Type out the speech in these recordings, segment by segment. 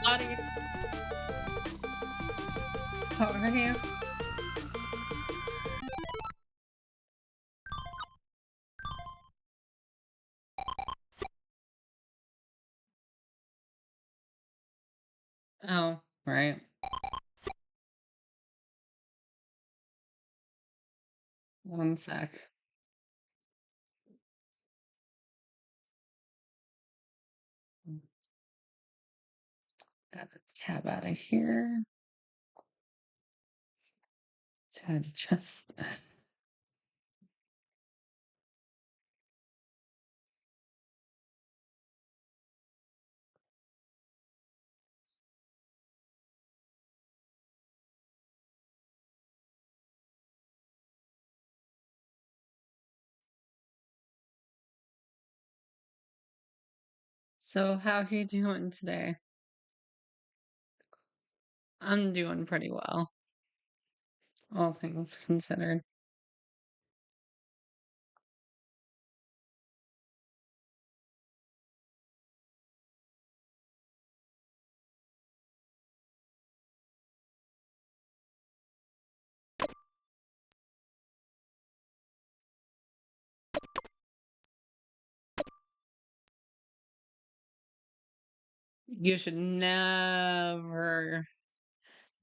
Buddy, how are you? Oh, right. One sec. Gotta tab out of here to adjust. So, how you doing today? I'm doing pretty well, all things considered. You should never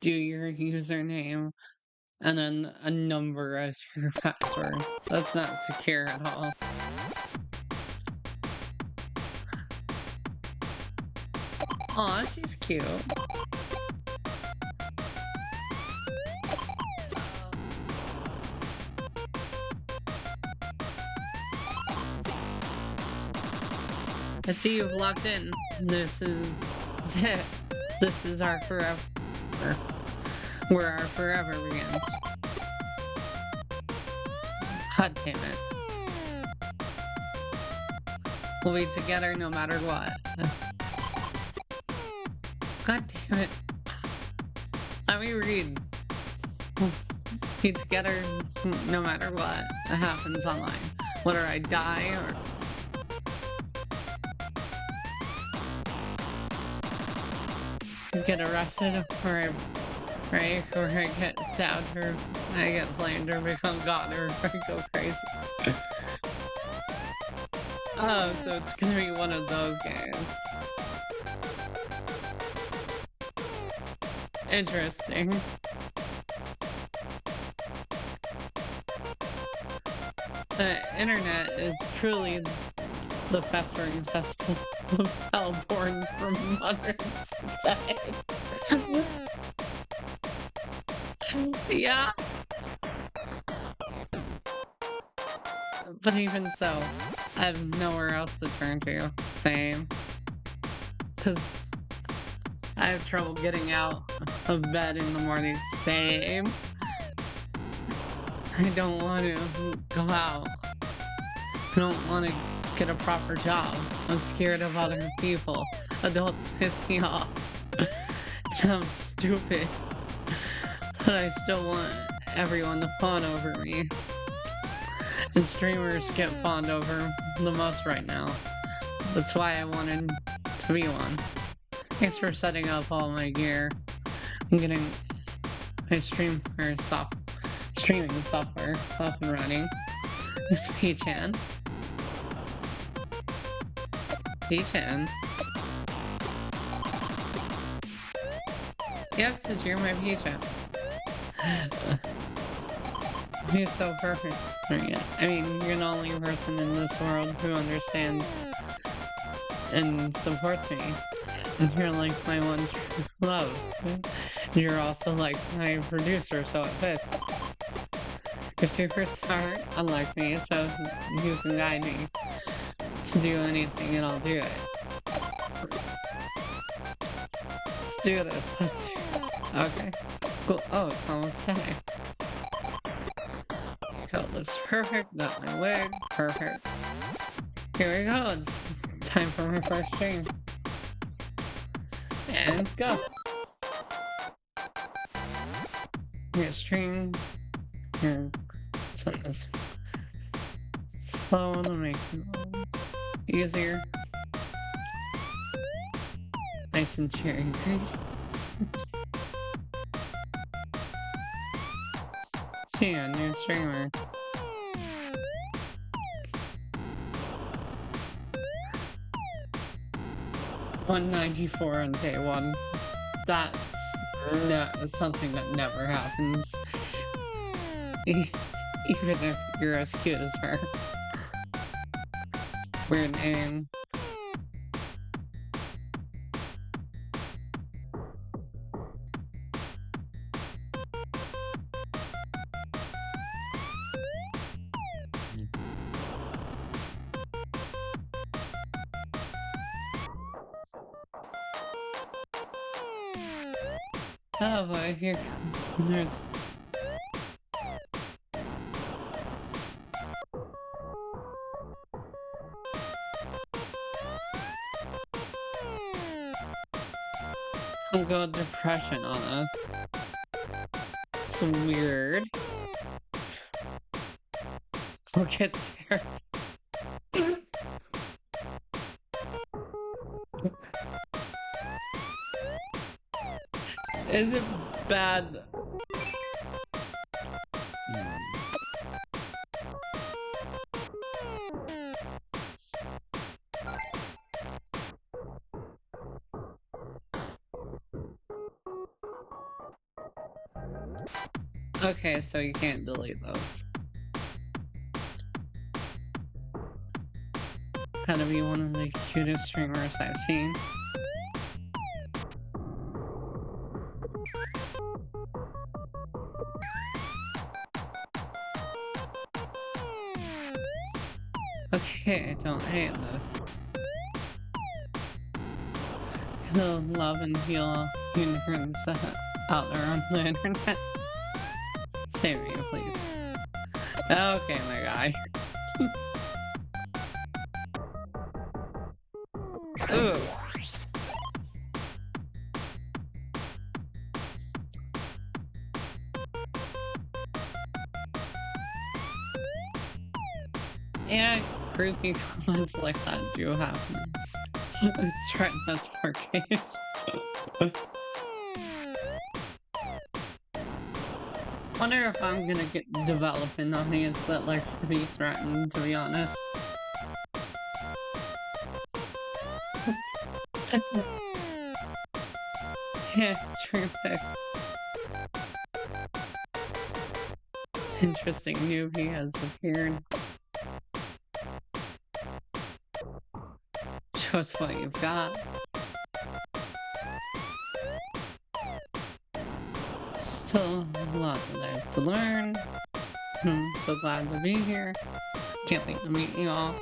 do your username and then a number as your password. That's not secure at all. Aw, she's cute. I see you've logged in. This is it. This is our forever. Where our forever begins. God damn it. We'll be together no matter what. God damn it. Let me read. We'll be together no matter what happens online. Whether I die or get arrested or I break or I get stabbed or I get flamed or become God or I go crazy. Oh, so it's gonna be one of those games. Interesting. The internet is truly the festering cesspool of hell born from modern society. Yeah. But even so, I have nowhere else to turn to. Same. Because I have trouble getting out of bed in the morning. Same. I don't want to go out. I don't want to get a proper job. I'm scared of other people. Adults piss me off. And I'm stupid. But I still want everyone to fawn over me. And streamers get fawned over the most right now. That's why I wanted to be one. Thanks for setting up all my gear. I'm getting my streaming software up and running. It's P-Chan. P-Chan. Yeah, because you're my P-Chan. He's so perfect. Yeah. I mean, you're the only person in this world who understands and supports me. And you're like my one true love. You're also like my producer, so it fits. You're super smart, unlike me, so you can guide me to do anything and I'll do it. Let's do this. Let's do it. Okay. Cool. Oh, it's almost time. Coat looks perfect. Got my wig. Perfect. Here we go. It's time for my first stream. And go. Your stream. Here. Send this. Slow to make it easier. I Ice and cherry cream. See a new streamer. $194 on day one. That's something that never happens. Even if you're as cute as her. Weird name. Oh boy, here comes the nurse. I'll go depression on us. It's weird. We'll get there. Is it bad? Okay, so you can't delete those. Had to be one of the cutest streamers I've seen. Okay, I don't hate this. Hello, love and heal unicorns out there on the internet. Save me, please. Okay, my guy. Ugh. Yeah, creepy comments like that do happen. I'm starting this poor cage. Wonder if I'm gonna develop an audience that likes to be threatened, to be honest. Yeah, true pick. Interesting newbie has appeared. Show us what you've got. Still a lot that I have to learn. I'm so glad to be here. Can't wait to meet you all.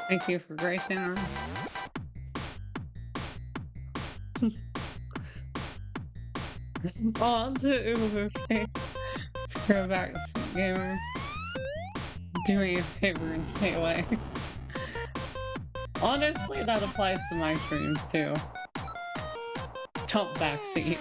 Thank you for gracing us. Oh, the Uber face. For a backseat gamer. Do me a favor and stay away. Honestly, that applies to my streams too. Don't backseat.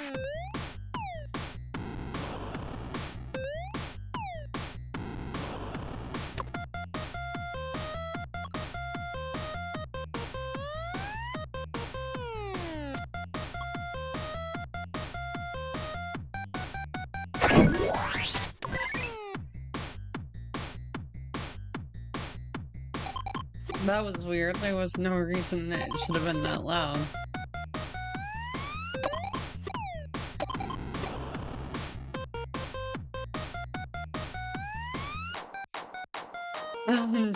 That was weird. There was no reason it should have been that loud.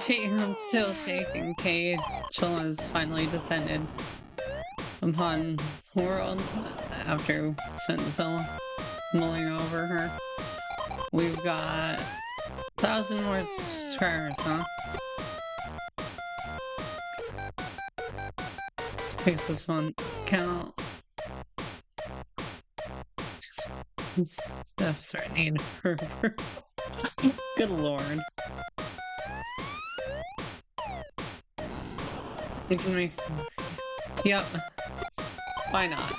Gee, I'm still shaking. Cage has finally descended upon the world after Sentinel mulling over her. We've got 1,000 more subscribers, huh? Spaces won't count. Steps are needed for. Good lord. We can make. Yep. Why not?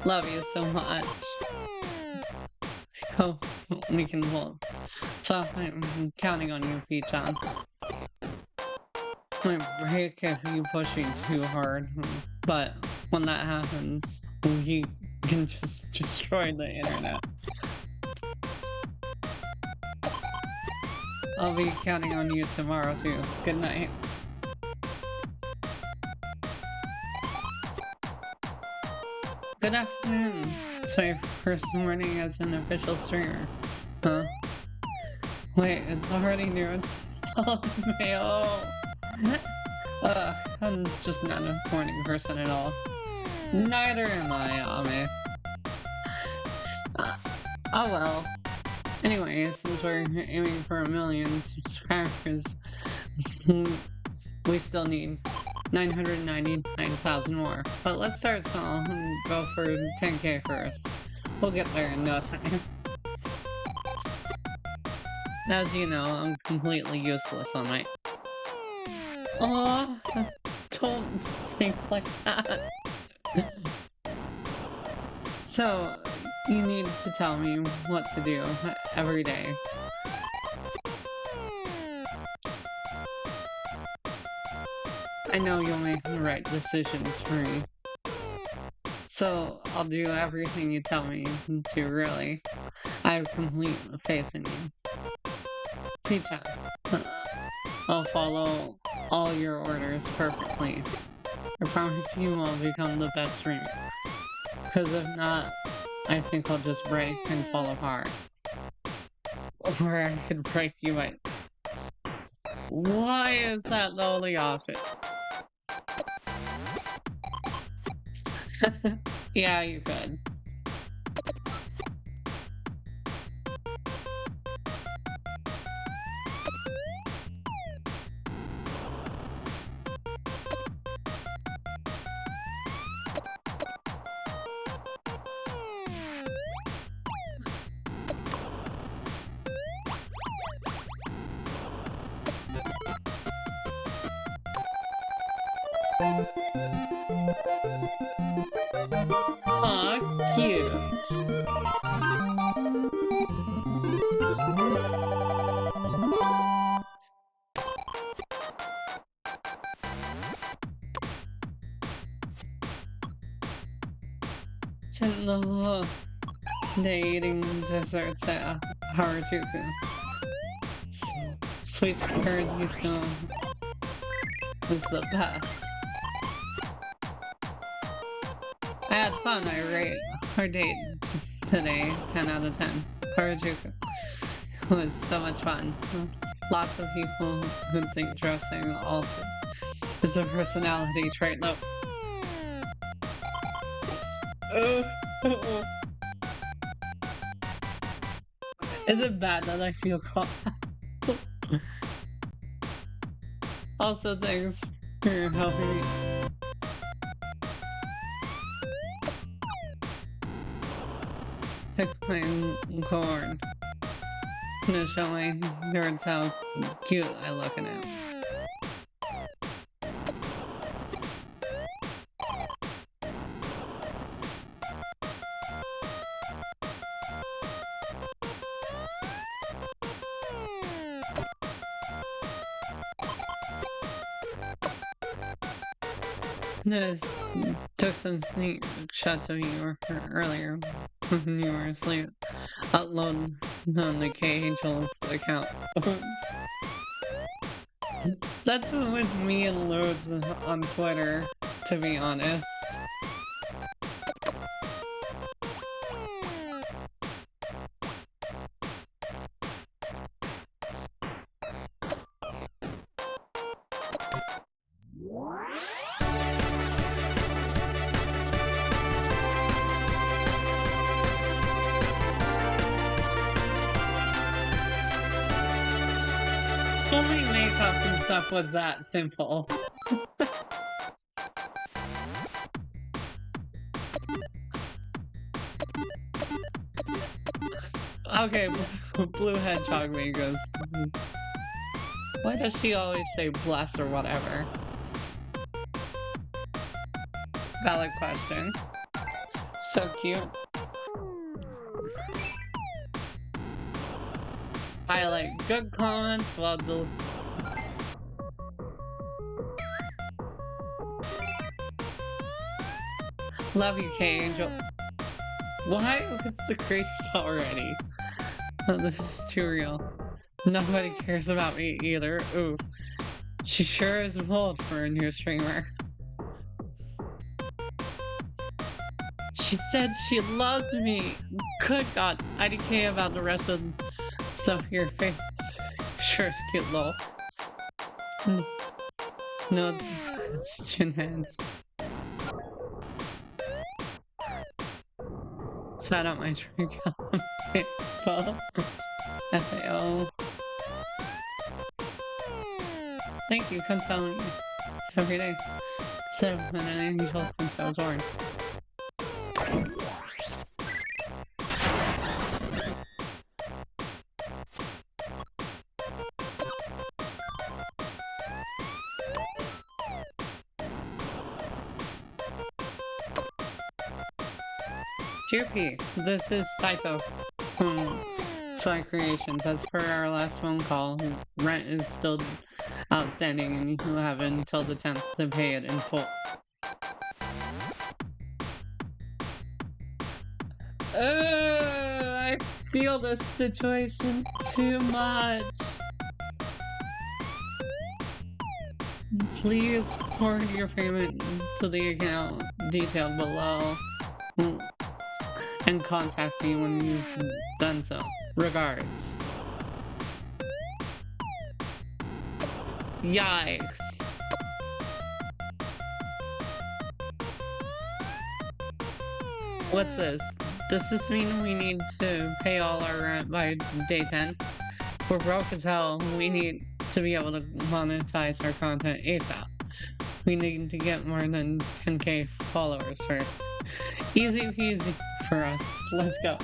Love you so much. Oh, we can hold So I'm counting on you, Peachan. Might break if you pushing too hard, but when that happens, we can just destroy the internet. I'll be counting on you tomorrow too. Good night. Good afternoon. It's my first morning as an official streamer. Huh? Wait, it's already noon. Oh, I'm just not a morning person at all. Neither am I, Ame. Oh well. Anyway, since we're aiming for 1 million subscribers, we still need 999,000 more. But let's start small and go for 10k first. We'll get there in no time. As you know, I'm completely useless on my... Aw, don't think like that. So, you need to tell me what to do every day. I know you'll make the right decisions for me. So, I'll do everything you tell me to, really. I have complete faith in you. Peachan, I'll follow all your orders perfectly. I promise you I'll become the best streamer. Because if not, I think I'll just break and fall apart. Or I could break you by... Why is that the only option? Yeah, you could. Aw, cute. Sitting the day eating desserts at Harajuku. Sweet curd you saw was the best. I had fun. I rate our date today 10 out of 10. Harajuku. It was so much fun. Lots of people who think dressing altered is a personality trait. No. Is it bad that I feel caught? Also, thanks for helping me. Pick my corn. I'm gonna show my nerds how cute I look in it. This took some sneak shots of you earlier when you were asleep. Upload on the K-Angel's account. Oops. That's with me and Loads on Twitter, to be honest. Only makeup and stuff was that simple. Okay, Blue Hedgehog Mangoes. Why does she always say bless or whatever? Valid question. So cute. highlight good comments while love you, K-Angel. Why with the creeps already? Oh, this is too real. Nobody cares about me either. Oof. She sure is bold for a new streamer. She said she loves me. Good God, IDK about the rest of the stuff your face. Sure is cute, lol. No, it's chin hands. Spat out my drink. FAO. FAO. Thank you, come tell me every day. So, been an angel since I was born. Dear this is Saito from Sai Creations. As per our last phone call, rent is still outstanding and you have until the 10th to pay it in full. I feel this situation too much. Please forward your payment to the account detailed below. And contact me when you've done so. Regards. Yikes. What's this? Does this mean we need to pay all our rent by day 10? We're broke as hell. We need to be able to monetize our content ASAP. We need to get more than 10k followers first. Easy peasy for us. Let's go.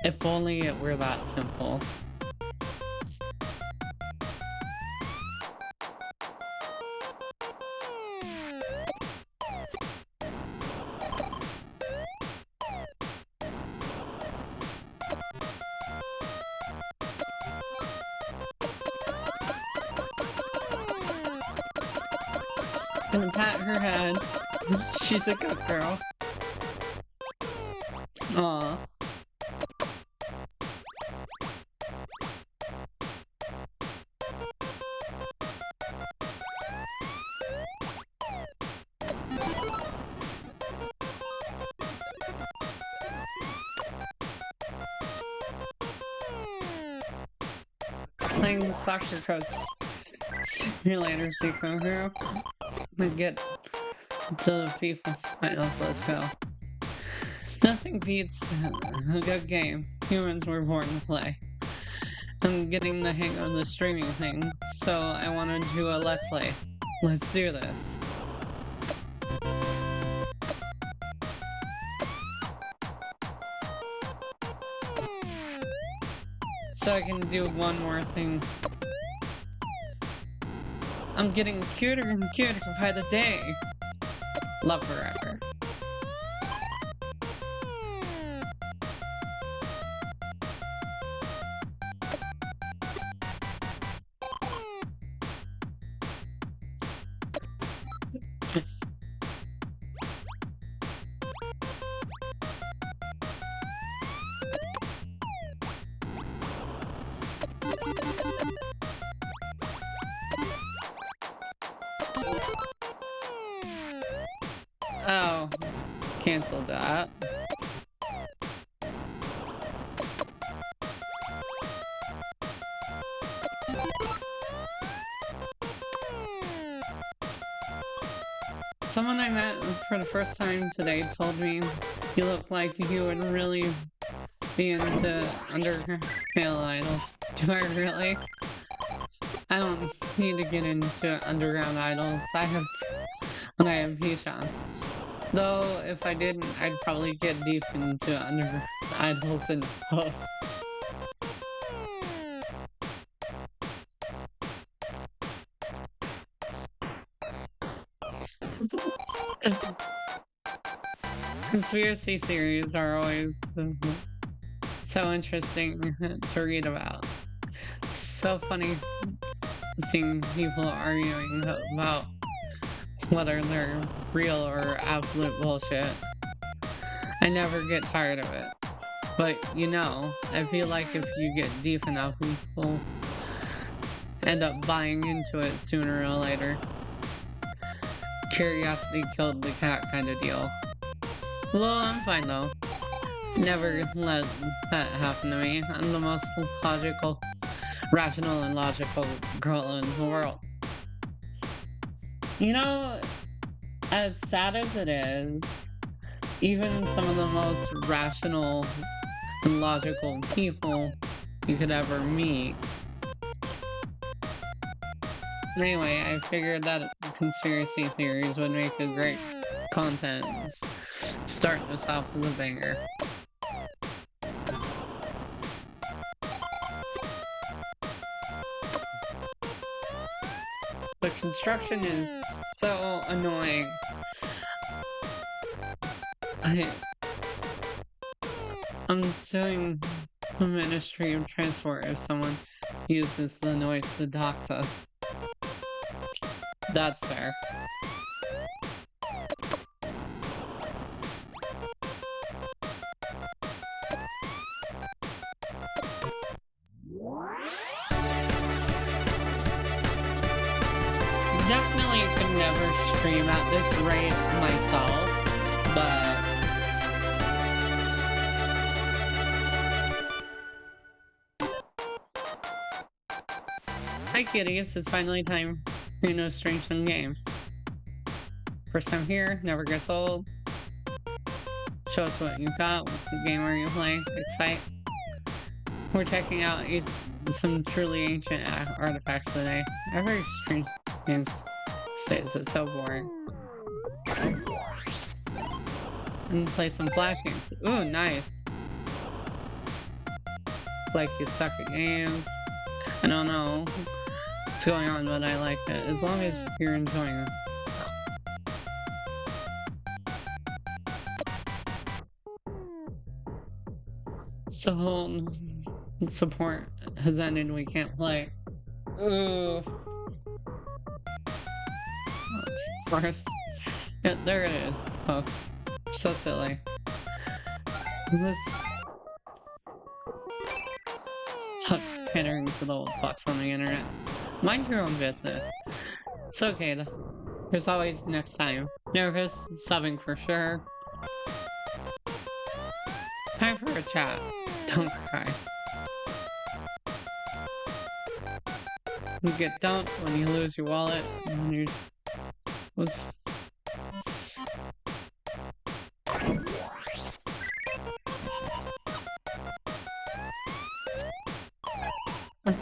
If only it were that simple. Gonna pat her head. She's a good girl. Aww. Playing soccer coach simulator secret hero. Get to the FIFA finals, let's go. Nothing beats a good game. Humans were born to play. I'm getting the hang of the streaming thing, so I want to do a let's play. Let's do this. So I can do one more thing. I'm getting cuter and cuter by the day. Love forever. Oh, canceled that. Someone I met for the first time today told me you look like you would really be into Undertale idols. Do I really? I don't need to get into underground idols. I have P-Chan. Though, if I didn't, I'd probably get deep into under idols and hosts. Conspiracy theories are always so interesting to read about. It's so funny seeing people arguing about whether they're real or absolute bullshit. I never get tired of it. But, I feel like if you get deep enough, people end up buying into it sooner or later. Curiosity killed the cat kind of deal. Well, I'm fine though. Never let that happen to me. I'm the most logical, rational, and logical girl in the world. As sad as it is, even some of the most rational and logical people you could ever meet. Anyway, I figured that conspiracy theories would make a great content. Start this off with a banger. The construction is so annoying. I'm suing the Ministry of Transport if someone uses the noise to dox us. That's fair. Definitely could never stream at this rate myself, but hi kitties, it's finally time for stream some games. First time here, never gets old. Show us what you've got, what gamer you play, excite. We're checking out some truly ancient artifacts today. Every stream says it's so boring. And play some flash games. Ooh, nice. Like you suck at games. I don't know what's going on, but I like it. As long as you're enjoying it. So, support has ended, we can't play. Ooh. First. Yeah, there it is, folks. So silly. Stop pandering to the old fucks on the internet. Mind your own business. It's okay though. There's always next time. Nervous, subbing for sure. Time for a chat. Don't cry. You get dumped when you lose your wallet. When you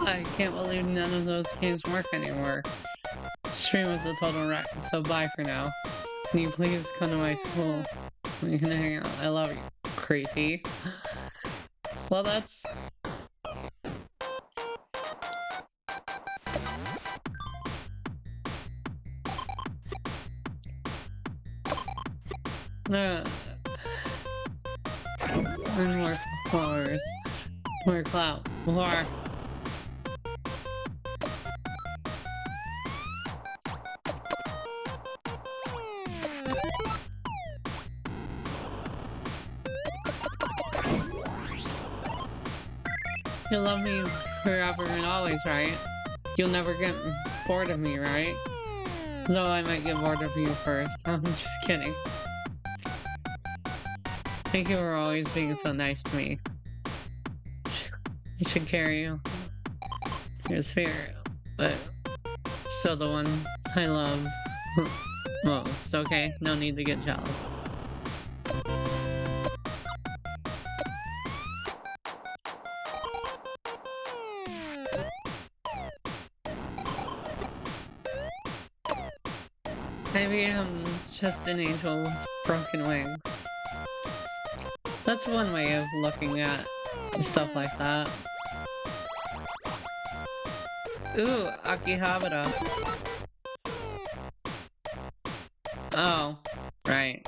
I can't believe none of those games work anymore. Stream was a total wreck, so bye for now. Can you please come to my school? We can hang out. I love you. Creepy. Well, that's... more followers. More clout. More... You'll love me forever and always, right? You'll never get bored of me, right? Though I might get bored of you first. I'm just kidding. Thank you for always being so nice to me. I should carry your spirit, but still the one I love most, okay? No need to get jealous. Maybe I'm just an angel with broken wings. That's one way of looking at stuff like that. Ooh, Akihabara. Oh, right.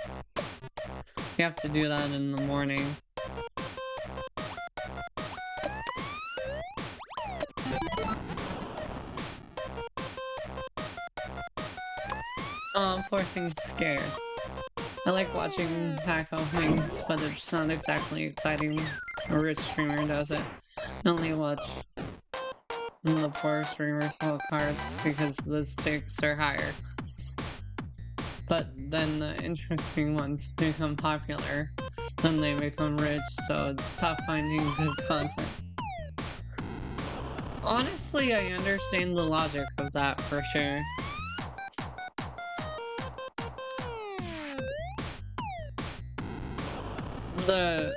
You have to do that in the morning. Poor thing's scared. I like watching pack openings, but it's not exactly exciting. A rich streamer does it. I only watch the poor streamers sell cards because the stakes are higher. But then the interesting ones become popular, then they become rich, so it's tough finding good content. Honestly, I understand the logic of that for sure. The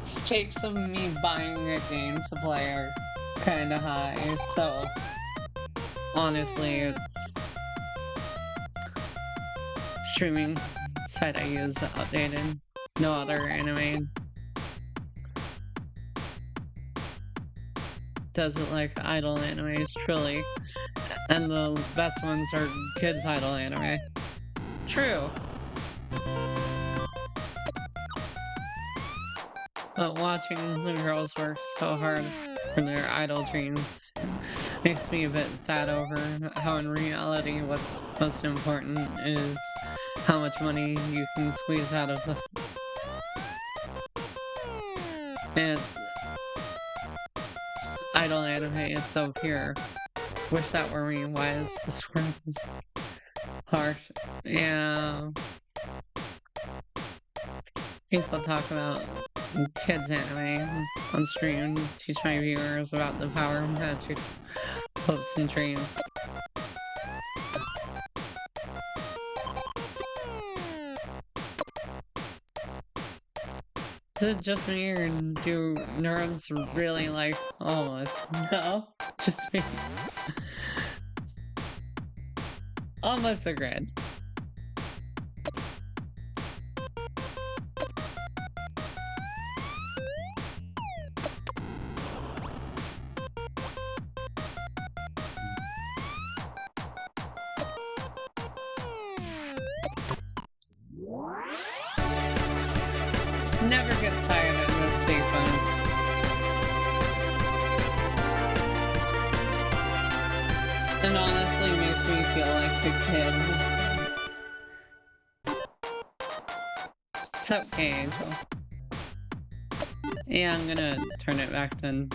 stakes of me buying a game to play are kinda high, so honestly, it's streaming site I use outdated. No other anime does it like idol animes, truly. And the best ones are kids' idol anime. True. But watching the girls work so hard for their idol dreams makes me a bit sad over how in reality what's most important is how much money you can squeeze out of the... And idol anime is so pure. Wish that were me. Why is this word harsh? Yeah. People talk about kids anime on stream, teach my viewers about the power of magic, hopes and dreams. Is it just me, or do nerds really like homeless? No, just me. Almost agreed. Never get tired of this sequence. And honestly makes me feel like a kid. It's okay, Angel. Yeah, I'm gonna turn it back then.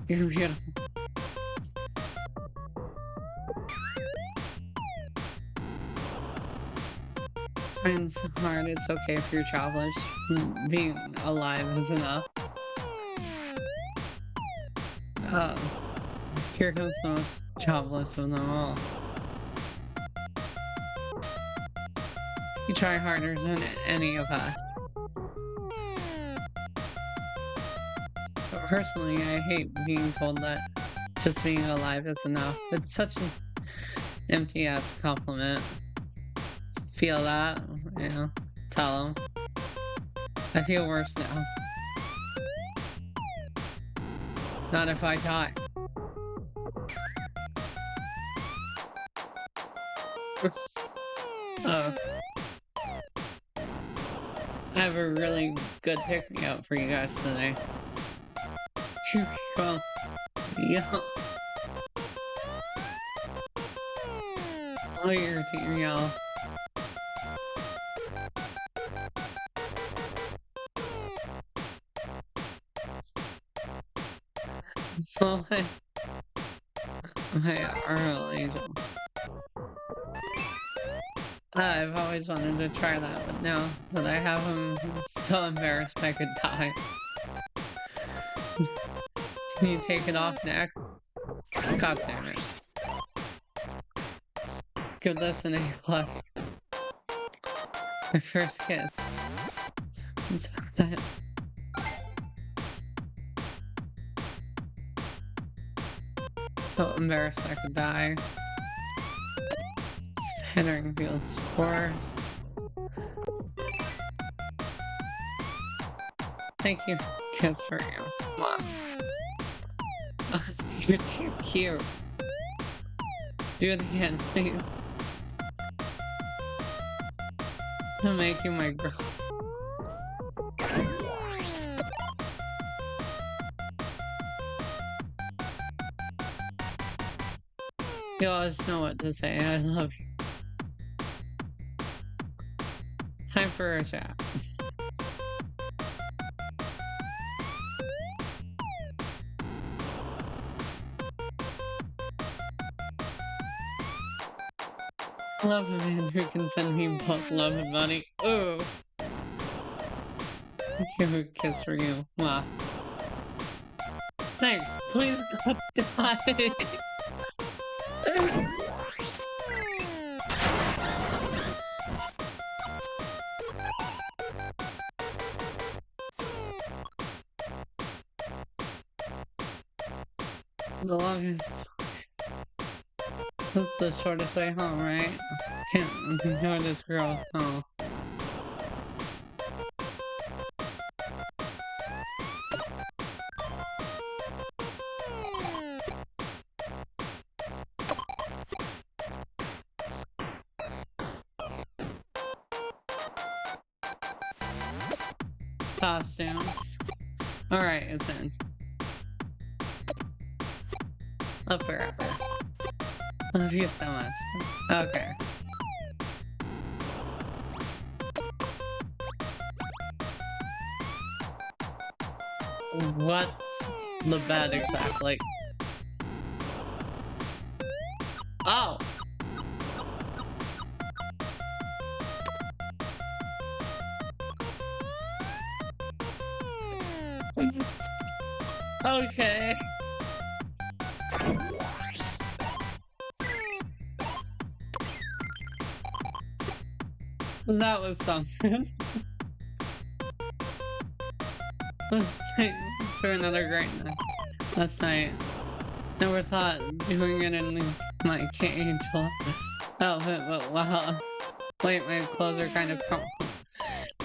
You're beautiful. It's hard, it's okay if you're childish. Being alive is enough. Here comes the most jobless of them all. You try harder than any of us. But personally, I hate being told that just being alive is enough. It's such an empty-ass compliment. Feel that? Yeah. Tell them. I feel worse now. Not if I die. I have a really good pick-me-up for you guys today. Here we go. Yeah. Oh, you're irritating y'all. So my Arnold Angel. I've always wanted to try that, but now that I have him, I'm so embarrassed I could die. Can you take it off next? God damn it. Give this an A+. My first kiss. So embarrassed I could die. Spittering feels worse. Thank you. Kiss for you. Wow. You're too cute. Do it again, please. I'll make you my girl. You always know what to say. I love you. Time for a chat. Love a man who can send me both love and money. Ooh. Give a kiss for you. Mwah. Thanks. Please God die. The longest. This is the shortest way home, right? Can't ignore this girl, so. Costumes. Alright, it's in. Love forever. Love you so much. Okay. What's the bed exactly? Oh! Okay. That was something. Let's for another great night. Last night, never thought doing it in my cage outfit, but wow. Wait, my clothes are kind of crumpled.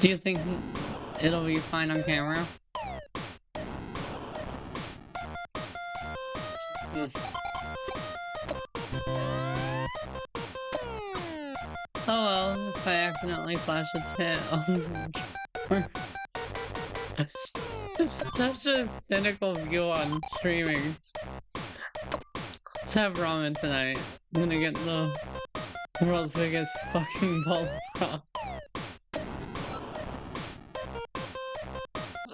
Do you think it'll be fine on camera? Oh well, if I accidentally flash a tail. Such a cynical view on streaming. Let's have ramen tonight. I'm gonna get the world's biggest fucking bowl of ramen.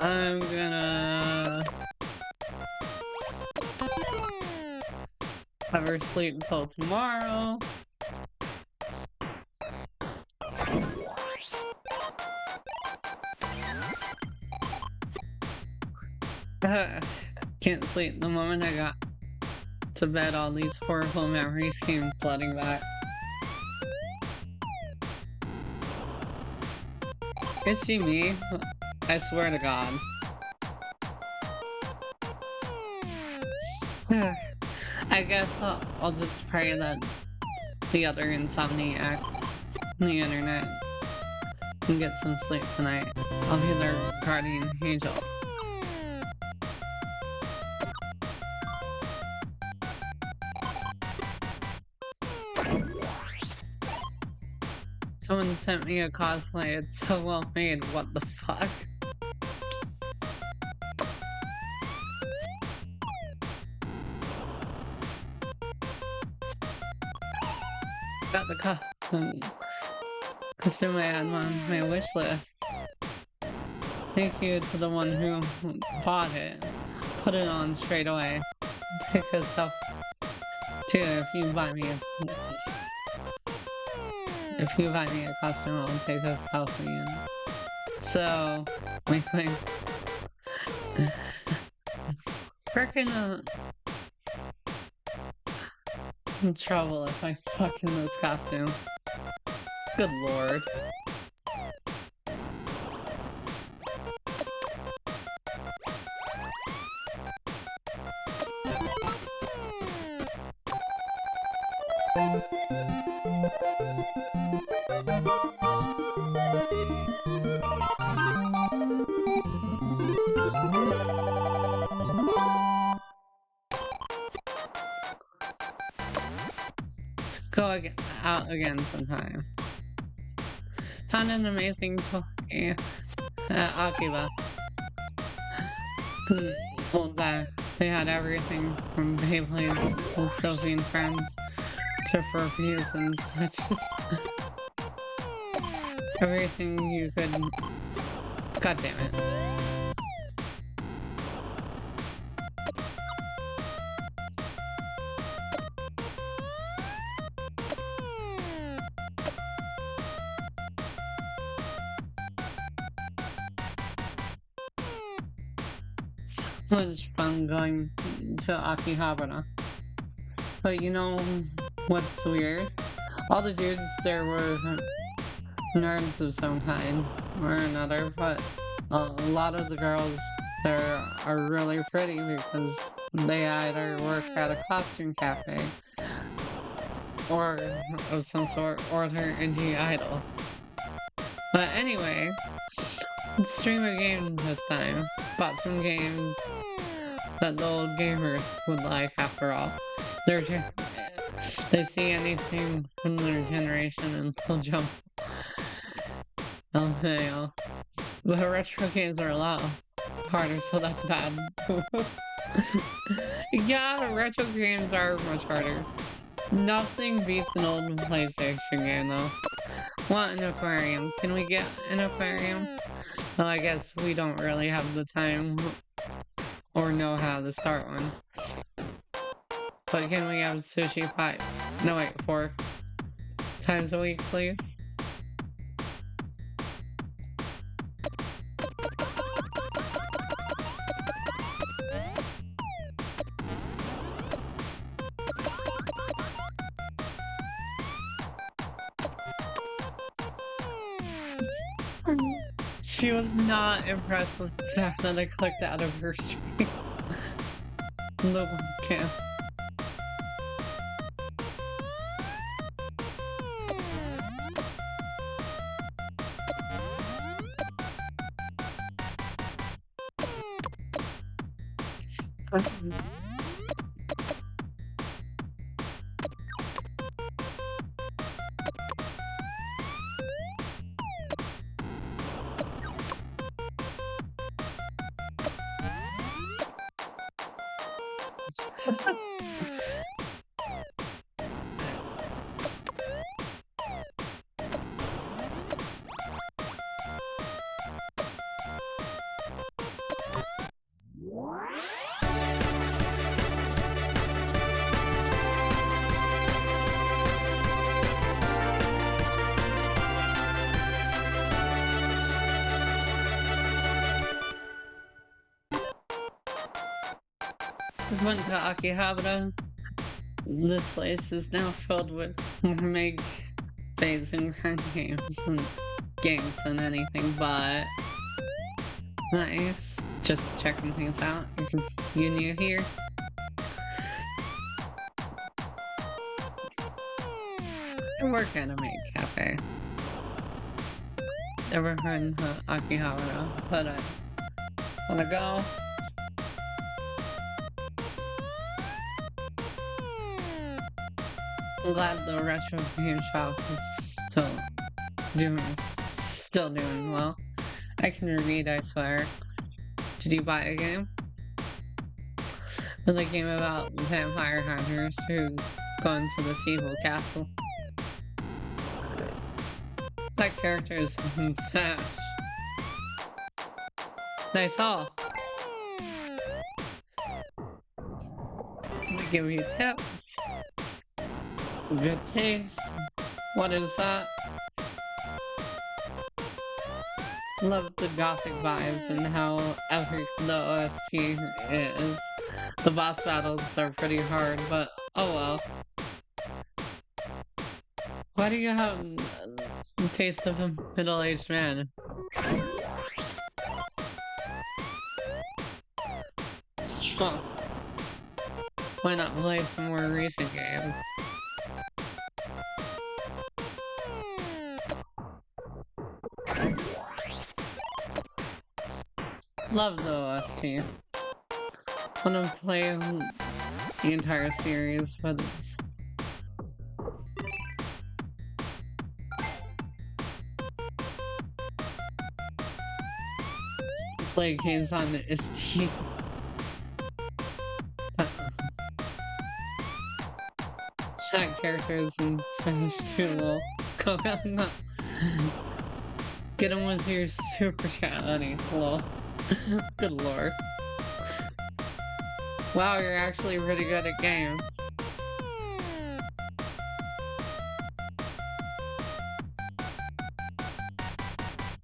I'm gonna have her sleep until tomorrow. Can't sleep. The moment I got to bed, all these horrible memories came flooding back. Is she me? I swear to God. I guess I'll just pray that the other insomniacs on the internet can get some sleep tonight. I'll be their guardian angel. Someone sent me a cosplay, it's so well made, what the fuck? Got the costume I had on my wish list. Thank you to the one who bought it. Put it on straight away. Take a selfie too if you buy me a... If you buy me a costume, I'll take a selfie. And so, wink wink. Freaking in trouble if I fuck in this costume. Good lord. Let's go out again sometime. Found an amazing toy at Akiba. Hold back. They had everything from Beyblades to Sophie and Friends. different reasons, which is everything you could. God damn it. So much fun going to Akihabara. But you know what's weird? All the dudes there were nerds of some kind or another, but a lot of the girls there are really pretty because they either work at a costume cafe or of some sort, or they're indie idols. But anyway, let's stream a game this time. Bought some games that the old gamers would like after all. They see anything from their generation and they'll jump. LMAO. But retro games are a lot harder, so that's bad. Yeah, retro games are much harder. Nothing beats an old PlayStation game though. Want an aquarium? Can we get an aquarium? Well, I guess we don't really have the time or know how to start one. But can we have sushi 5? No, wait, 4 times a week, please? She was not impressed with the fact that I clicked out of her stream. Look, okay. We went to Akihabara. This place is now filled with more Meg phase and crime games and games than anything but nice. Just checking things out. You new here? I work at a maid cafe. Never heard of Akihabara, but I wanna go. I'm glad the retro game shop is still doing well. I can read, I swear. Did you buy a game? It's a game about vampire hunters who go into this evil castle. That character is in Smash. Nice haul. They give you tips. Good taste. What is that? Love the gothic vibes and how epic the OST is. The boss battles are pretty hard, but oh well. Why do you have the taste of a middle-aged man? Huh. Why not play some more recent games? Love the OST. Wanna play the entire series, but it's play games on the ST. That character is in Spanish too, lol. Go on. Get him with your super chat, honey. Lol. Good lord. Wow, you're actually pretty good at games.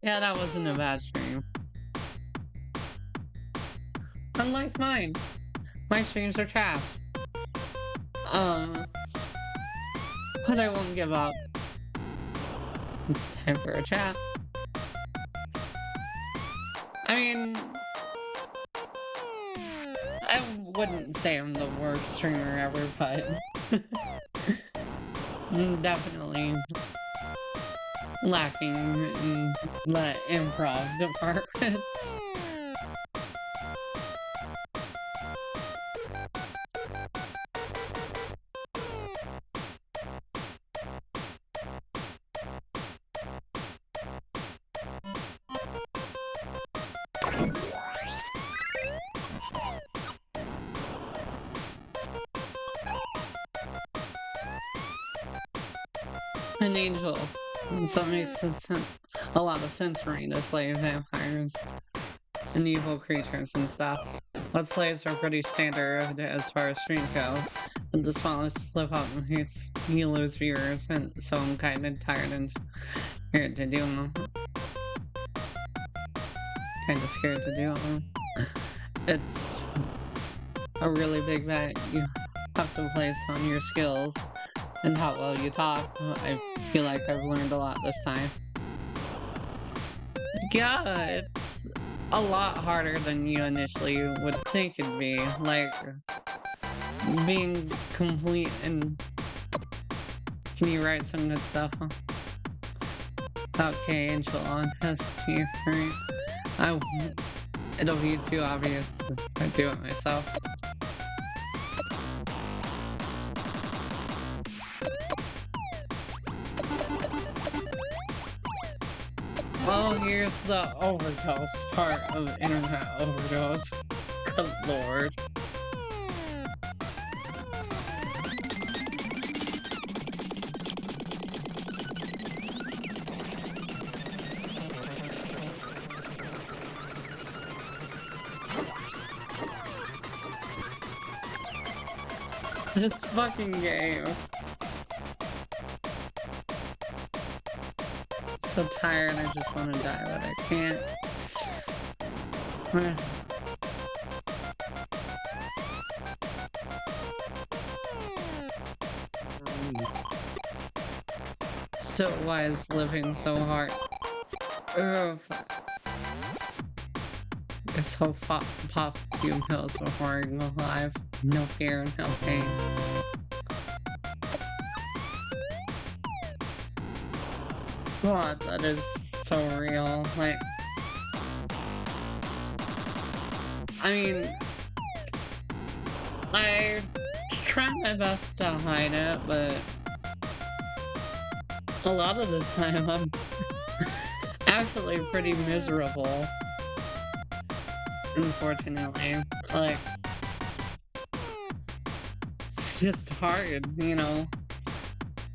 Yeah, that wasn't a bad stream. Unlike mine. My streams are trash. But I won't give up. Time for a chat. I mean, I wouldn't say I'm the worst streamer ever, but definitely lacking in the improv department. An angel. So it makes a lot of sense for me to slay vampires and evil creatures and stuff. But slaves are pretty standard as far as streams go. And the smallest slip up makes you lose viewers, and so I'm kind of tired and scared to do them. Kind of scared to do them. It's a really big bet you have to place on your skills and how well you talk. I feel like I've learned a lot this time. Yeah, it's a lot harder than you initially would think it'd be. Like, being complete and... Can you write some good stuff, huh? Okay, Angel on ST3. It'll be too obvious if I do it myself. Well, here's the overdose part of internet overdose. Good lord. This fucking game. So tired, I just want to die, but I can't. So why is living so hard? Ugh. This whole pop a few pills before I go live. No fear, no pain. God, that is so real. Like, I mean, I try my best to hide it, but a lot of the time I'm actually pretty miserable. Unfortunately, like, it's just hard, you know.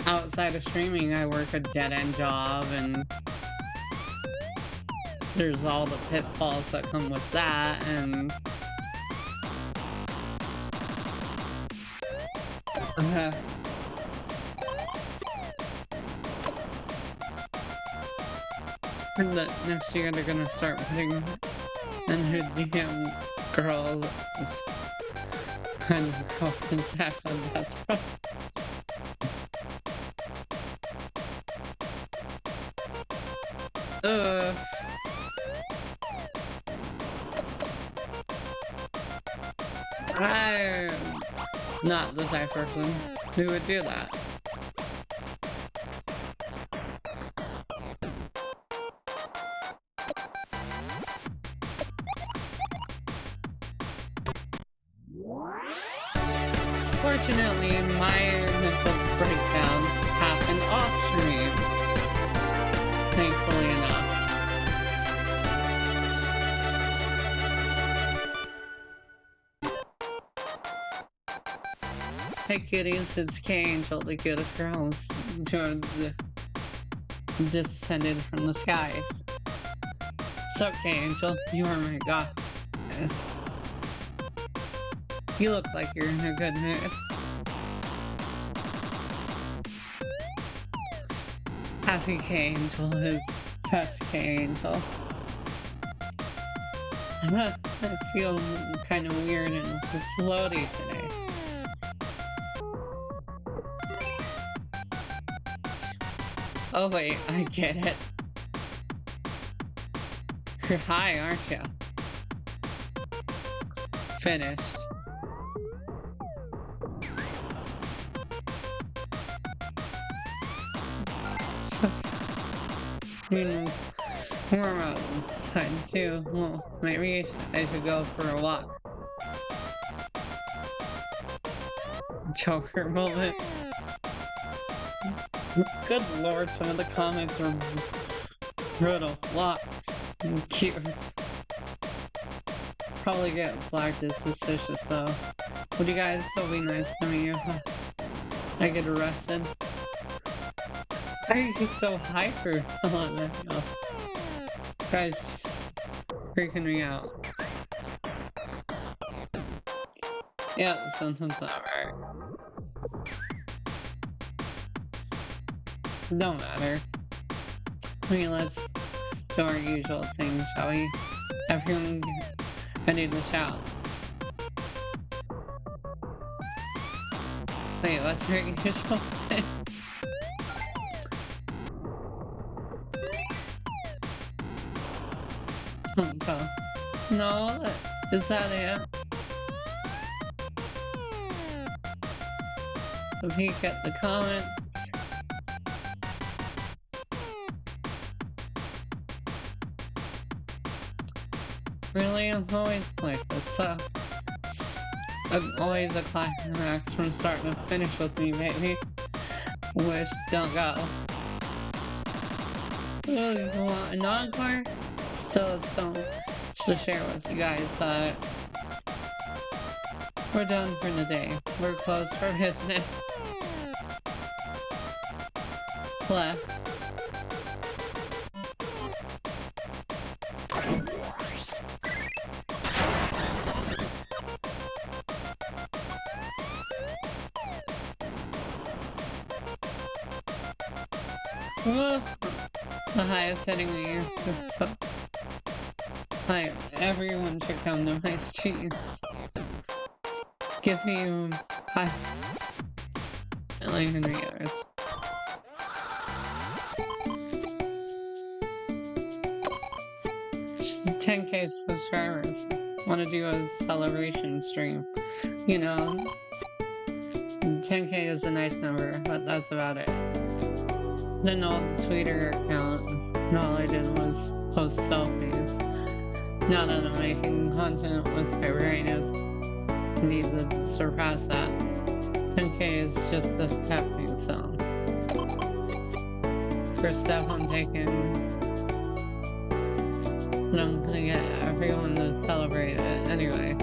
Outside of streaming, I work a dead-end job, and there's all the pitfalls that come with that, and and that next year they're gonna start putting an DM girls kind of confidence backs on that's rough. I'm not the type of person who would do that. Fortunately, my mental breakdowns happen off stream. Thankfully enough. Hey kitties, it's K-Angel, the cutest girls descended from the skies. So K-Angel, you are my goddess. You look like you're in a good mood. Happy K-Angel is best K-Angel. I feel kind of weird and floaty today. Oh wait, I get it. You're high, aren't you? Finished. So, warm outside too. Well, maybe I should go for a walk. Joker moment. Good lord, some of the comments are brutal. Lots. Cute. Probably get flagged as suspicious though. Would you guys still be nice to me if I get arrested? Why are you so hyper? Oh, guys, just freaking me out. Yeah, something's not right. Don't matter. I mean, let's do our usual thing, shall we? Everyone ready to shout. Wait, what's our usual thing? Don't go. No, is that it? A peek at the comments. Really, I'm always like this, so it's always a climax from start to finish with me, baby. Wish, don't go. Oh, you want an encore? Still so much to share with you guys, but we're done for the day. We're closed for business. Bless. Whoa. The highest hitting me. So, like, everyone should come to my streets. Give me 5 million viewers. Just 10k subscribers. Want to do a celebration stream. You know, 10k is a nice number, but that's about it. Then old Twitter account, all I did was post selfies. Now that I'm making content with my brain, I need to surpass that. 10k is just a stepping stone. First step I'm taking, and I'm gonna get everyone to celebrate it anyway.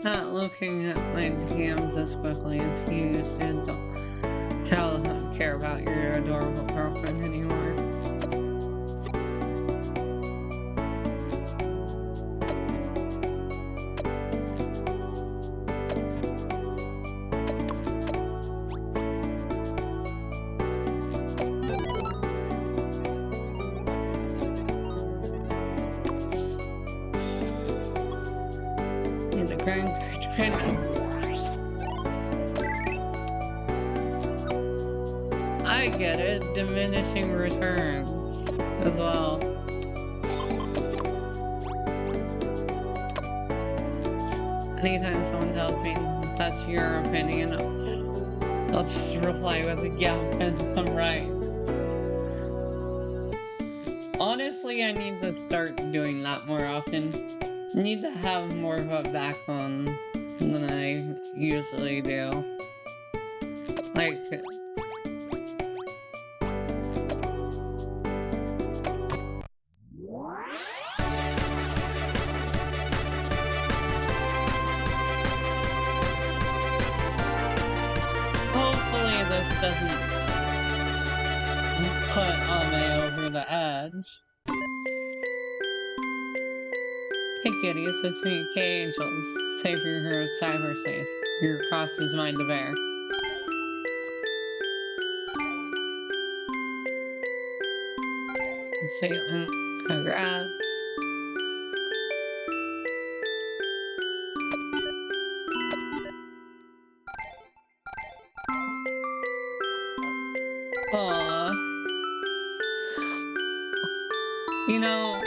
Not looking at my DMs as quickly as you used to. Don't care about your adorable girlfriend anymore. I I get it. Diminishing returns as well. Anytime someone tells me that's your opinion, I'll just reply with, yeah, I'm right. Honestly, I need to start doing that more often. I need to have more of a backbone than I usually do. Like, hopefully this doesn't put Ame over the edge. Hey kitties, it's me, K-Angel, savior here of cyberspace. Your cross is mine to bear. Say, congrats. Aww. You know,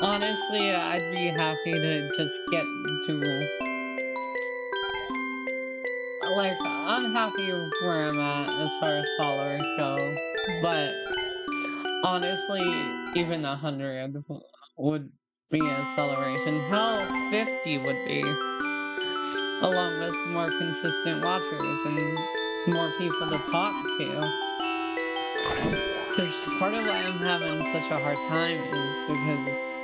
honestly, I'd be happy to just get to... Like, I'm happy where I'm at as far as followers go, but honestly, even 100 would be a celebration. Hell, 50 would be, along with more consistent watchers and more people to talk to. Because part of why I'm having such a hard time is because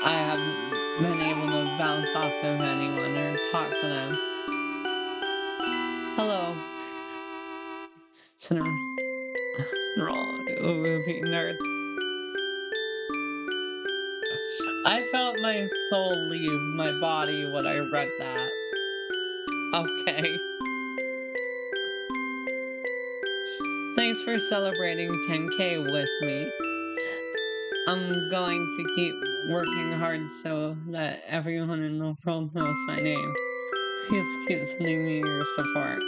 I haven't been able to bounce off of anyone or talk to them. Hello. Movie nerds. I felt my soul leave my body when I read that. Okay. Thanks for celebrating 10K with me. I'm going to keep working hard so that everyone in the world knows my name. Please keep sending me your support.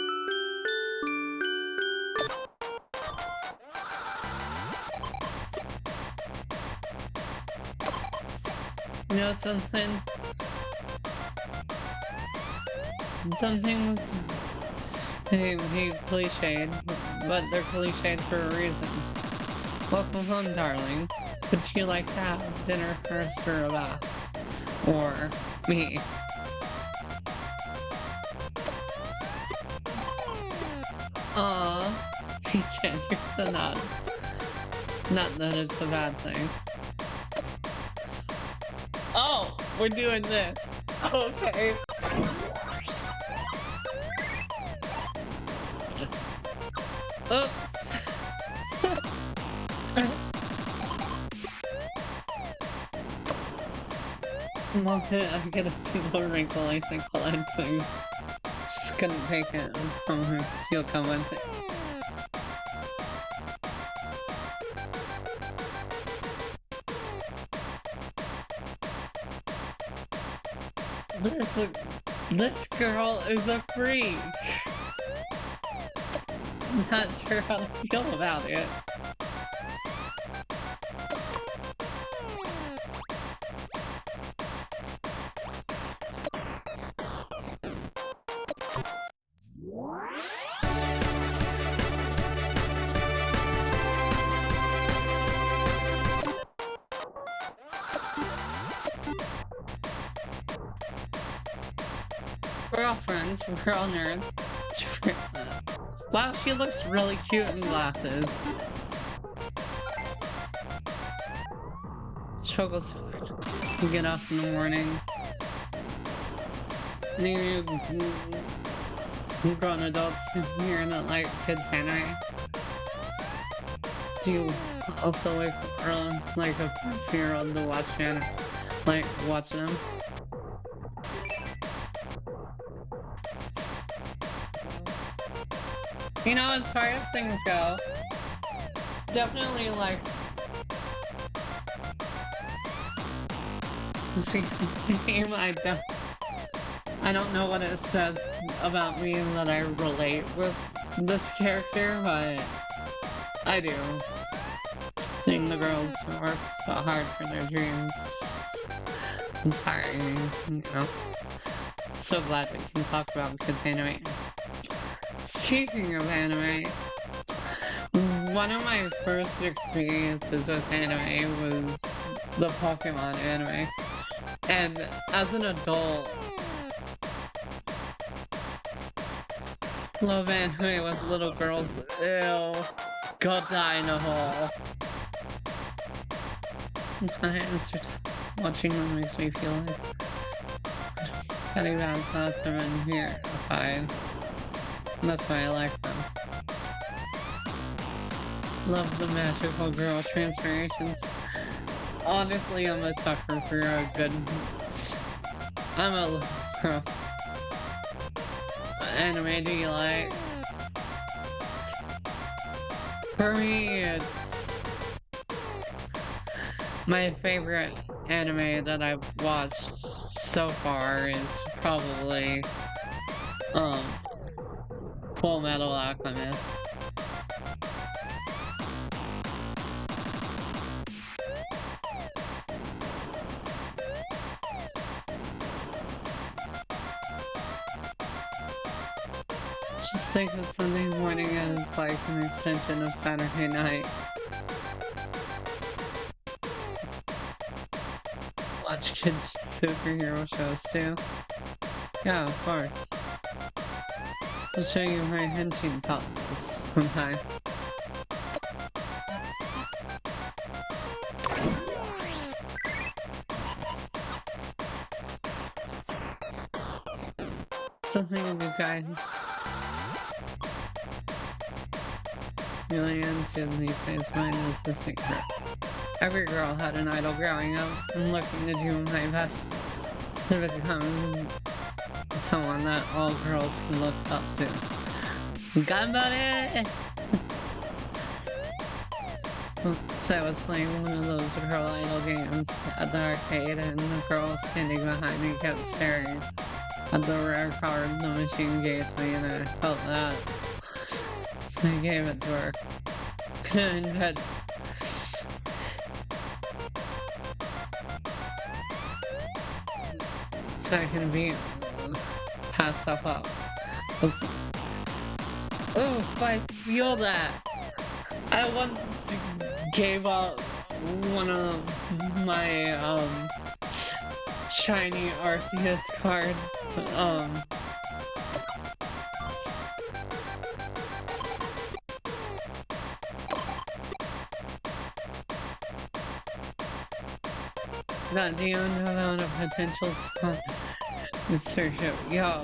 You know something? Something was maybe cliched, but they're cliched for a reason. Welcome home, darling. Would you like to have dinner first or a bath? Or me? Aww. Jen, you're so not. Not that it's a bad thing. Oh, we're doing this. Okay. Oops. I get a single wrinkle, I think, while I'm thing. Just couldn't take it from her. You'll come with it. This girl is a freak. I'm not sure how to feel about it. We're all friends, we're all nerds. Wow, she looks really cute in glasses. Struggles so hard to get up in the morning. Any grown adults here not like kids anime? Do you also like a 5-year-old to watch anime? Like watch them? You know, as far as things go, definitely like... See, I don't know what it says about me that I relate with this character, but I do. Seeing the girls work so hard for their dreams is inspiring, you know. So glad we can talk about kids anime. Speaking of anime, one of my first experiences with anime was the Pokemon anime. And as an adult, love anime with little girls. Ew. Go die in a hole. Watching them makes me feel like getting bad thoughts have been terrified. That's why I like them. Love the magical girl transformations. Honestly, I'm a sucker for a good... I'm a little girl. What anime do you like? For me, it's... my favorite anime that I've watched so far is probably... Full Metal Alchemist. Just think of Sunday morning as like an extension of Saturday night. Watch kids superhero shows too. Yeah, of course. I'll show you my henshin puppets sometime. Something of you guys really into these days. Mine is the secret. Every girl had an idol growing up. I'm looking to do my best to become someone that all girls can look up to. Ganbare! So I was playing one of those girl idol games at the arcade, and the girl standing behind me kept staring at the rare card the machine gave me, and I felt that. I gave it to her. And had so I can be pass stuff up. Oof, I feel that. I once gave up one of my shiny Arceus cards. That do you know about a potential sponsorship? Yo,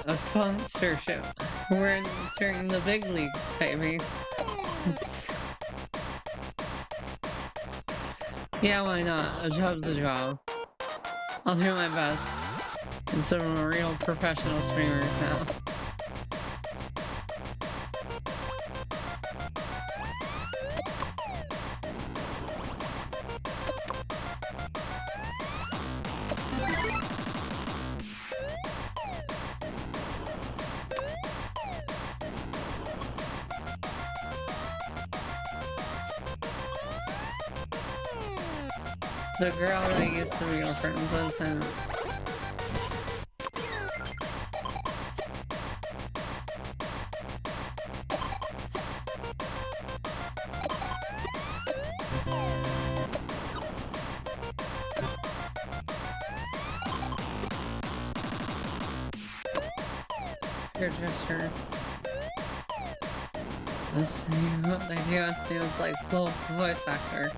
a sponsorship. We're entering the big leagues, baby. Yeah, why not? A job's a job. I'll do my best. It's a real professional streamer now. The girl I used to be friends with, and your gesture. This what they do, it feels like full voice actor.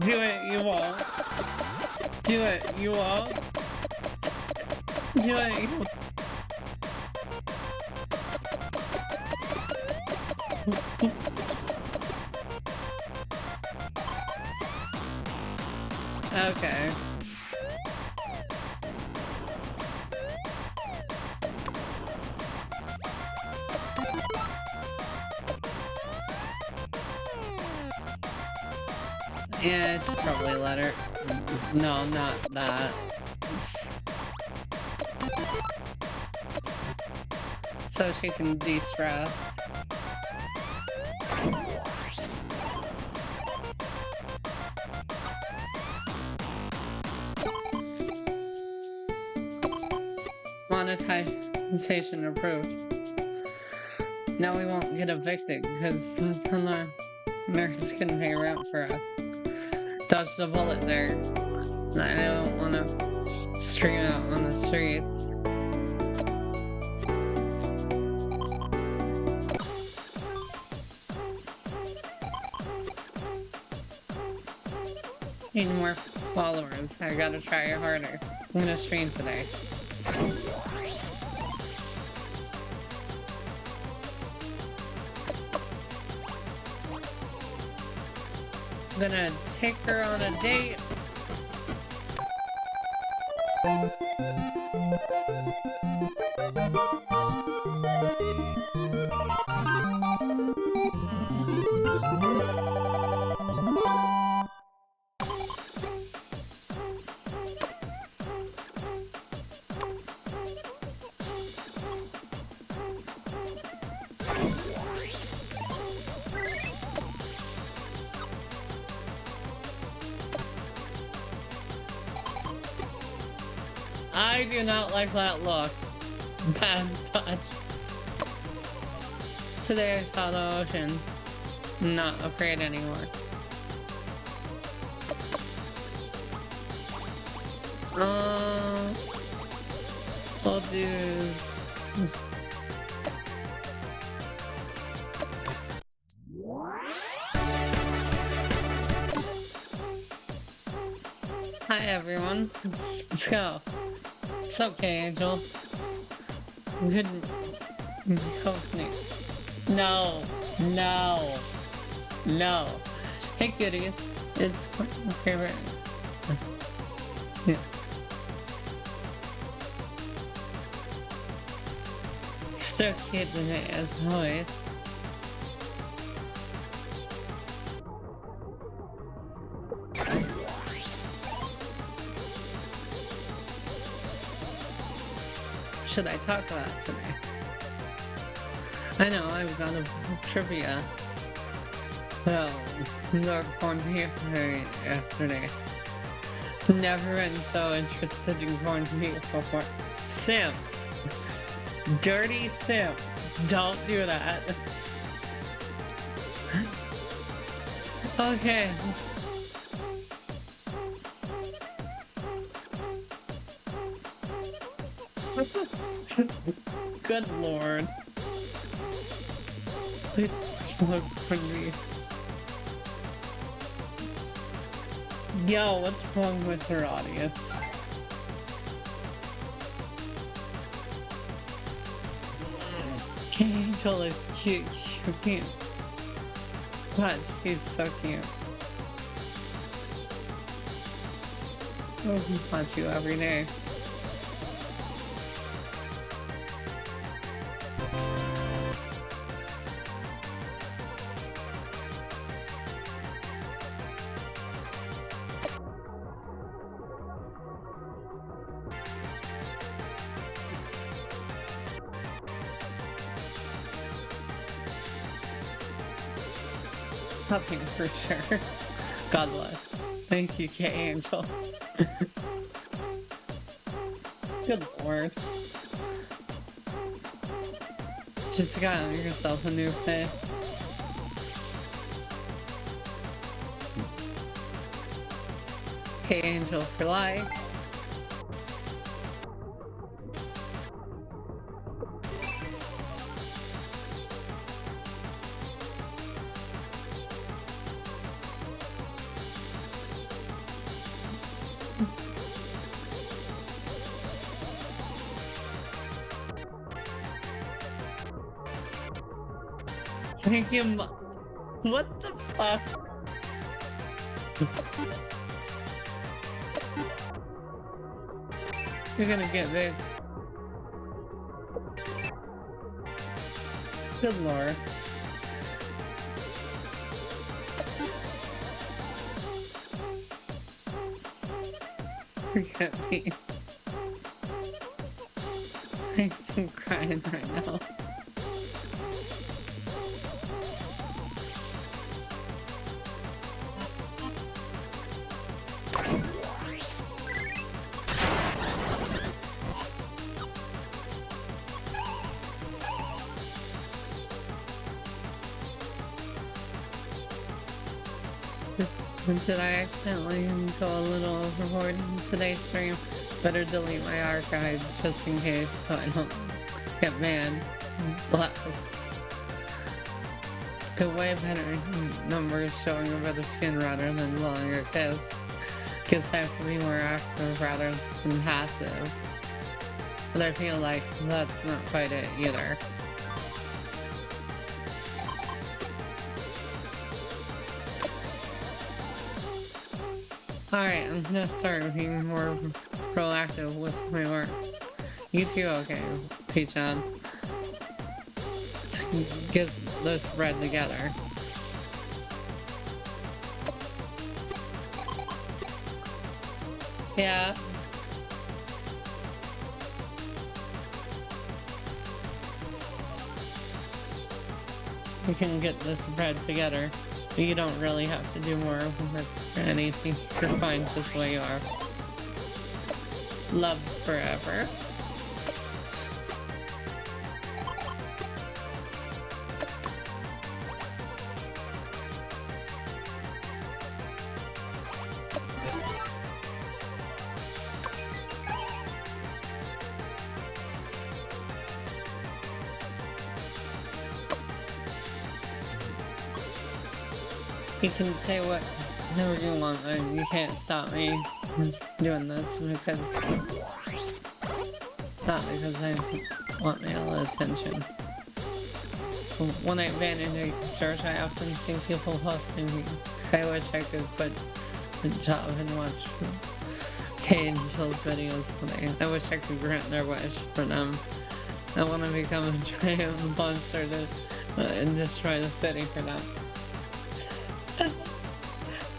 Do it, you won't. Do it, you won't. Do it, you won't. Okay. Yeah, I should probably let her. No, not that. So she can de-stress. Monetization approved. Now we won't get evicted because the nerds can pay rent for us. Dodged a bullet there. I don't want to stream out on the streets. Need more followers. I gotta try harder. I'm gonna stream today. I'm gonna take her on a date. I do not like that look. Bad touch. Today I saw the ocean. I'm not afraid anymore. We'll do... Hi everyone. Let's go. It's okay, Angel. Good company. No. No. No. Hey, goodies. It's my favorite. Yeah. You're so cute today, as always. Should I talk about today? I know, I've got a trivia. Well, the corned beef yesterday. Never been so interested in corned beef before. Simp. Dirty simp. Don't do that. Okay. Good lord. Please look for me. Yo, what's wrong with her audience? Angel is cute. God, she's so cute. I watch you every day. Something for sure. God bless. Thank you, K Angel. Good lord. Just got yourself a new face. K Angel for life. Thank you, what the fuck? You're gonna get big. Good lord. Forget me. I'm so crying right now. Did I accidentally go a little overboard in today's stream? Better delete my archive just in case so I don't get banned. Bless. Good way better numbers showing a better skin rather than longer kiss. Kids have to be more active rather than passive. But I feel like that's not quite it either. Alright, I'm gonna start being more proactive with my work. You too, okay, Peachan. Let's get this bread together. Yeah. We can get this bread together. You don't really have to do more work or anything. You're fine just the way you are. Love forever. You can say whatever you want, and you can't stop me doing this because not because I want male attention. When I abandon a search, I often see people posting, I wish I could quit the job and watch K-Angel's videos today. I wish I could grant their wish for them. I want to become a giant monster and destroy the city for them.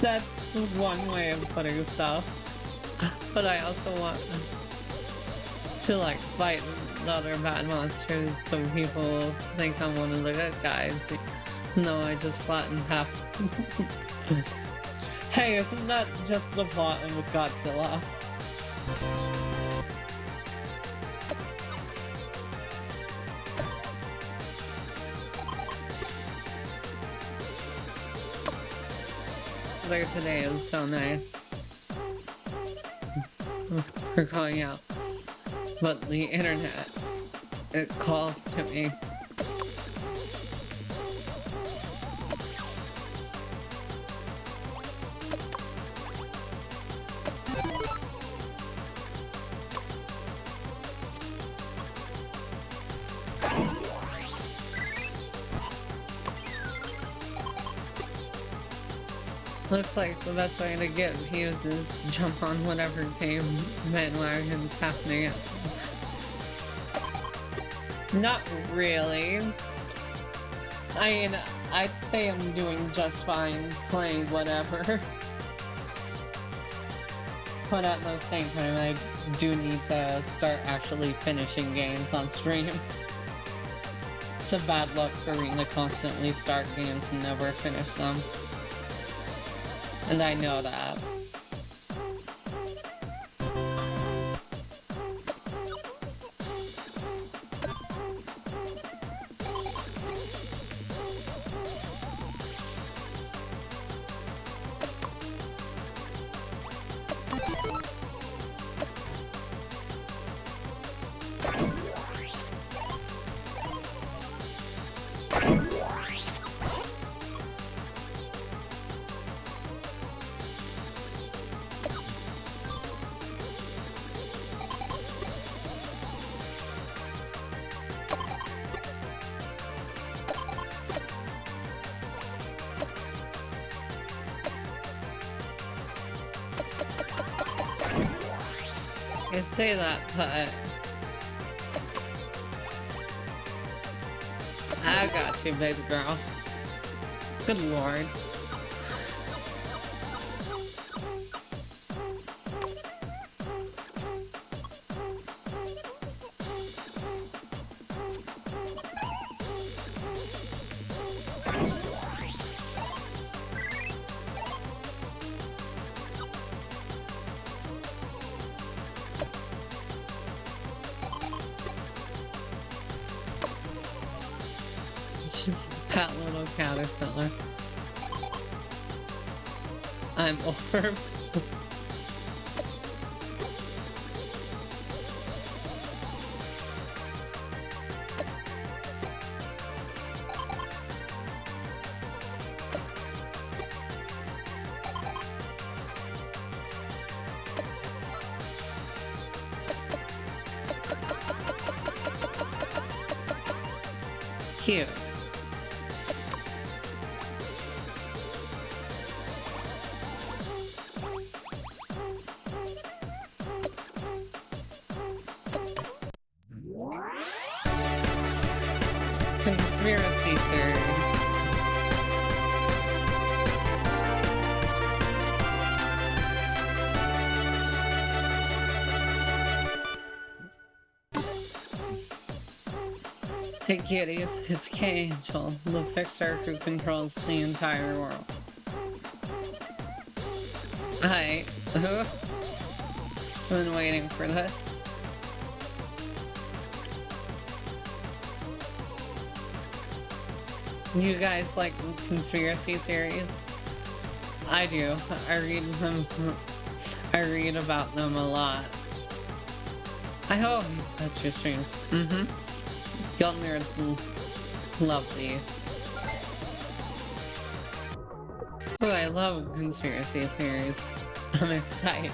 That's one way of putting stuff. But I also want to like fight the other bad monsters so people think I'm one of the good guys. No, I just flattened half. Hey, isn't that just the plot of Godzilla? There today is so nice. We're calling out. But the internet, it calls to me. Looks like the best way to get views is jump on whatever game bandwagon's happening. Not really. I mean, I'd say I'm doing just fine playing whatever. But at the same time, I do need to start actually finishing games on stream. It's a bad luck for me to constantly start games and never finish them. And I know that. you say that, but I got you, baby girl. Good lord. Just that little caterpillar. I'm over. Cute. Conspiracy theories. Hey kitties, it's K-Angel, the fixer who controls the entire world. Hi. I've been waiting for this. You guys like conspiracy theories? I do. I read them. I read about them a lot. I always catch your streams. Y'all nerds love these. Oh, I love conspiracy theories. I'm excited.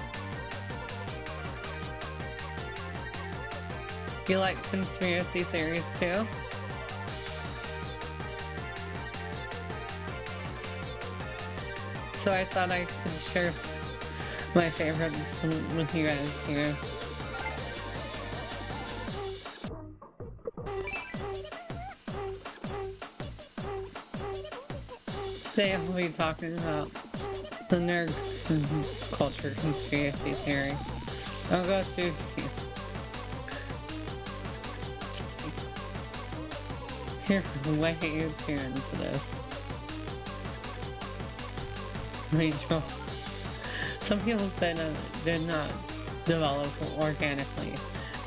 You like conspiracy theories too? So I thought I could share my favorites with you guys here. Today I'll be talking about the nerd culture conspiracy theory. I'll go too deep. You're way too into this. Rachel. Some people said that it did not develop organically,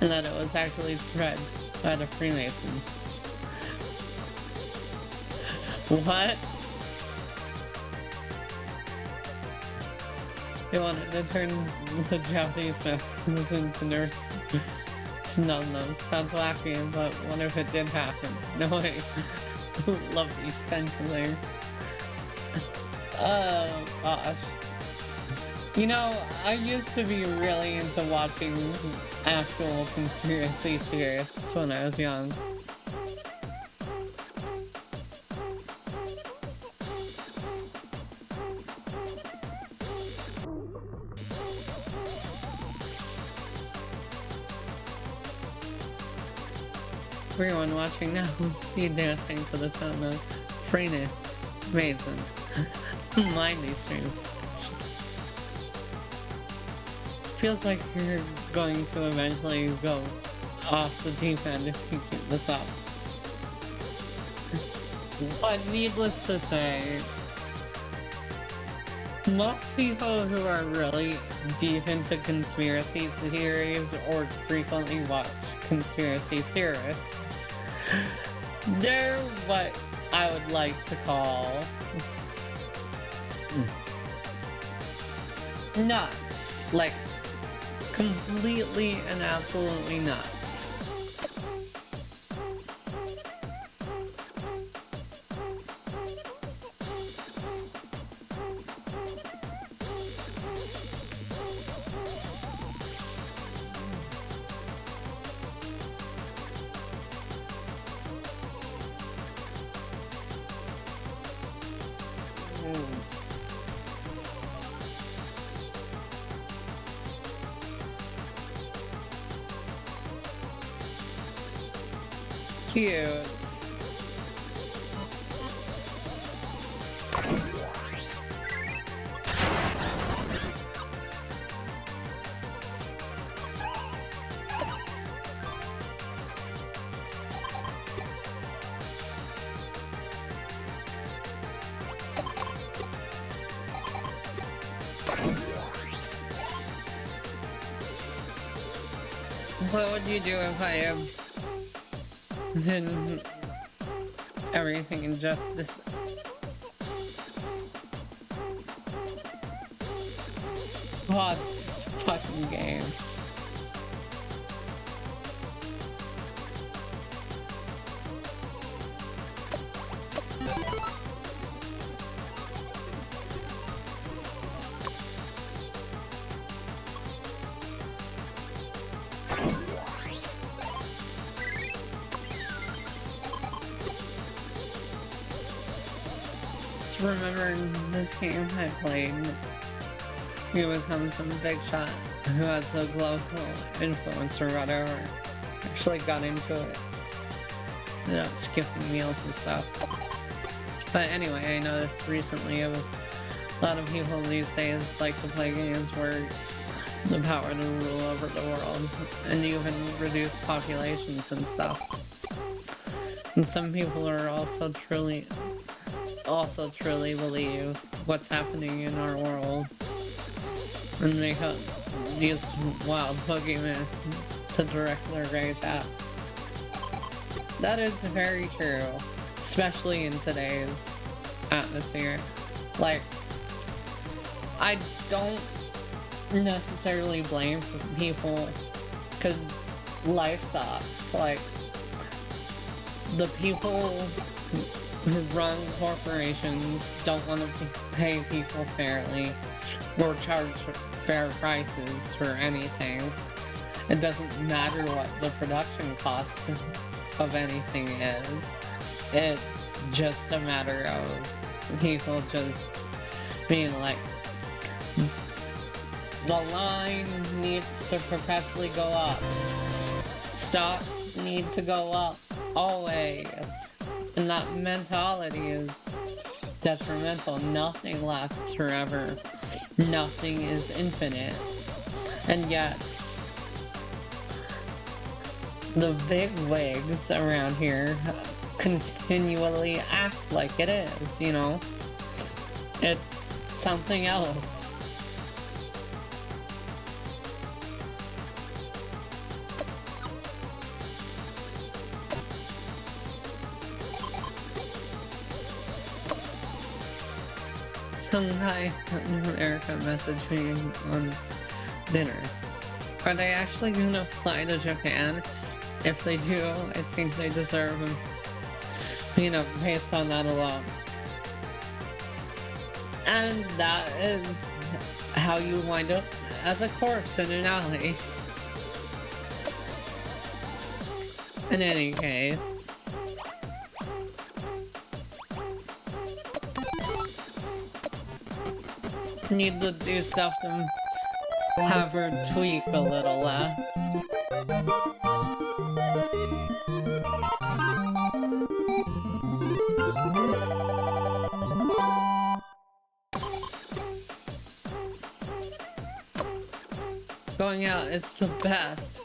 and that it was actually spread by the Freemasons. What? They wanted to turn the Japanese Mexicans into nerds. No, sounds wacky, but what if it did happen? No way. Love these pencilers. Oh gosh. You know, I used to be really into watching actual conspiracy theorists when I was young. Everyone watching now, you dancing to the tone of Freemasons. Mind these streams. Feels like you're going to eventually go off the deep end if you keep this up. But needless to say, most people who are really deep into conspiracy theories or frequently watch conspiracy theorists, they're what I would like to call nuts. Like, completely and absolutely nuts. cute. What would you do if I did everything in justice? What this fucking game? Just remember in this game I played, you become some big shot who has a global influence or whatever. Actually got into it. You know, skipping meals and stuff. But anyway, I noticed recently a lot of people these days like to play games where the power to rule over the world and even reduce populations and stuff. And some people are also truly believe what's happening in our world and make up these wild boogeymen to direct their rage at. That is very true, especially in today's atmosphere. Like, I don't necessarily blame people because life sucks. Like, the people who run corporations don't want to pay people fairly or charge fair prices for anything. It doesn't matter what the production cost of anything is. It's just a matter of people just being like, the line needs to perpetually go up. Stocks need to go up always. And that mentality is detrimental. Nothing lasts forever. Nothing is infinite. And yet, the big wigs around here continually act like it is, you know? It's something else. Some guy in America messaged me on dinner. Are they actually gonna fly to Japan? If they do, I think they deserve them. You know, based on that alone. And that is how you wind up as a corpse in an alley. In any case. Need to do stuff to have her tweak a little less. Going out is the best.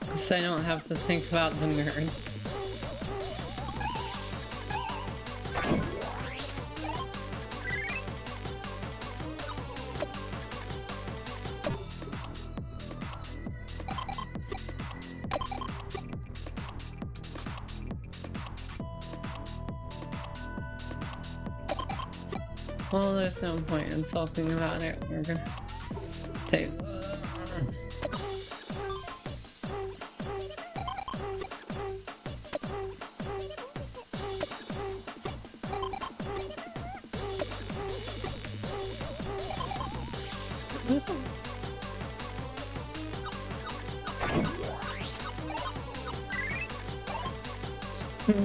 Because I don't have to think about the nerds. Well, there's no point in sulking about it. We're gonna take...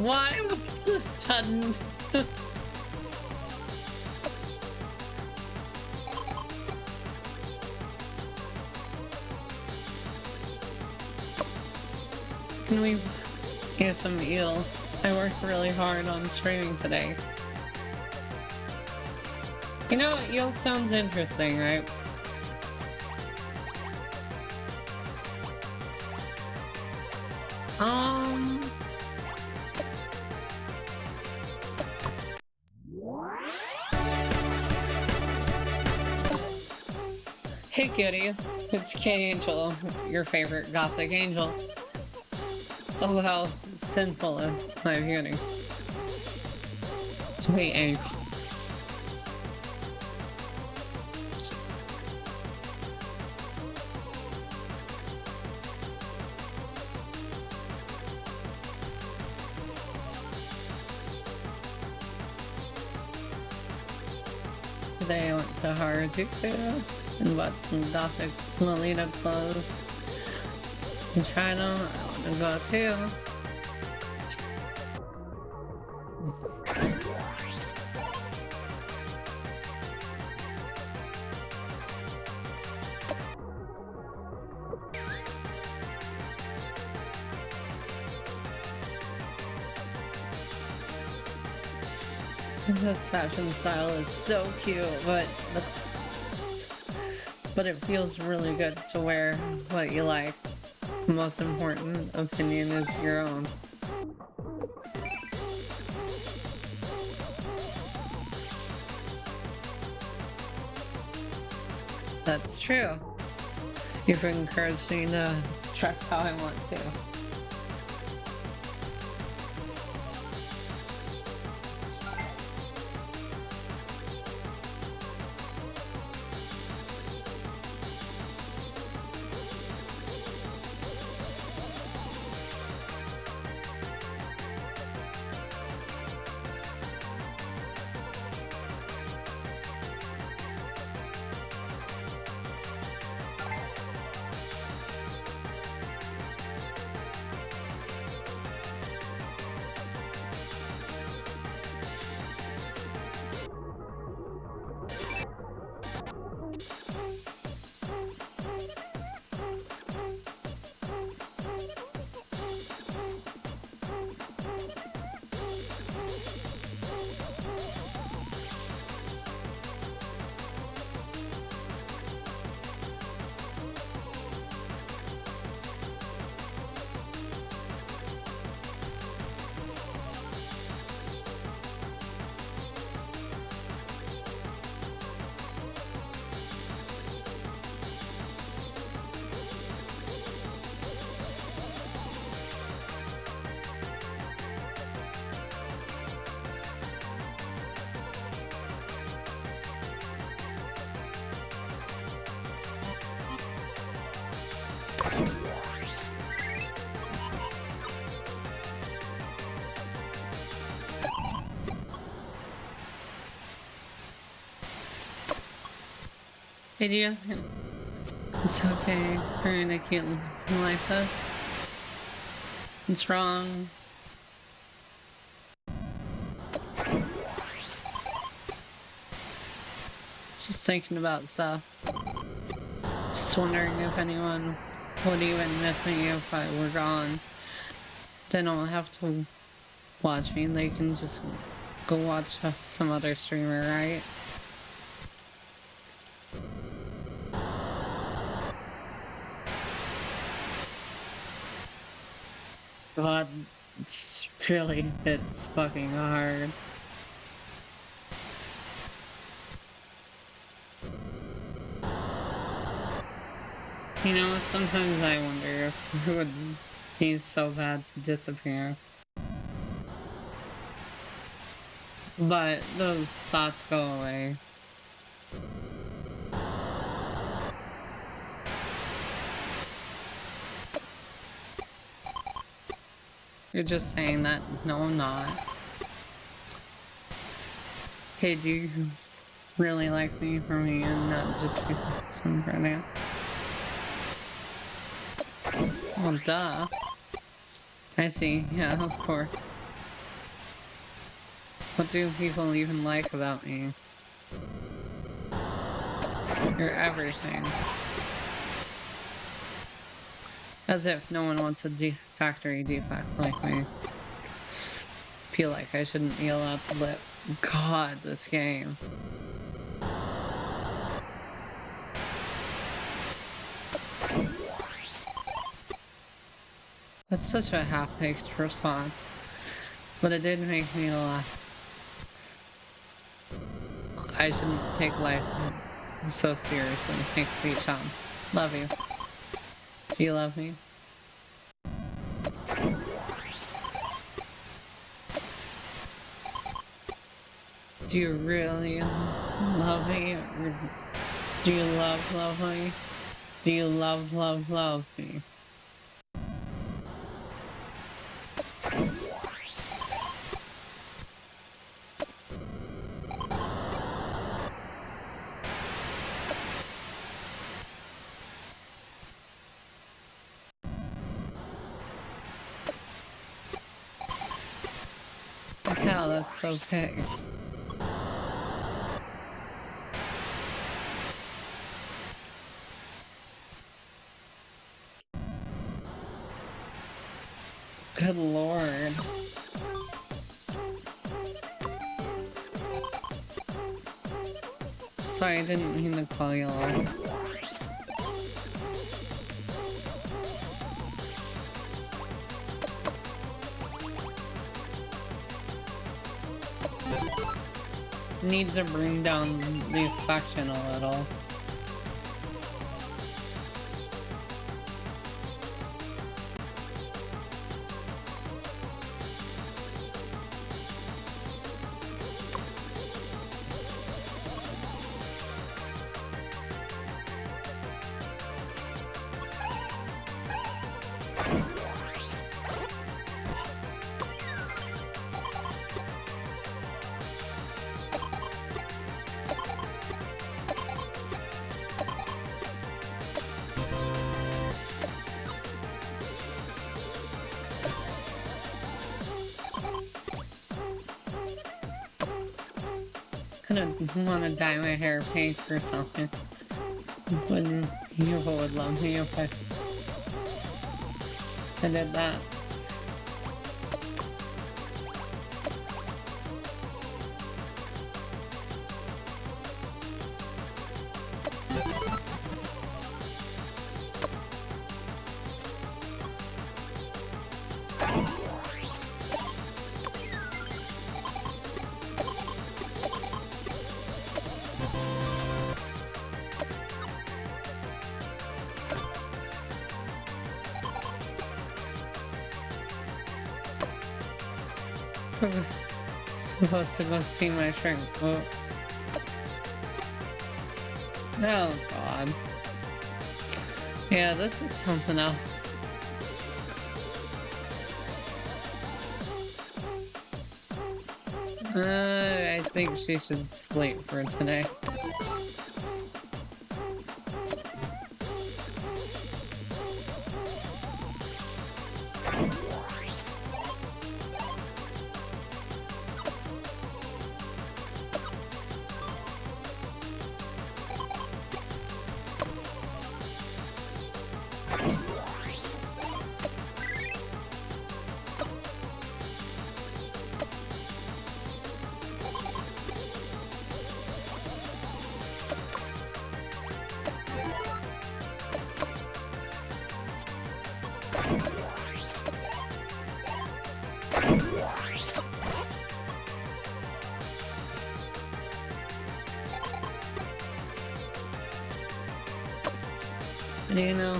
Why was the sudden... Can we get some eel? I worked really hard on streaming today. You know, eel sounds interesting, right? Um... Hey cuties, it's K-Angel, your favorite gothic angel. Oh, how sinful is my beauty. Sweet angel. Today I went to Harajuku and bought some gothic Lolita clothes. In China, I want to go too. This fashion style is so cute, but it feels really good to wear what you like. The most important opinion is your own. That's true. You've encouraged me to dress how I want to. Hey, do you? It's okay. We're cute like this. It's wrong. Just thinking about stuff. Just wondering if anyone would even miss me if I were gone. They don't have to watch me. They can just go watch some other streamer, right? God, it's fucking hard. You know, sometimes I wonder if it would be so bad to disappear. But those thoughts go away. You're just saying that. No, I'm not. Hey, do you really like me for me and not just some friend? Well, duh. I see. Yeah, of course. What do people even like about me? You're everything. As if no one wants a factory defect like me. Feel like I shouldn't be allowed to live. God, this game. That's such a half-baked response. But it did make me laugh. I shouldn't take life so seriously. Thanks, sweet chum. Love you. Do you love me? Do you really love me? Or do you love me? Do you love me? Yeah, that's okay. Good lord. Sorry, I didn't mean to call you all. Need to bring down the affection a little. I don't want to dye my hair pink or something. Wouldn't you would love me if I did that. Supposed to go see my shrink. Oops. Oh god. Yeah, this is something else. I think she should sleep for today. You know,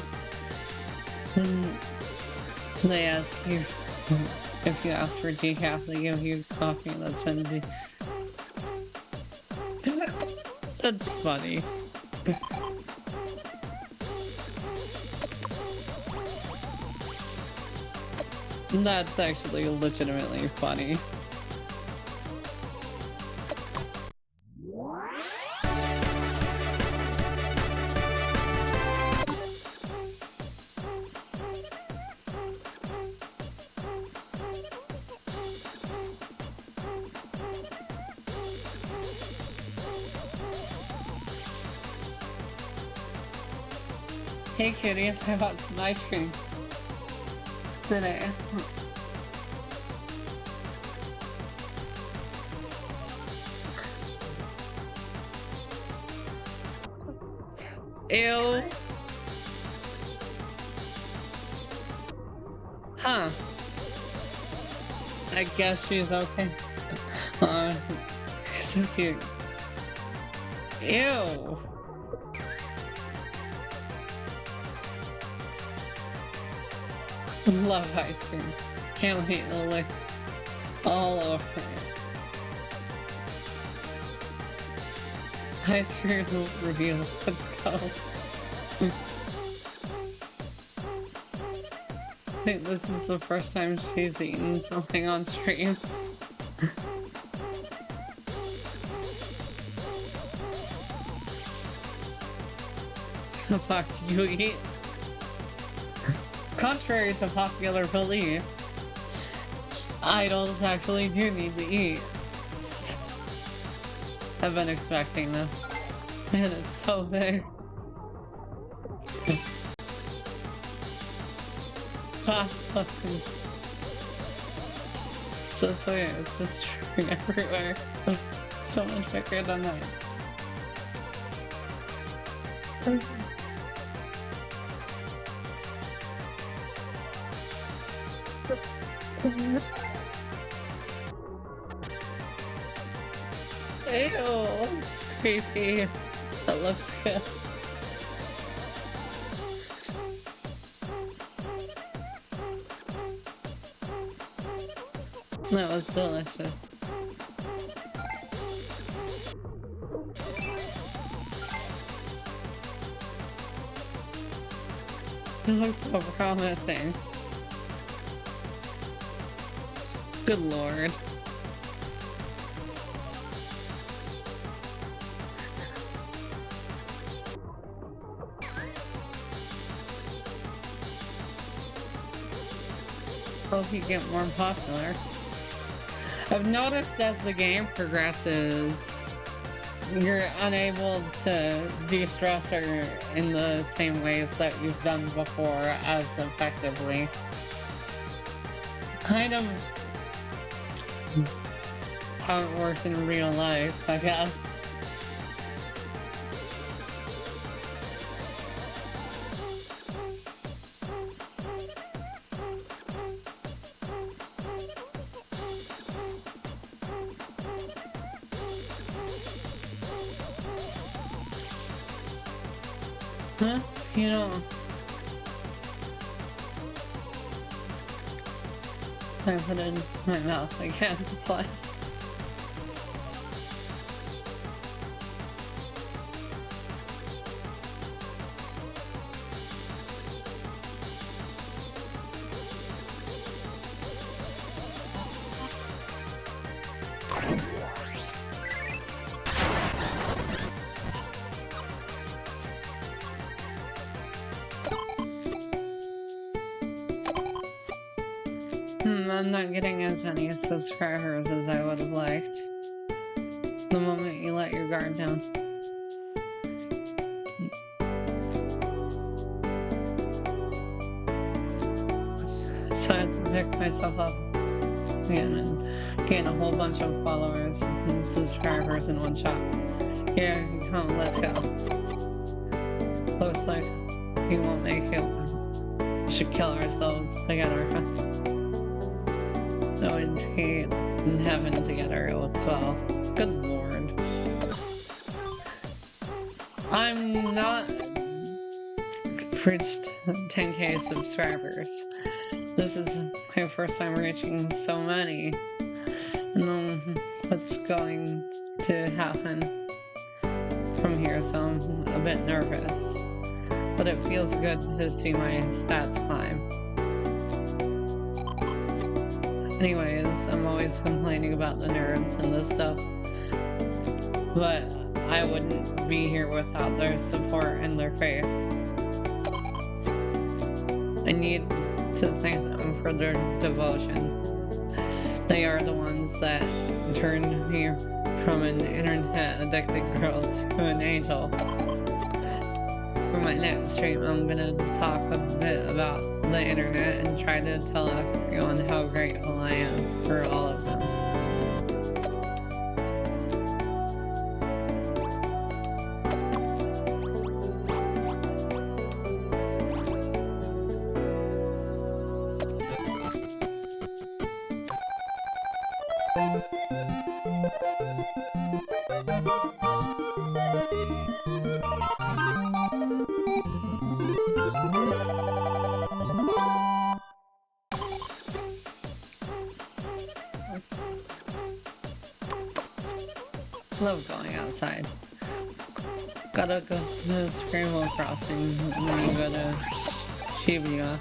when they ask you if you ask for decaf, they give you coffee that's been That's funny. That's actually legitimately funny. Hey kitties, I bought some ice cream. today. Ew. Huh. I guess she's okay. So cute. Ew. Love ice cream. Can't wait to lick all over it. Ice cream reveal. Let's go. I think this is the first time she's eaten something on stream. The fuck you eat? Contrary to popular belief, idols actually do need to eat. I've been expecting this. Man, it's so big. So sweet, it's just dripping everywhere. So much bigger than that. Ew, creepy. That looks good. That was delicious. It looks so promising. Good lord. Hope you get more popular. I've noticed as the game progresses, you're unable to de-stress her in the same ways that you've done before as effectively. Kind of how it works in real life, I guess. Huh? You know, I put it in my mouth again, plus. I'm not getting as many subscribers as I would have liked. The moment you let your guard down. So I had to pick myself up again and gain a whole bunch of followers and subscribers in one shot. Here, come on, let's go. Looks like he won't make it. We should kill ourselves together, huh? So we'd be in heaven together as well. Good lord. I'm not reached 10k subscribers. This is my first time reaching so many. And what's going to happen from here, so I'm a bit nervous. But it feels good to see my stats climb. Anyways, I'm always complaining about the nerds and this stuff, but I wouldn't be here without their support and their faith. I need to thank them for their devotion. They are the ones that turned me from an internet-addicted girl to an angel. For my next stream, I'm gonna talk a bit about the internet and try to tell everyone how grateful I am for all of them. Love going outside. Gotta go to Scramble Crossing when you go to Shibuya.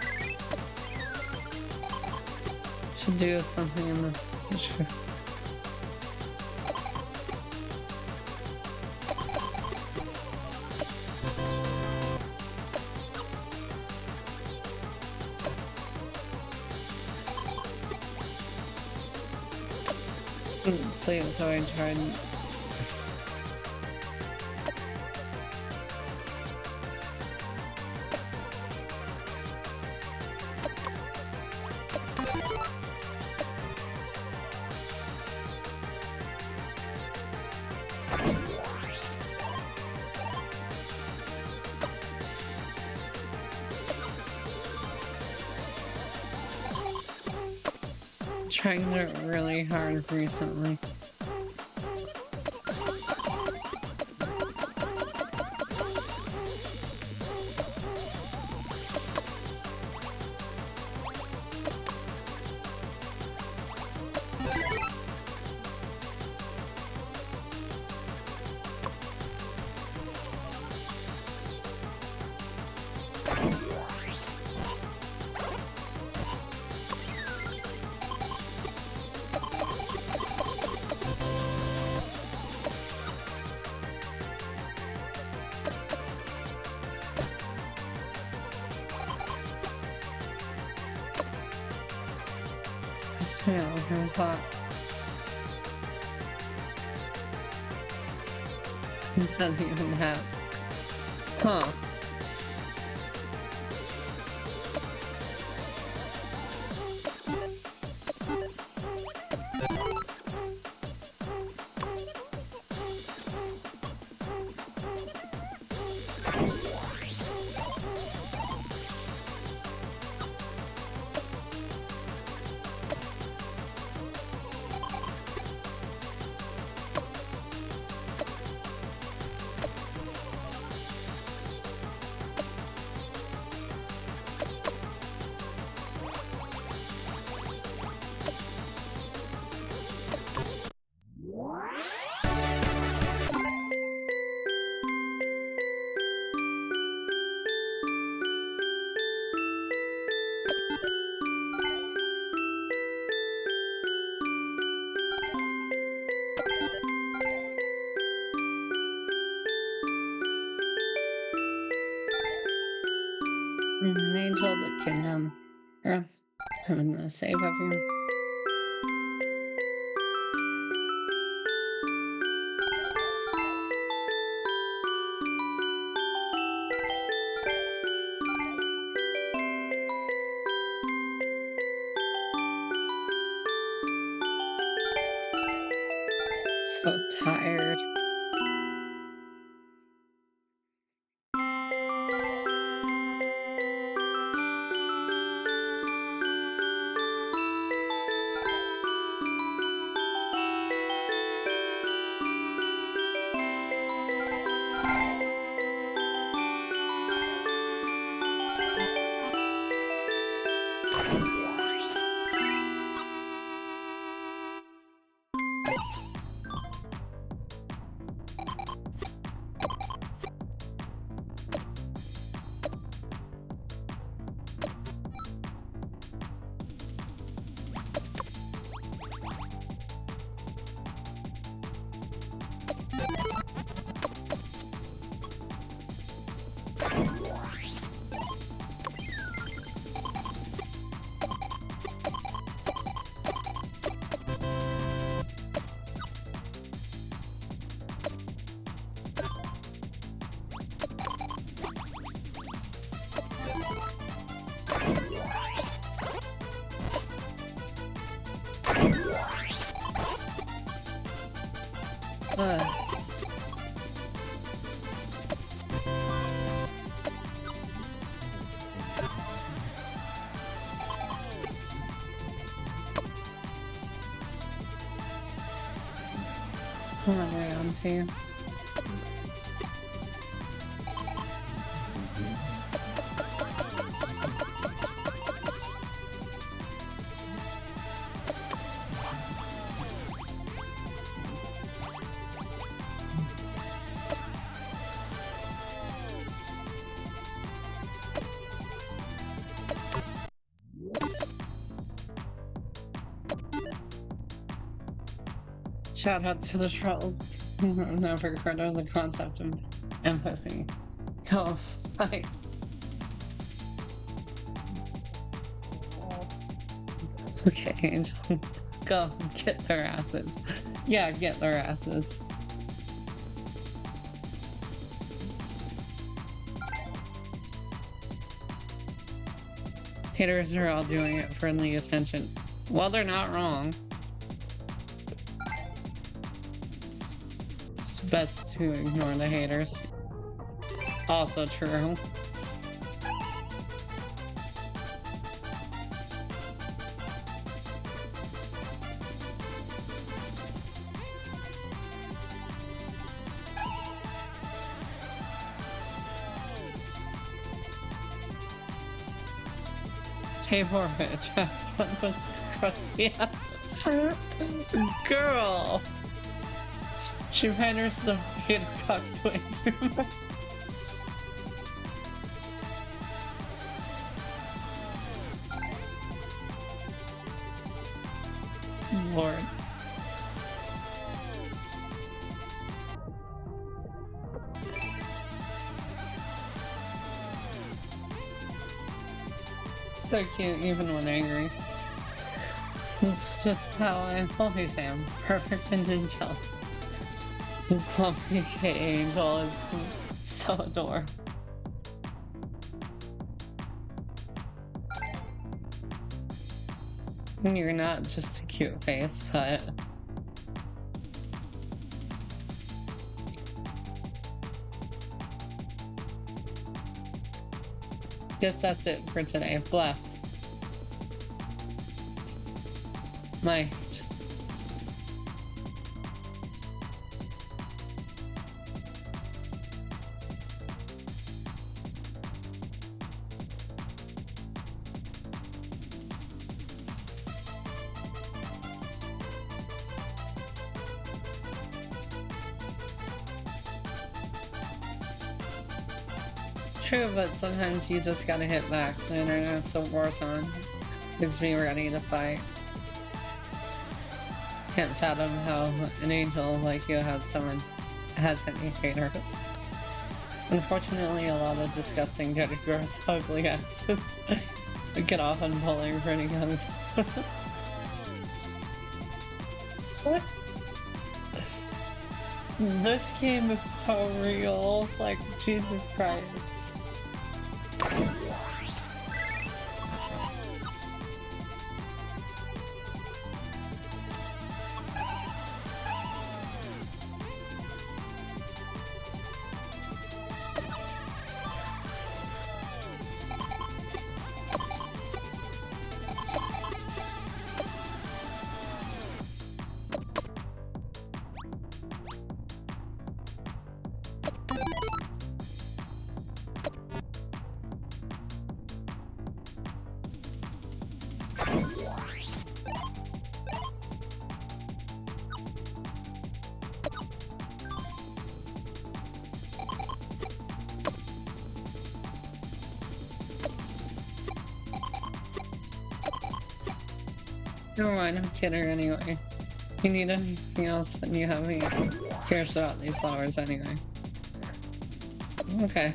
Should do something in the future. Couldn't sleep, so I tried. Trying it really hard recently. Smell her pot. Doesn't even have. Huh. An angel that can I'm gonna save everyone. So tired. I'm agree on to you. Shout out to the trolls. I've never heard of the concept of empathy. Go fight. Okay, Angel. Go get their asses. Yeah, get their asses. Haters are all doing it for the attention. Well, they're not wrong. It's best to ignore the haters. Also true. Stay for bitch. Have fun with crusty girl. She panders the hater cocks way too much. Lord. So cute even when angry. It's just how I always am. Perfect and angel. Pumpy Angel is so adorable. You're not just a cute face, but guess that's it for today. Bless. Might. True, but sometimes you just gotta hit back. The internet's a war zone. It's me ready to fight. Can't fathom how an angel like you has any haters. Unfortunately, a lot of disgusting, dirty, gross, ugly asses get off on bullying pretty young. What? This game is so real. Like, Jesus Christ. Never mind, I'm kidding anyway. You need anything else when you have me cares about these flowers anyway. Okay.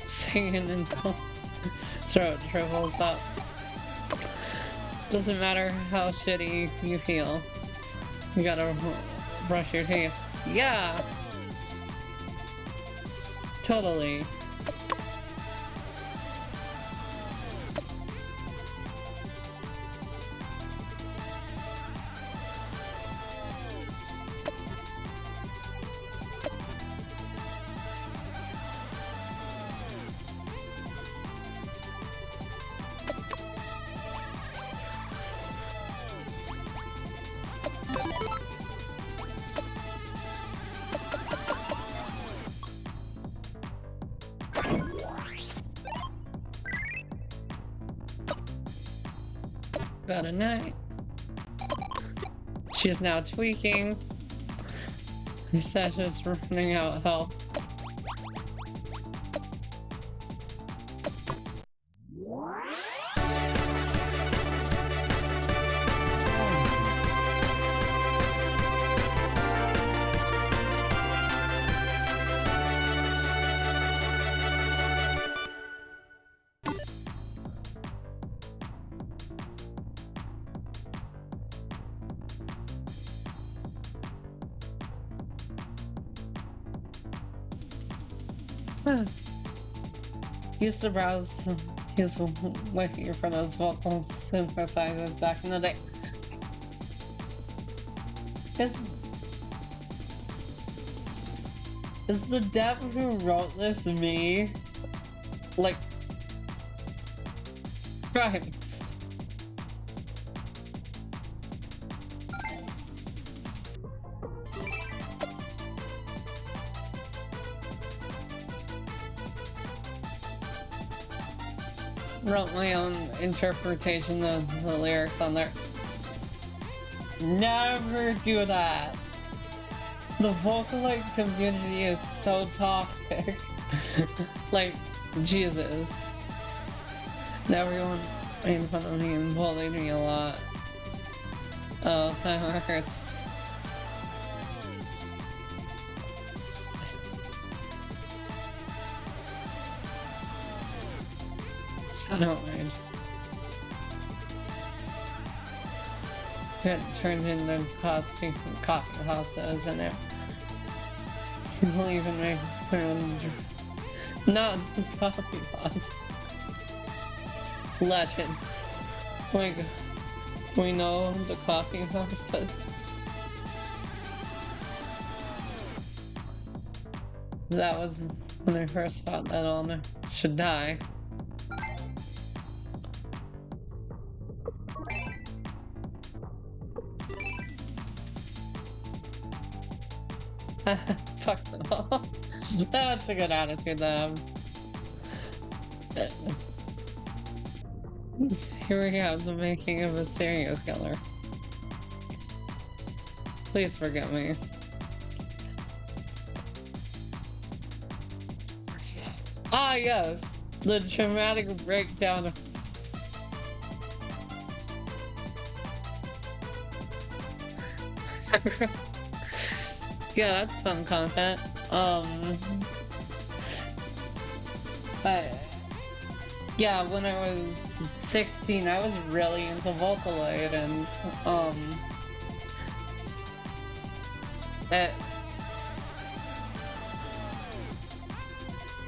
Singing until throat shrivels up. Doesn't matter how shitty you feel. You gotta brush your teeth. Yeah! Totally. about a night. She's now tweaking. He said she's running out of help. Used to browse. He's looking for those vocal synthesizers back in the day. Is the dev who wrote this me? Like, Christ. Wrote my own interpretation of the lyrics on there. Never do that. The Vocaloid community is so toxic. Like, Jesus. And everyone made fun of me and bullied me a lot. Oh, that hurts. I don't mind. Get turned into coffee pasta, isn't it? People even make their own... Not the coffee pasta. Legend. Like, we know the coffee pastas. That was when I first thought that all should die. Fuck them all. That's a good attitude, though. Here we have the making of a serial killer. Please forgive me. Ah, yes! The dramatic breakdown of... Yeah, that's fun content. But yeah, when I was 16, I was really into Vocaloid, and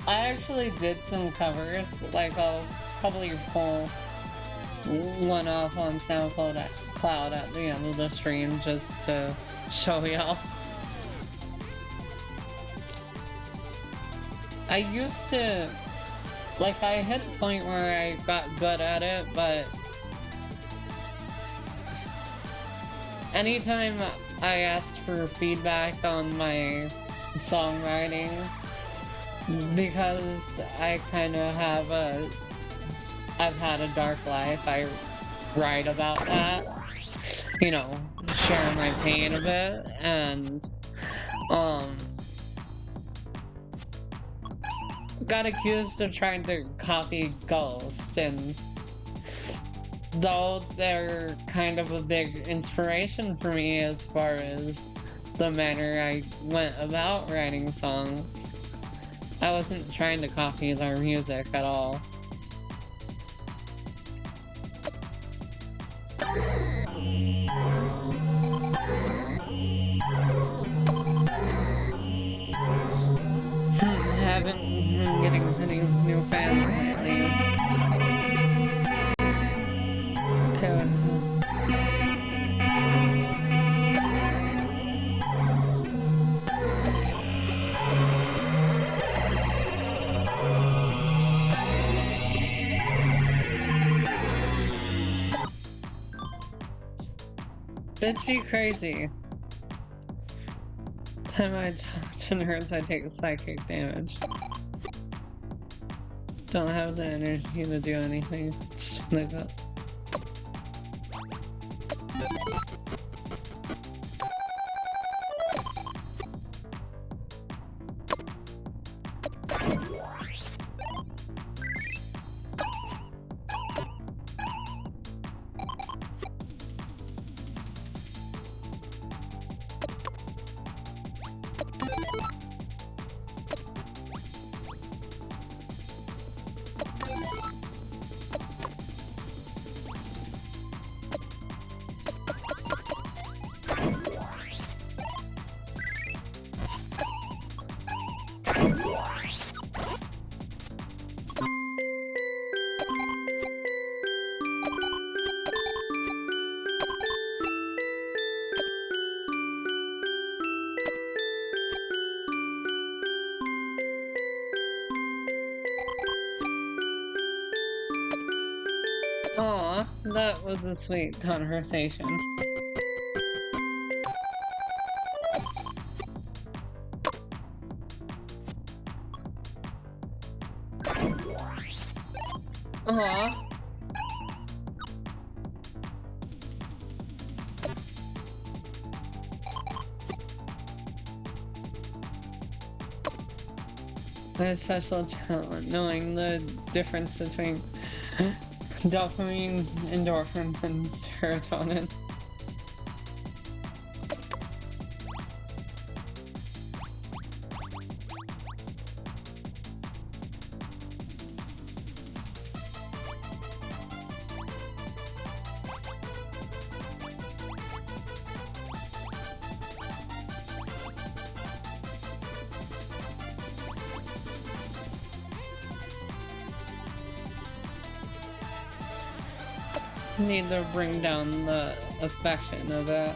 I actually did some covers. Like, I'll probably pull one off on SoundCloud at the end of the stream just to show y'all. I used to, like, I hit a point where I got good at it, but anytime I asked for feedback on my songwriting, because I kind of I've had a dark life, I write about that, you know, share my pain a bit, and, got accused of trying to copy Ghost, and though they're kind of a big inspiration for me as far as the manner I went about writing songs, I wasn't trying to copy their music at all. Haven't been getting any new fans lately. Okay. Bitch be crazy. Time I talk to nerds, I take psychic damage. Don't have the energy to do anything. Just like that. Aw, that was a sweet conversation. Aw. It's special talent knowing the difference between dopamine, endorphins, and serotonin. Need to bring down the affection of that.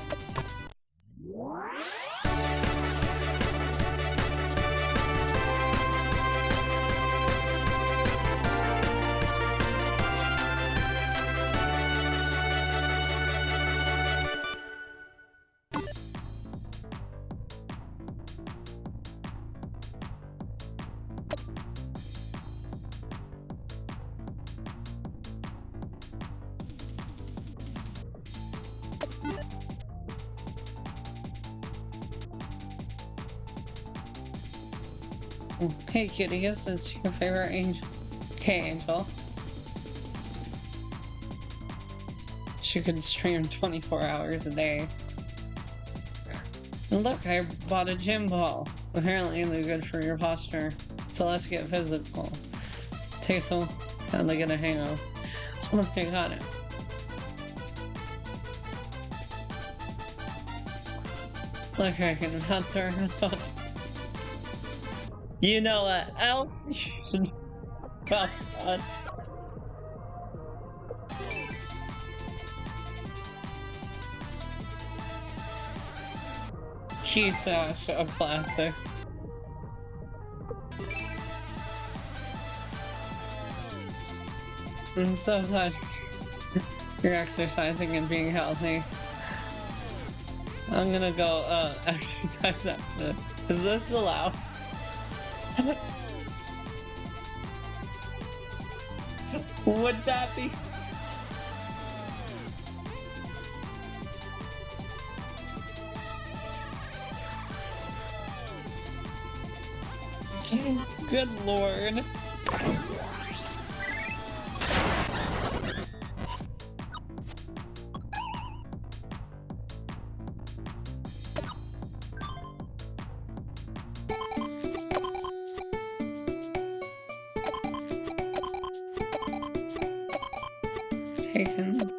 Hey kitty, is this your favorite angel? Okay, Angel. She could stream 24 hours a day. And look, I bought a gym ball. Apparently they're good for your posture. So let's get physical. Tassel, how they gonna hang out? Oh, I got it. Look, I can answer. You know what else you should focus on? She's a classic. I'm so glad you're exercising and being healthy. I'm gonna go exercise after this. Is this allowed? Would that be? Good lord. Taken.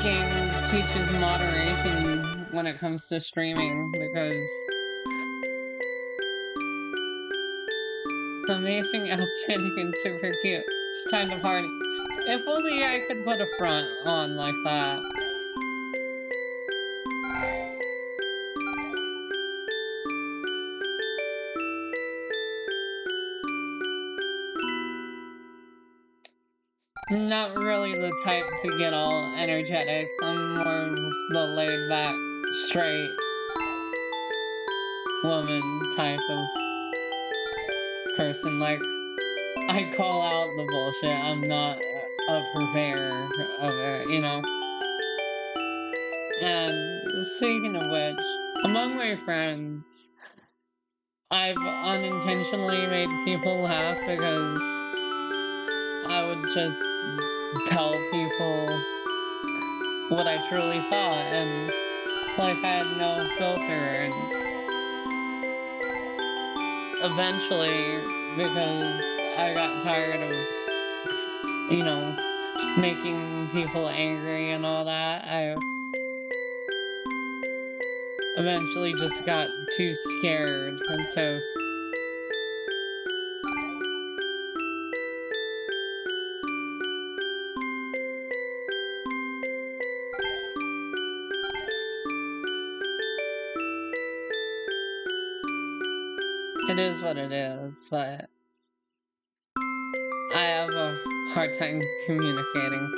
game teaches moderation when it comes to streaming because amazing, outstanding, and super cute. It's time to party. If only I could put a front on like that. Not really the type to get all energetic. I'm more of the laid back, straight woman type of person. Like, I call out the bullshit. I'm not a purveyor of it, you know? And speaking of which, among my friends, I've unintentionally made people laugh because I would just tell people what I truly thought, and like I had no filter. And eventually, because I got tired of, you know, making people angry and all that, I eventually just got too scared to. It is what it is, but I have a hard time communicating.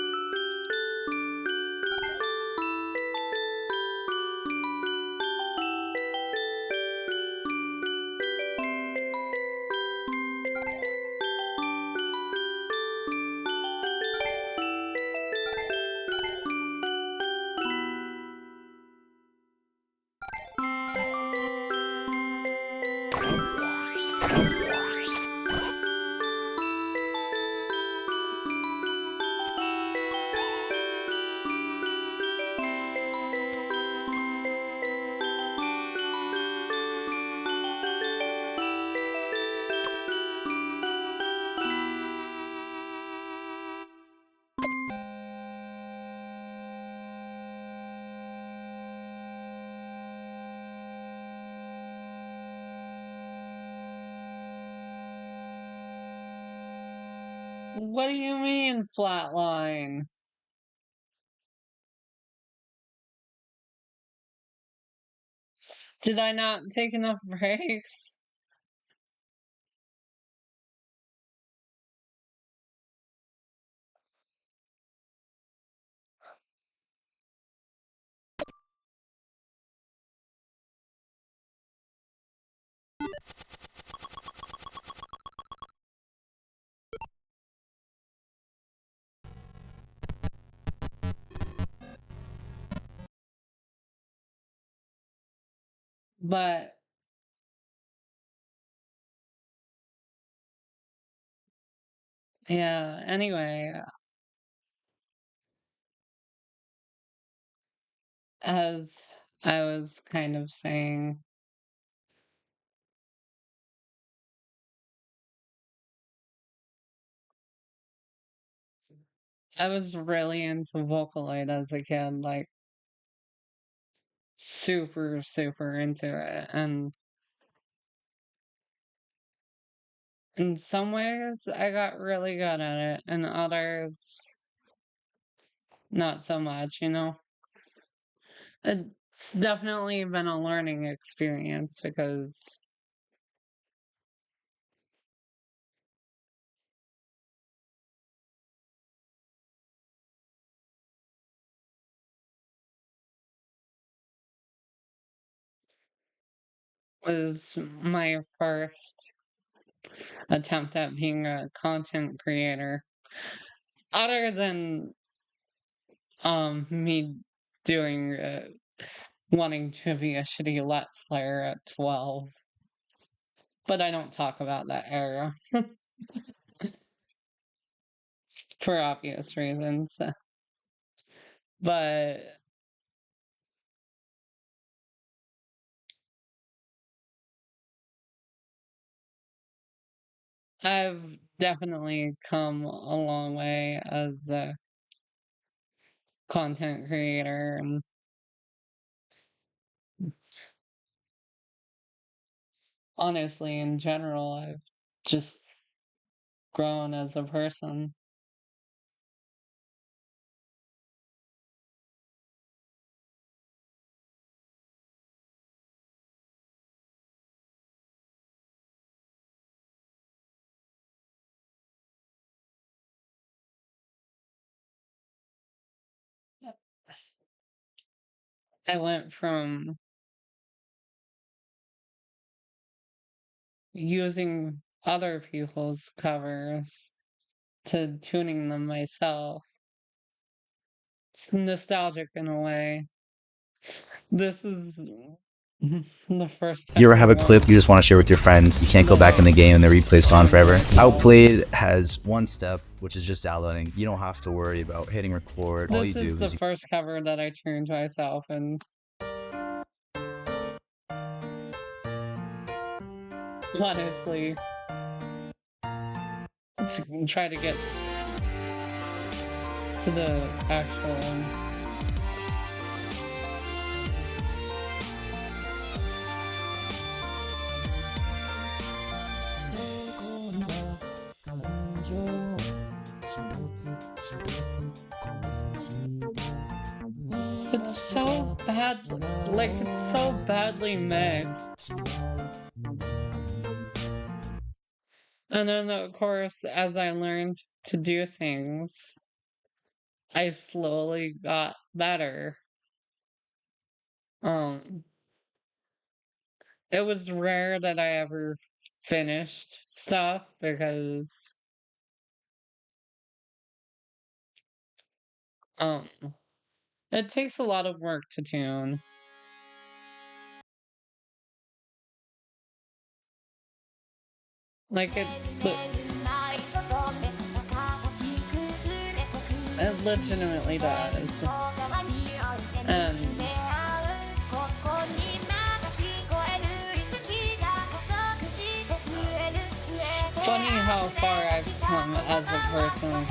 What do you mean, flatline? Did I not take enough breaks? But yeah, anyway, as I was kind of saying, I was really into Vocaloid as a kid, like super, super into it. And in some ways, I got really good at it, and others, not so much, you know? It's definitely been a learning experience because it was my first attempt at being a content creator. Other than me doing wanting to be a shitty Let's Player at 12. But I don't talk about that era for obvious reasons. But I've definitely come a long way as the content creator, and honestly, in general, I've just grown as a person. I went from using other people's covers to tuning them myself. It's nostalgic in a way. This is the first You ever have ever a clip one. you just want to share with your friends? You can't go back in the game and the replay's on forever? Outplayed has one step, which is just downloading. You don't have to worry about hitting record. All you This is do the is first cover that I tuned myself, and honestly, let's try to get to the actual one. It's so bad, like, it's so badly mixed. And then, of course, as I learned to do things, I slowly got better. Um, it was rare that I ever finished stuff because, um, it takes a lot of work to tune. Like, it legitimately does. And it's funny how far I've come as a person.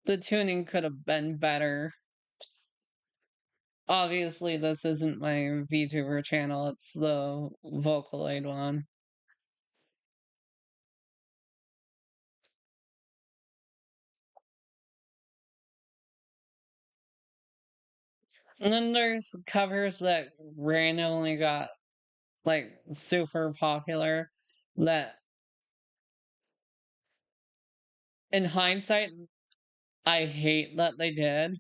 The tuning could have been better. Obviously, this isn't my VTuber channel, it's the Vocaloid one. And then there's covers that randomly got, like, super popular that, in hindsight, I hate that they did.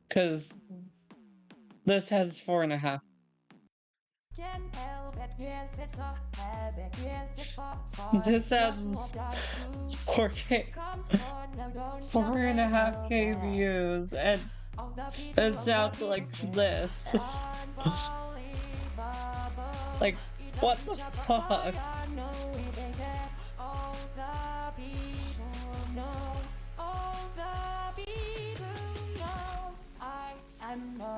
Because this has 4.5. This has 4K, 4.5K views, and it sounds like this. Like, what the fuck?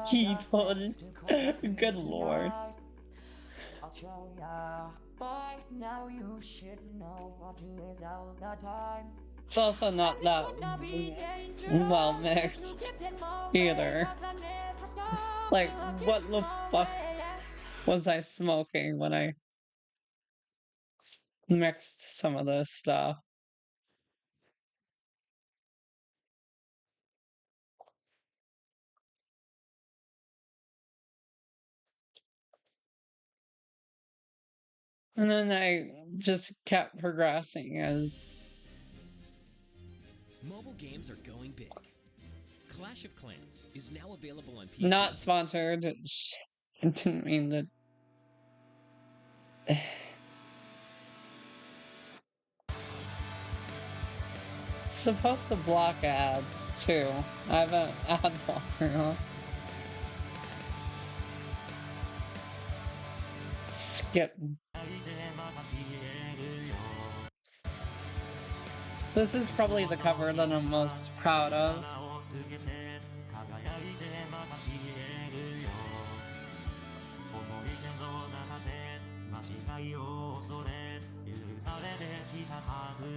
People, good lord. It's also not that well mixed either. Like, what the fuck was I smoking when I mixed some of this stuff? And then I just kept progressing as... Mobile games are going big. Clash of Clans is now available on PC. Not sponsored. I didn't mean to... It's supposed to block ads, too. I have an ad blocker on. Skip. This is probably the cover that I'm most proud of.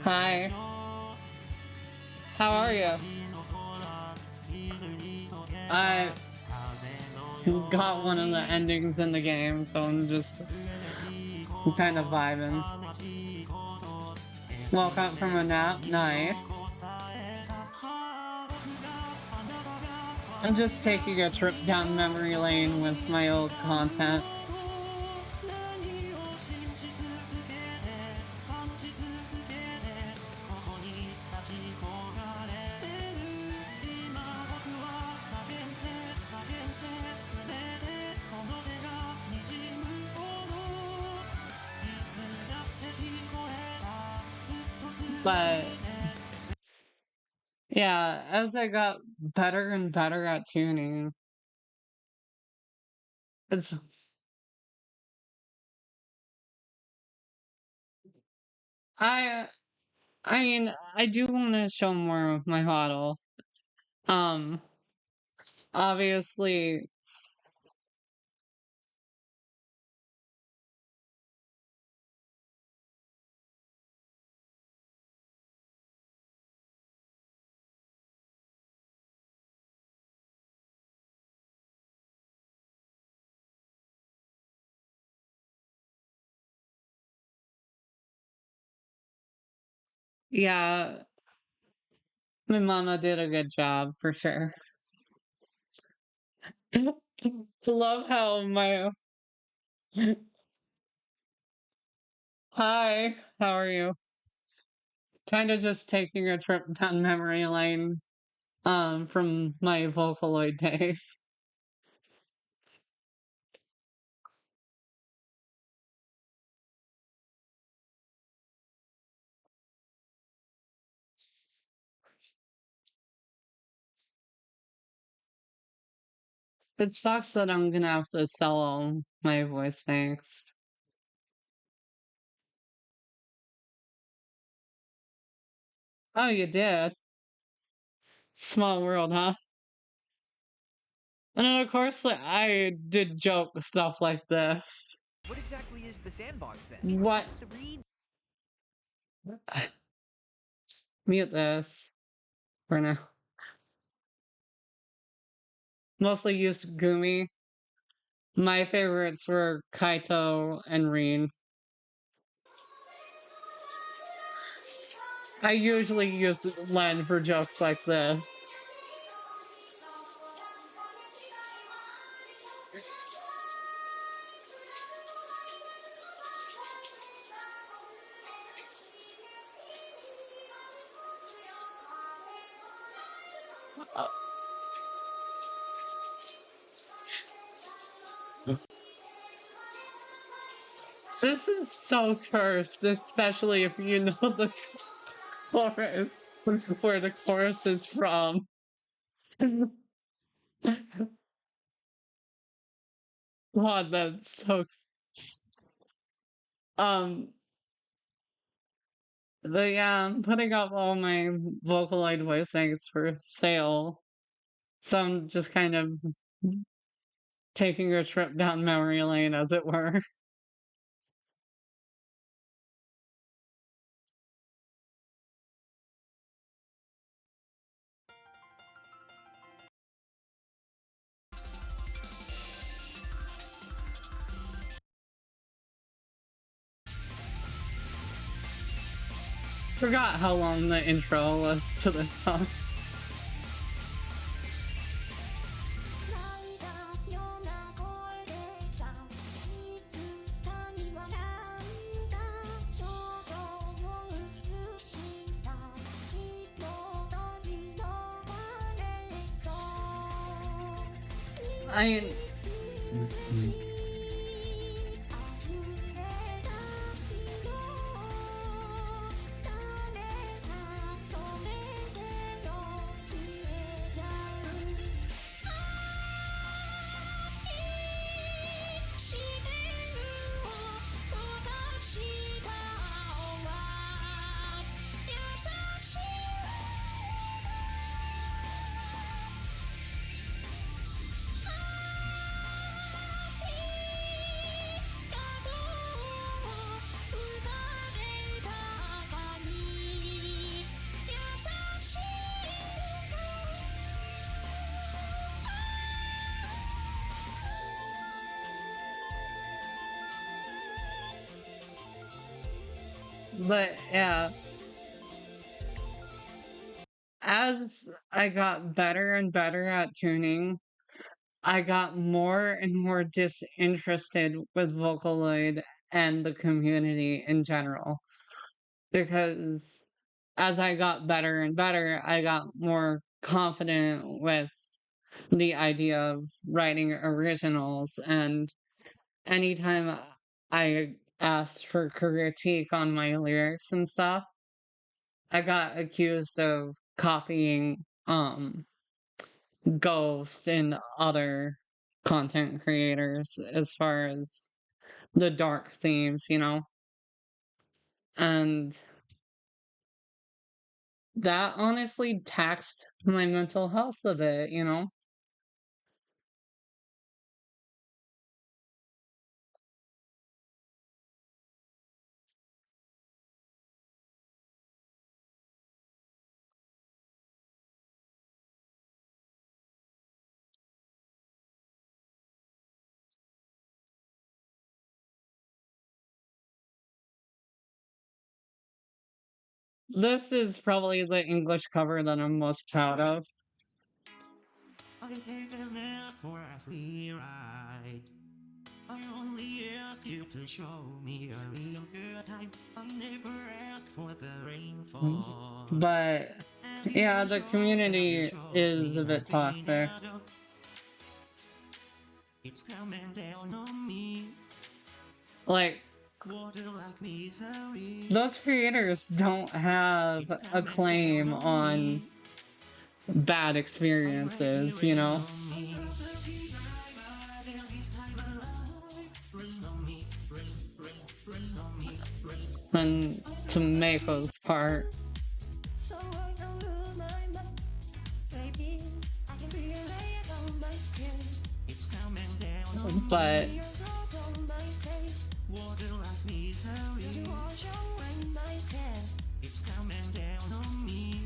Hi. How are you? I got one of the endings in the game, so I'm just kind of vibing. Woke up from a nap. Nice. I'm just taking a trip down memory lane with my old content. But yeah, as I got better and better at tuning, it's I I mean, I do want to show more of my model. Um, obviously, yeah, my mama did a good job for sure. Love how my hi, how are you? Kind of just taking a trip down memory lane from my Vocaloid days. It sucks that I'm gonna have to sell all my voice banks. Oh, you did? Small world, huh? And then of course, like, I did joke stuff like this. What exactly is the sandbox then? What? It's a 3D. Mute this for now. Mostly used Gumi. My favorites were Kaito and Rin. I usually use Len for jokes like this. Uh, This is so cursed, especially if you know the chorus, where the chorus is from. Wow, that's so cursed. Um, but yeah, I'm putting up all my Vocaloid voice banks for sale. So I'm just kind of taking a trip down memory lane, as it were. Forgot how long the intro was to this song. I But yeah, as I got better and better at tuning, I got more and more disinterested with Vocaloid and the community in general. Because as I got better and better, I got more confident with the idea of writing originals. And anytime I asked for critique on my lyrics and stuff, I got accused of copying Ghost and other content creators as far as the dark themes, you know? And that honestly taxed my mental health a bit, you know? This is probably the English cover that I'm most proud of. I didn't ask for a free ride. I only ask you to show me a real good time. I never asked for the rainfall. But yeah, the community is a bit toxic. It's coming down on me. Like, Water like misery. those creators don't have a claim on bad experiences, you know? And to Mako's part. But it's coming down on me.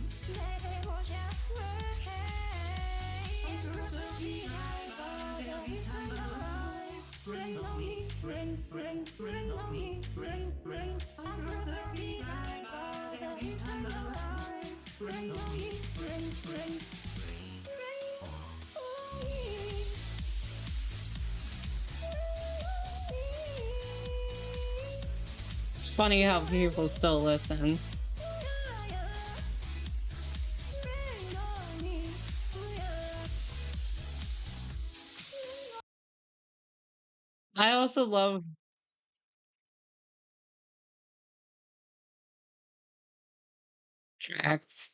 Rain on me, rain, rain, rain on me, rain, rain. I'd rather be high about at this time of life. Rain on me, rain, rain, rain on me. it's funny how people still listen. I also love tracks.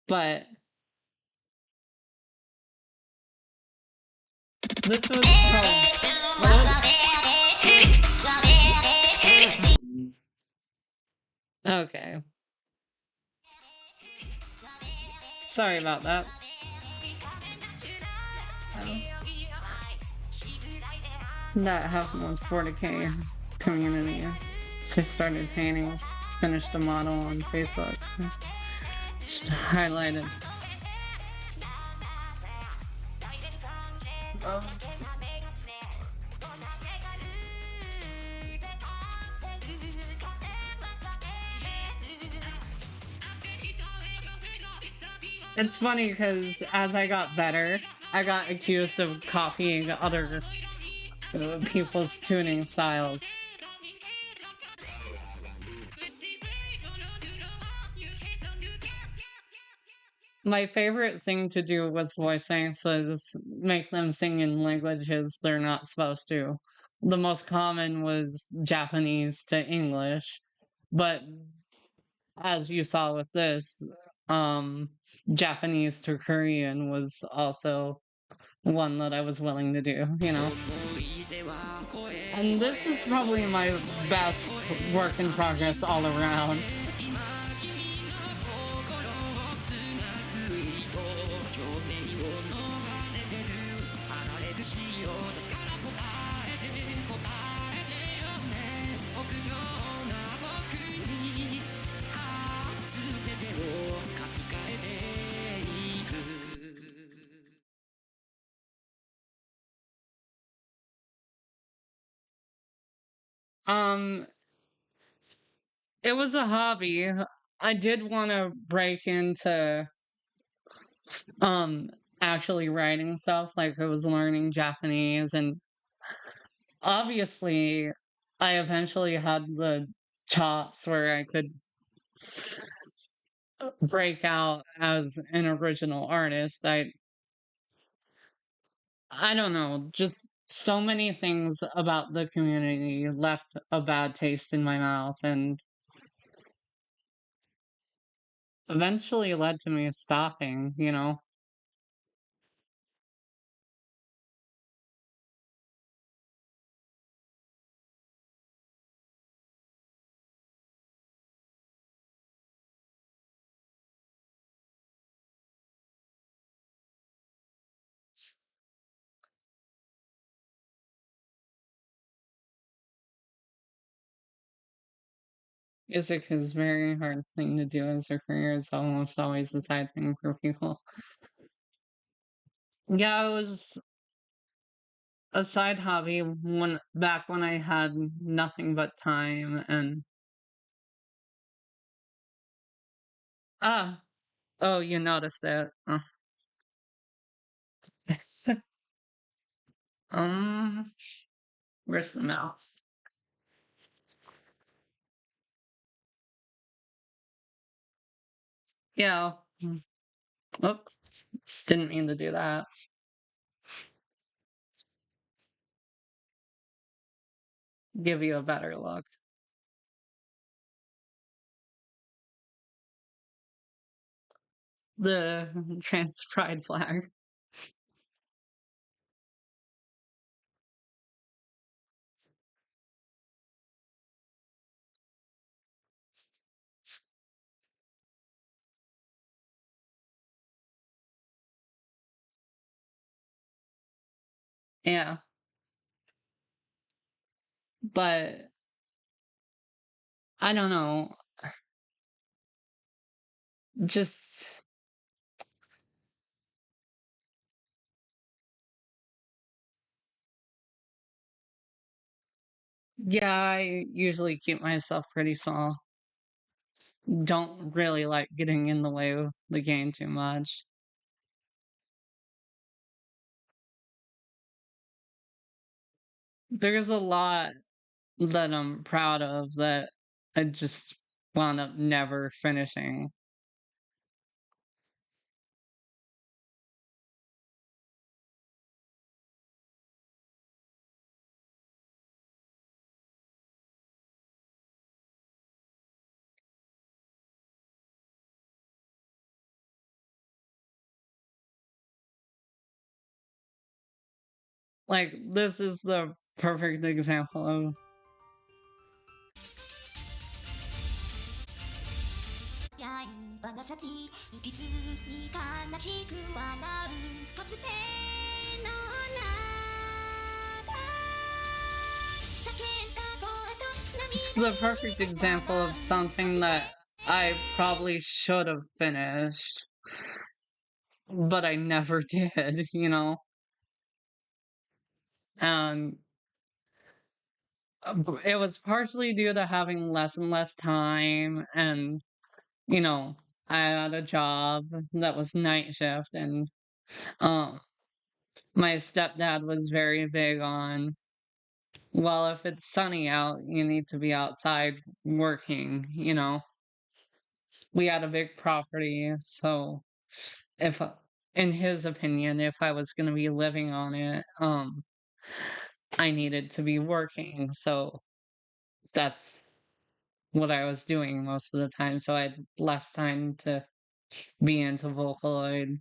But this was okay. Sorry about that. That happened with 40K community. So I started painting, finished a model on Facebook. Just highlighted. It's funny because as I got better, I got accused of copying other people's tuning styles. My favorite thing to do with voice acts was make them sing in languages they're not supposed to. The most common was Japanese to English, but as you saw with this, Japanese to Korean was also one that I was willing to do, you know? And this is probably my best work in progress all around. Um, it was a hobby. I did want to break into um actually writing stuff, like I was learning Japanese, and obviously I eventually had the chops where I could break out as an original artist. I don't know, just so many things about the community left a bad taste in my mouth and eventually led to me stopping, you know? Music is a very hard thing to do as a career. It's almost always a side thing for people. Yeah, it was a side hobby when I had nothing but time and ah oh, you noticed it. Um, where's the mouse? Yeah. Oh, didn't mean to do that. Give you a better look. The trans pride flag. Yeah, but I don't know. Just yeah, I usually keep myself pretty small. Don't really like getting in the way of the game too much. There's a lot that I'm proud of that I just wound up never finishing. Like, this is the perfect example of 刃が先いびつに悲しく笑う突然の中叫んだ声と it's 涙 the perfect example of something that I probably should have finished, but I never did, you know? And it was partially due to having less and less time, and, you know, I had a job that was night shift, and um, my stepdad was very big on, well, if it's sunny out, you need to be outside working, you know? We had a big property, so if in his opinion, if I was going to be living on it, I needed to be working. So that's what I was doing most of the time. So I had less time to be into Vocaloid.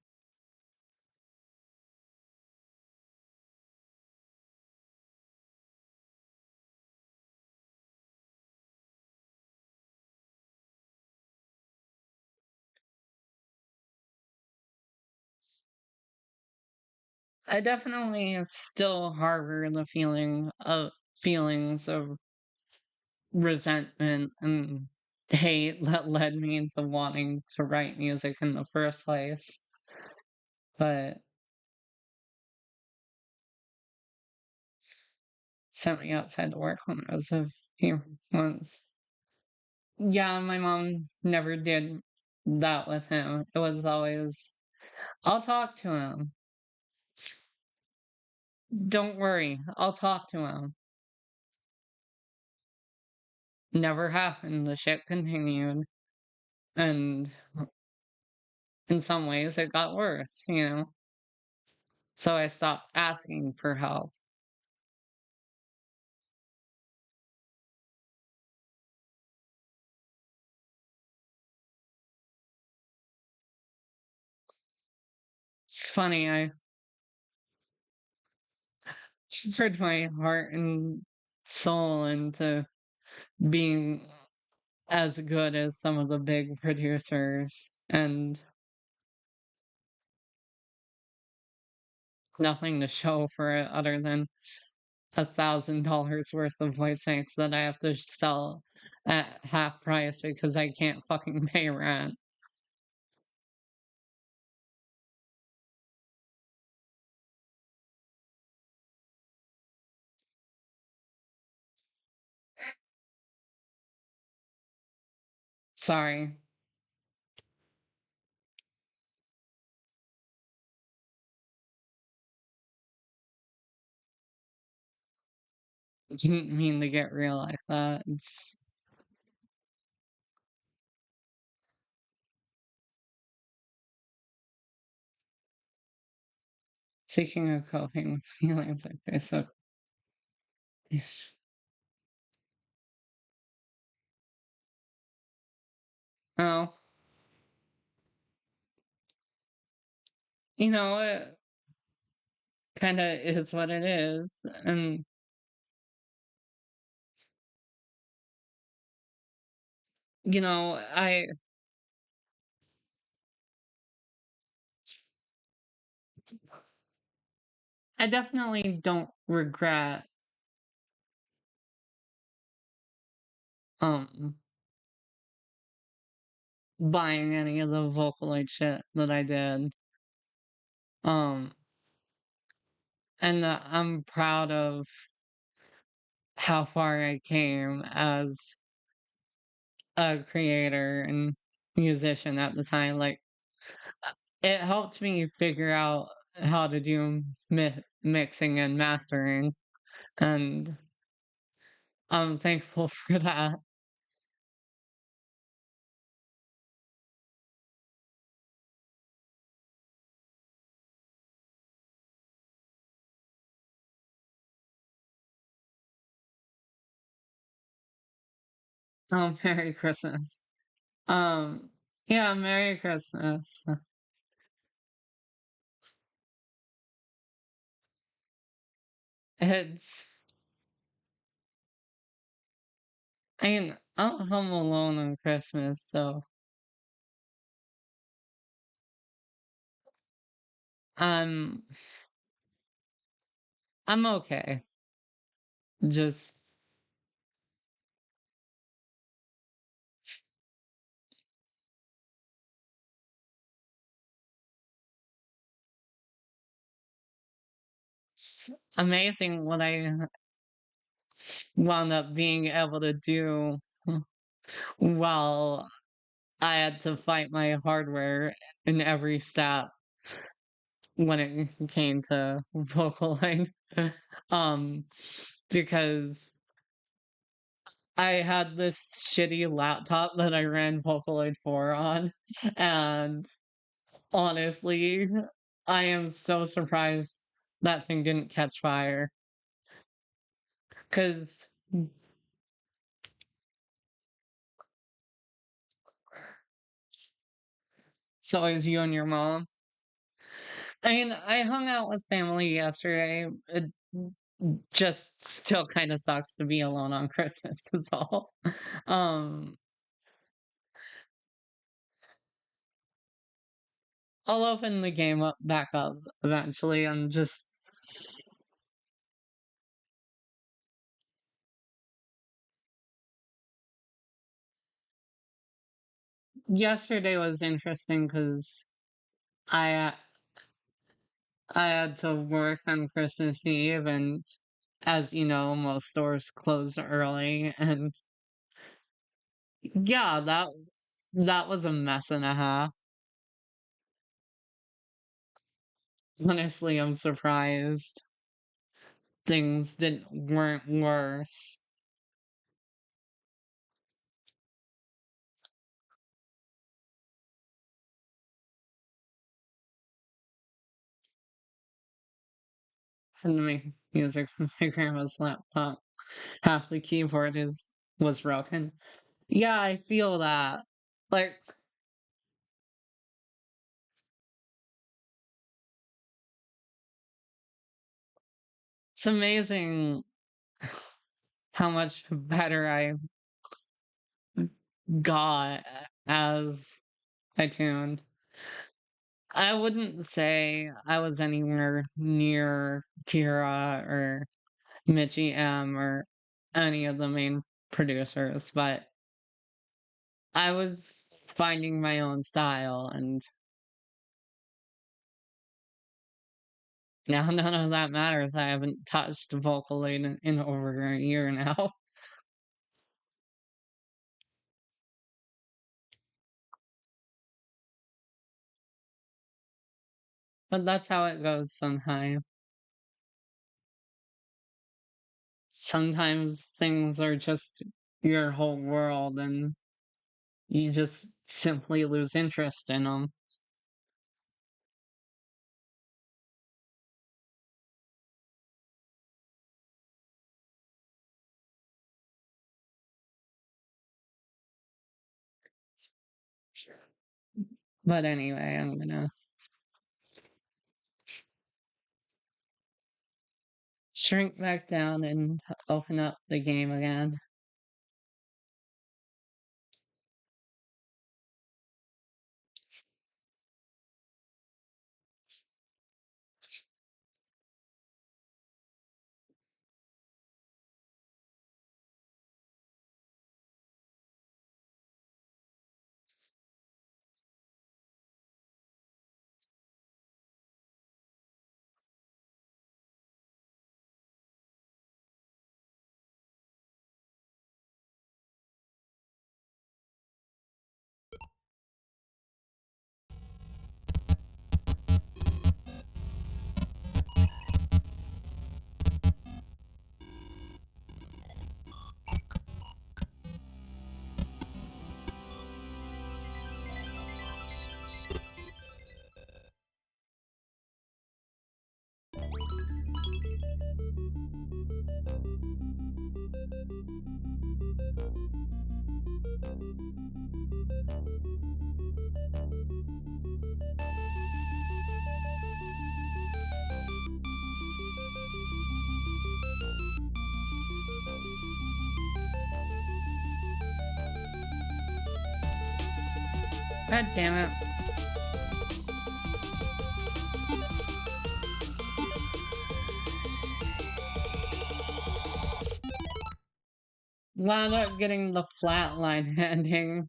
I definitely still harbor the feelings of resentment and hate that led me into wanting to write music in the first place. But sent me outside to work when I was a he wants. Yeah, my mom never did that with him. It was always, I'll talk to him. Don't worry, I'll talk to him. Never happened. The shit continued. And in some ways, it got worse, you know? So I stopped asking for help. It's funny, I poured my heart and soul into being as good as some of the big producers, and nothing to show for it other than $1,000 worth of voice acts that I have to sell at half price because I can't fucking pay rent. Sorry. Didn't mean to get real like that. It's speaking of coping with feelings like this. So, oh, it kind of is what it is, and you know, I definitely don't regret um buying any of the Vocaloid shit that I did. Um, and I'm proud of how far I came as a creator and musician at the time. Like, it helped me figure out how to do mixing and mastering, and I'm thankful for that. Oh, Merry Christmas. Um, yeah, Merry Christmas. It's, I'm home alone on Christmas, so I'm, I'm okay. Just, it's amazing what I wound up being able to do while I had to fight my hardware in every step when it came to Vocaloid. um, because I had this shitty laptop that I ran Vocaloid 4 on, and honestly, I am so surprised that thing didn't catch fire. Cause so is you and your mom. I mean, I hung out with family yesterday. It just still kind of sucks to be alone on Christmas, is all. Um, I'll open the game up back up eventually. I'm just yesterday was interesting because I I had to work on Christmas Eve, and as you know, most stores closed early, and yeah, that was a mess and a half. Honestly, I'm surprised things weren't worse. And make music from my grandma's laptop. Half the keyboard was broken. Yeah, I feel that. Like, it's amazing how much better I got as I tuned. I wouldn't say I was anywhere near Kira or Mitchie M or any of the main producers, but I was finding my own style, and now none of that matters. I haven't touched vocally in over a year now. But that's how it goes sometimes. Sometimes things are just your whole world, and you just simply lose interest in them. But anyway, I'm gonna shrink back down and open up the game again. God damn it. Wound up getting the flatline ending.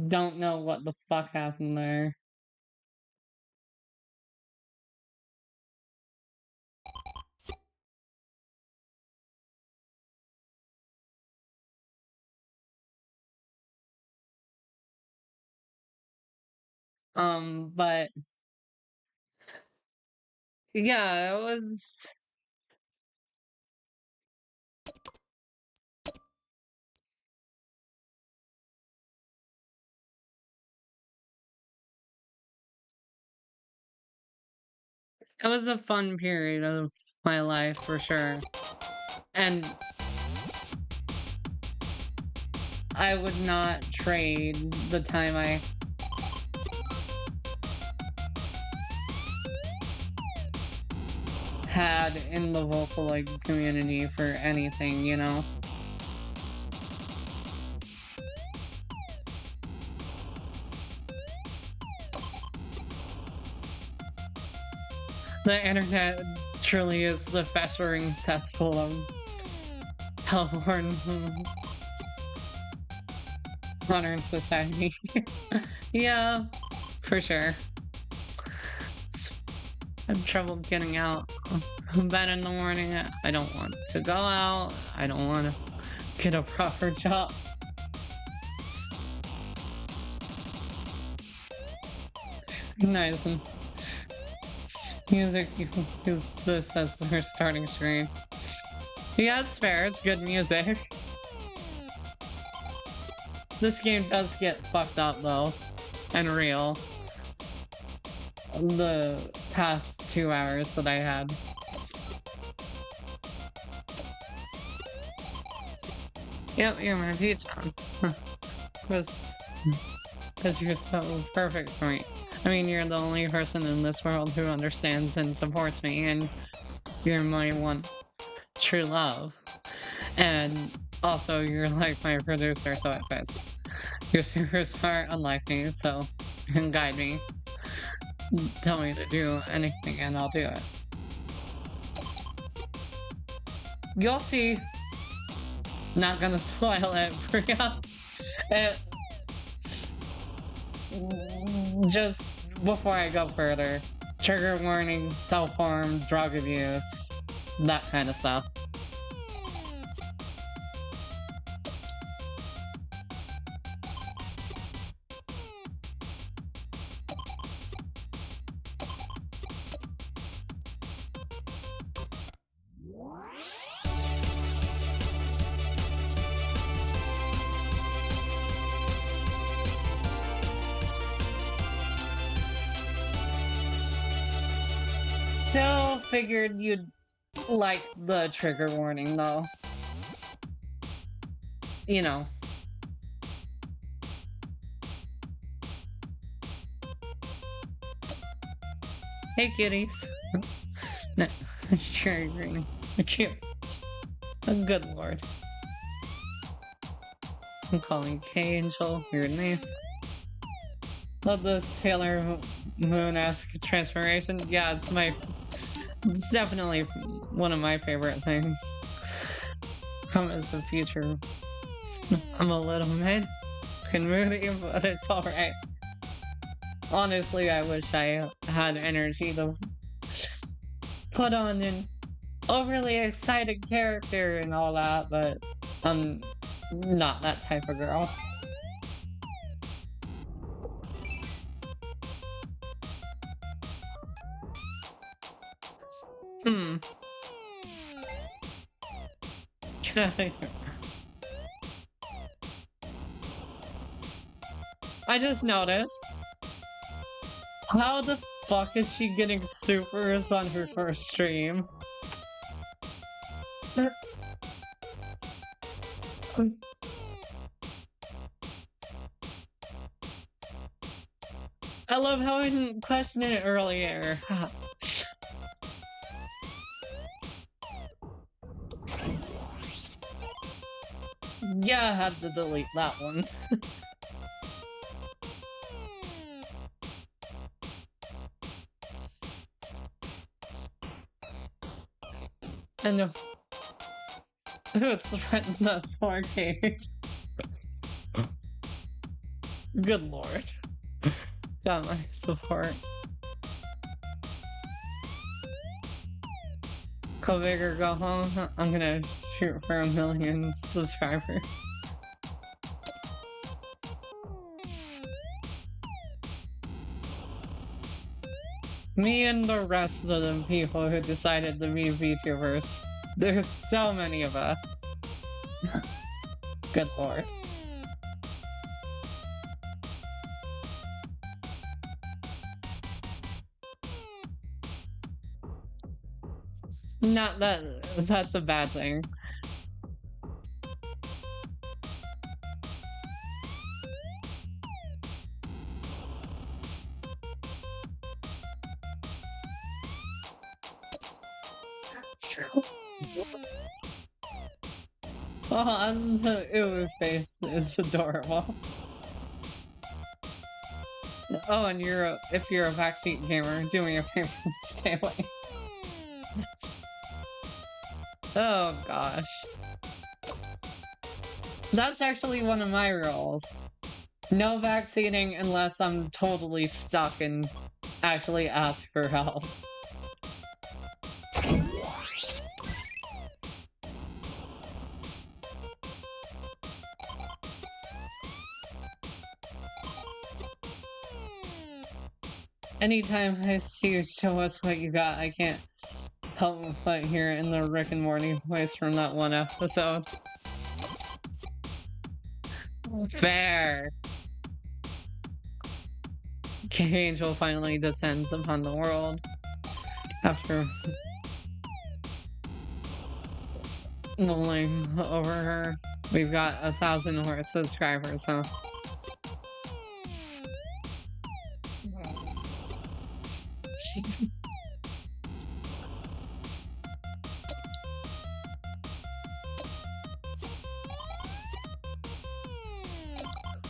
Don't know what the fuck happened there. But yeah, it was a fun period of my life for sure. And I would not trade the time I had in the Vocaloid community for anything, you know? The internet truly is the festering cesspool of hellborn modern society. Yeah, for sure. have trouble getting out of bed in the morning. I don't want to go out. I don't want to get a proper job. Nice. And music, use this as their starting screen. Yeah, it's fair. It's good music. This game does get fucked up though, and real. The past 2 hours that I had. Yep, you're my P-Town. Because you're so perfect for me. I mean, you're the only person in this world who understands and supports me, and you're my one true love. And also, you're like my producer, so it fits. You're super smart, unlike me, so you can guide me. Tell me to do anything, and I'll do it. You'll see. Not gonna spoil it for ya. Just before I go further, trigger warning, self-harm, drug abuse, that kind of stuff. Still figured you'd like the trigger warning, though. You know. Hey, kitties. No, cherry green. Cute. Oh, good lord. I'm calling you K-Angel. Weird name. Love this Taylor Moon-esque transformation. Yeah, it's definitely one of my favorite things. Promise the future. I'm a little mid and moody, but it's alright. Honestly, I wish I had energy to put on an overly excited character and all that, but I'm not that type of girl. I just noticed. How the fuck is she getting supers on her first stream? I love how I didn't question it earlier. Yeah, I had to delete that one. I know. Who's threatened us for Cage? Good lord. Got my support. Go big or go home. I'm gonna shoot for 1 million subscribers. Me and the rest of the people who decided to be VTubers. There's so many of us. Good lord. Not that that's a bad thing. Oh, the ooh face is adorable. Oh, and if you're a backseat gamer, do me a favor, stay away. Oh gosh. That's actually one of my rules. No backseating unless I'm totally stuck and actually ask for help. Anytime I see you show us what you got, I can't help but hear it in the Rick and Morty voice from that one episode. Fair. Angel finally descends upon the world after mulling over her. We've got 1,000 more subscribers, so.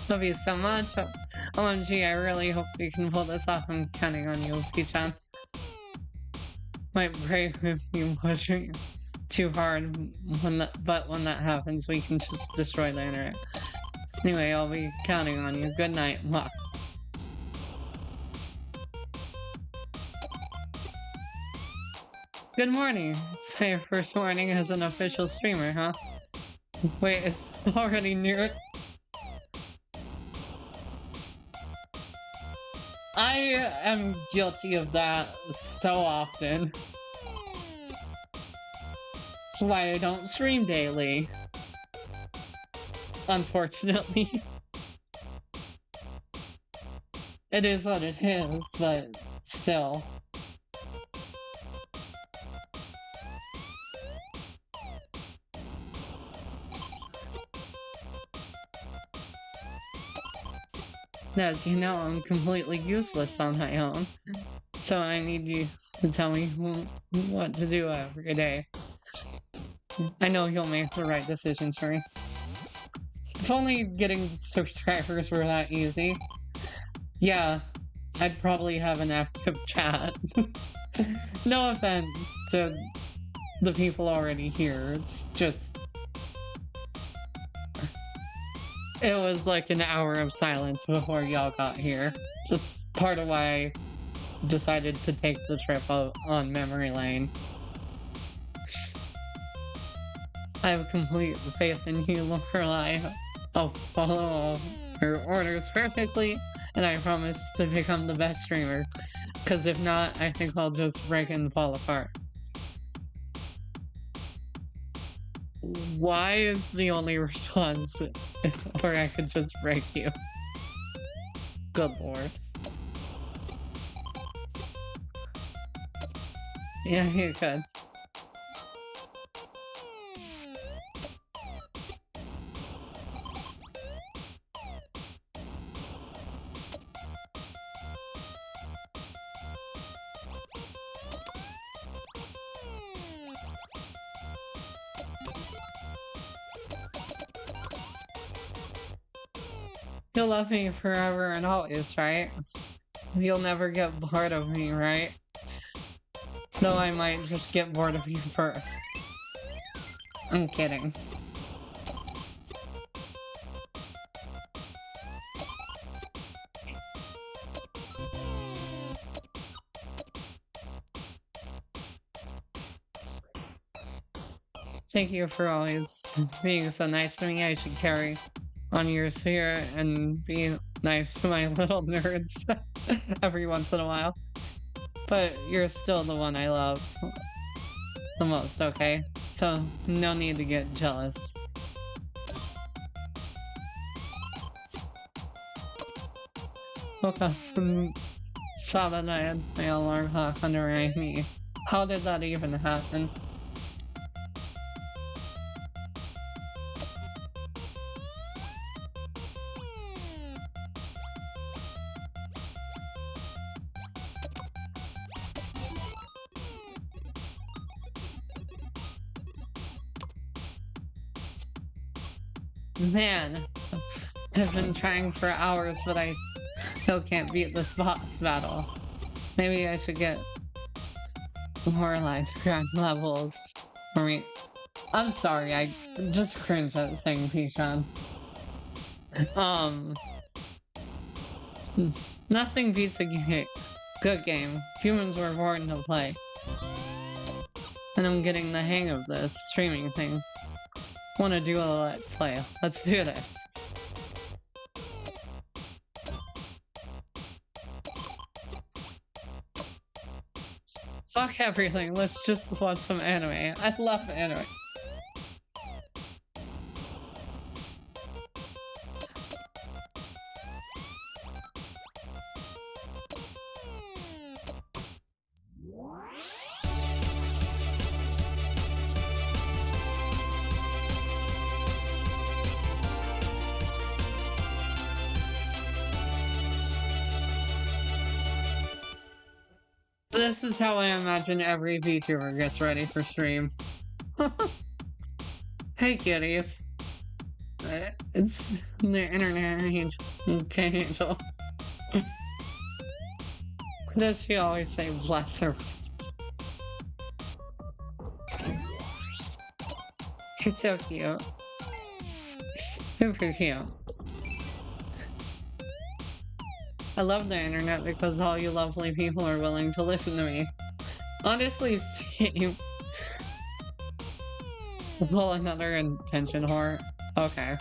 Love you so much. OMG, I really hope we can pull this off. I'm counting on you, Pichan. Might break if you push it too hard, but when that happens, we can just destroy the internet. Anyway, I'll be counting on you. Good night. Mwah. Good morning. It's my first morning as an official streamer, huh? Wait, it's already near. I am guilty of that so often. That's why I don't stream daily. Unfortunately. It is what it is, but still. As you know, I'm completely useless on my own. So I need you to tell me what to do every day. I know you'll make the right decisions for me. If only getting subscribers were that easy. Yeah, I'd probably have an active chat. No offense to the people already here, it's just... It was like an hour of silence before y'all got here. Just part of why I decided to take the trip on memory lane. I have complete faith in you, Lorelai. I'll follow your orders perfectly, and I promise to become the best streamer. Because if not, I think I'll just break and fall apart. Why is the only response where I could just break you? Good lord. Yeah, you could. You'll love me forever and always, right? You'll never get bored of me, right? Though I might just get bored of you first. I'm kidding. Thank you for always being so nice to me. I should carry on your sphere and be nice to my little nerds every once in a while. But you're still the one I love the most, okay? So no need to get jealous. Woke up and saw that I had my alarm clock under my knee. How did that even happen? Man, I've been trying for hours, but I still can't beat this boss battle. Maybe I should get more like grand levels. I mean, I'm sorry, I just cringe at saying Pichon. Nothing beats a good game. Humans were born to play. And I'm getting the hang of this streaming thing. Want to do a let's play. Let's do this. fuck everything. Let's just watch some anime. I love anime. This is how I imagine every VTuber gets ready for stream. Hey kitties. It's the internet angel. Okay, Angel. Does she always say bless her? She's so cute. Super cute. I love the internet because all you lovely people are willing to listen to me. Honestly, same. Well, another intention whore. Okay.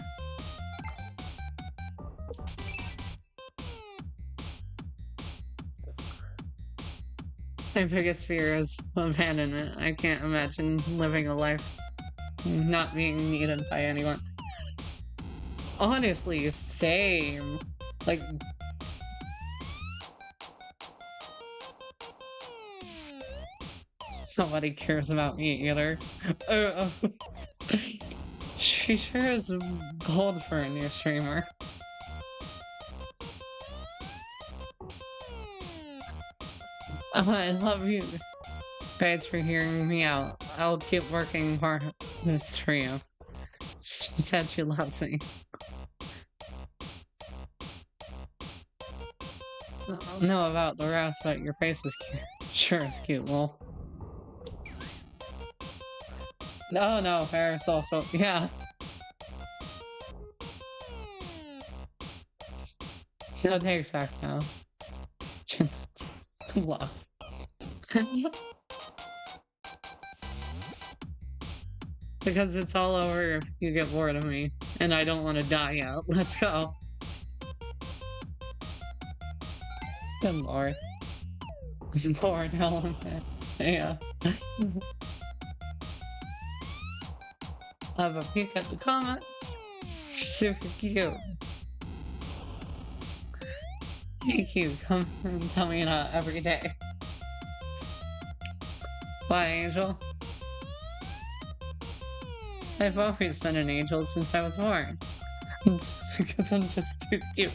My biggest fear is abandonment. I can't imagine living a life not being needed by anyone. Honestly, same. Like, somebody cares about me either. She sure is bold for a new streamer. I love you guys for hearing me out. I'll keep working hard on this for you. She said she loves me. I don't know about the rest, but your face is cute. Sure is cute, lol. No, no, parasocial. Yeah. No takes back now. Love. Because it's all over if you get bored of me. And I don't want to die out. Let's go. Good lord. Lord, hell, yeah. Have a peek at the comments. Super cute. Thank you. Come and tell me that every day. Bye, Angel. I've always been an angel since I was born. Because I'm just too cute.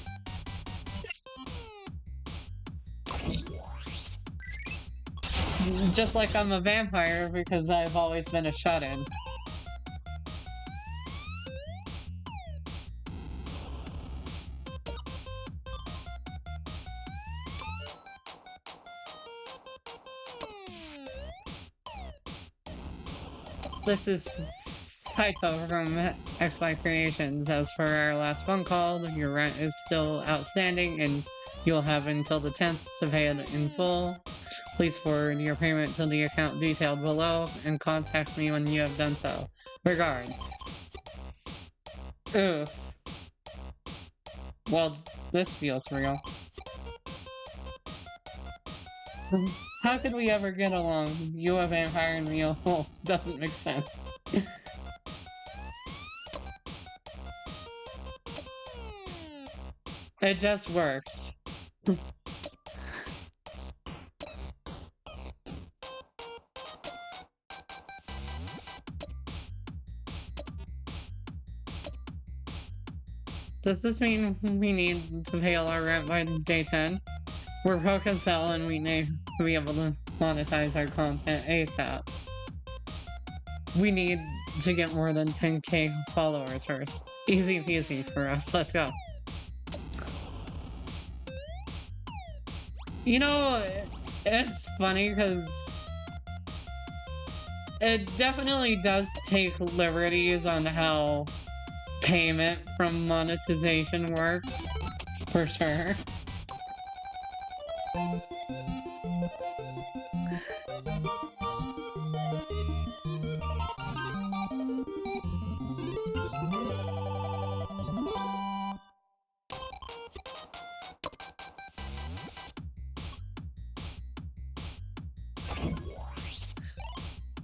Just like I'm a vampire because I've always been a shut-in. This is Saito from XY Creations. As for our last phone call, your rent is still outstanding and you'll have until the 10th to pay it in full. Please forward your payment to the account detailed below and contact me when you have done so. Regards. Oof. Well, this feels real. How could we ever get along? You a vampire and me a wolf. Doesn't make sense. It just works. Does this mean we need to pay all our rent by day 10? We're broke as hell and we need to be able to monetize our content ASAP. We need to get more than 10k followers first. Easy peasy for us, let's go. You know, it's funny because it definitely does take liberties on how payment from monetization works, for sure.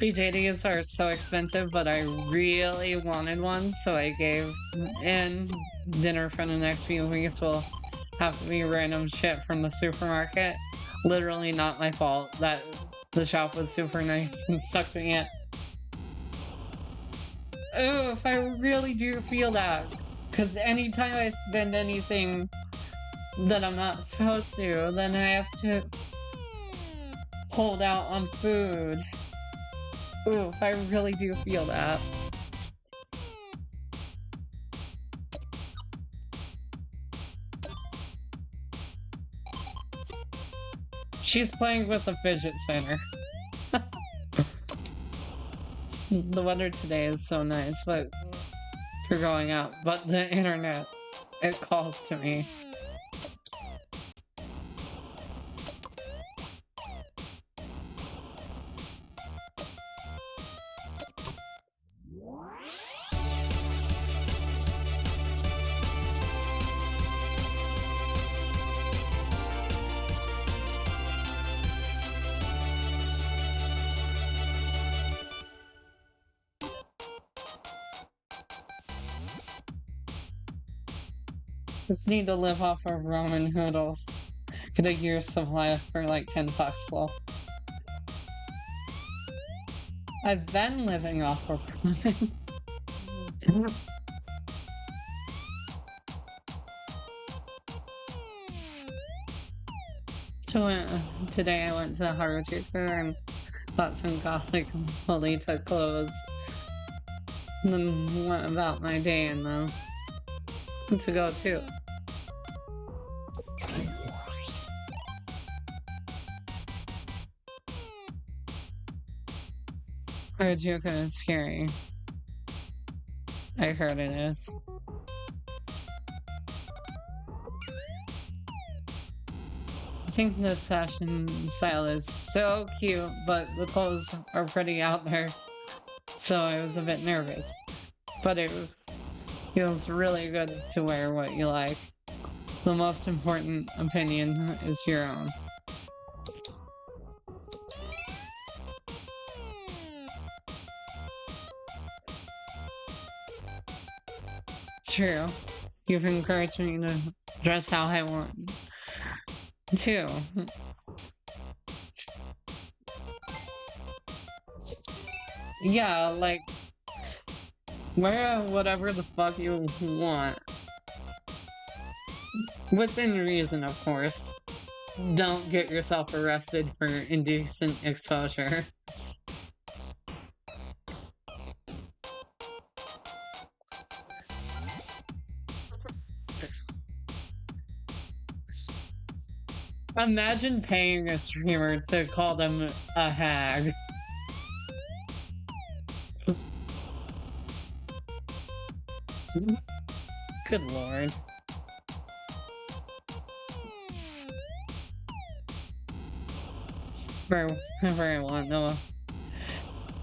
BJDs are so expensive, but I really wanted one, so I gave in. Dinner for the next few weeks will have to be random shit from the supermarket. Literally not my fault that the shop was super nice and stuck me in. Oof, I really do feel that. Because anytime I spend anything that I'm not supposed to, then I have to hold out on food. Oof, I really do feel that. She's playing with a fidget spinner. The weather today is so nice, but for going out, but the internet, it calls to me. Just need to live off of ramen noodles. Get a year's supply for like $10 lol. I've been living off of ramen. Today I went to Harajuku and bought some garlic Lolita clothes. And then went about my day and to go too. Harajuku is scary. I heard it is. I think this fashion style is so cute, but the clothes are pretty out there, so I was a bit nervous. But it feels really good to wear what you like. The most important opinion is your own. It's true. You've encouraged me to dress how I want, too. Yeah, like, wear whatever the fuck you want. Within reason, of course. Don't get yourself arrested for indecent exposure. Imagine paying a streamer to call them a hag. Good lord. Wherever I want, no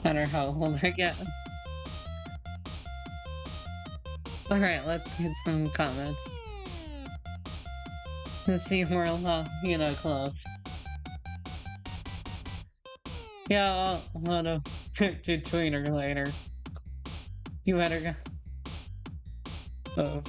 matter how old I get. Alright, let's get some comments. Let's see if we're close. Yeah, I'll let him to Twitter later. You better go. Oh.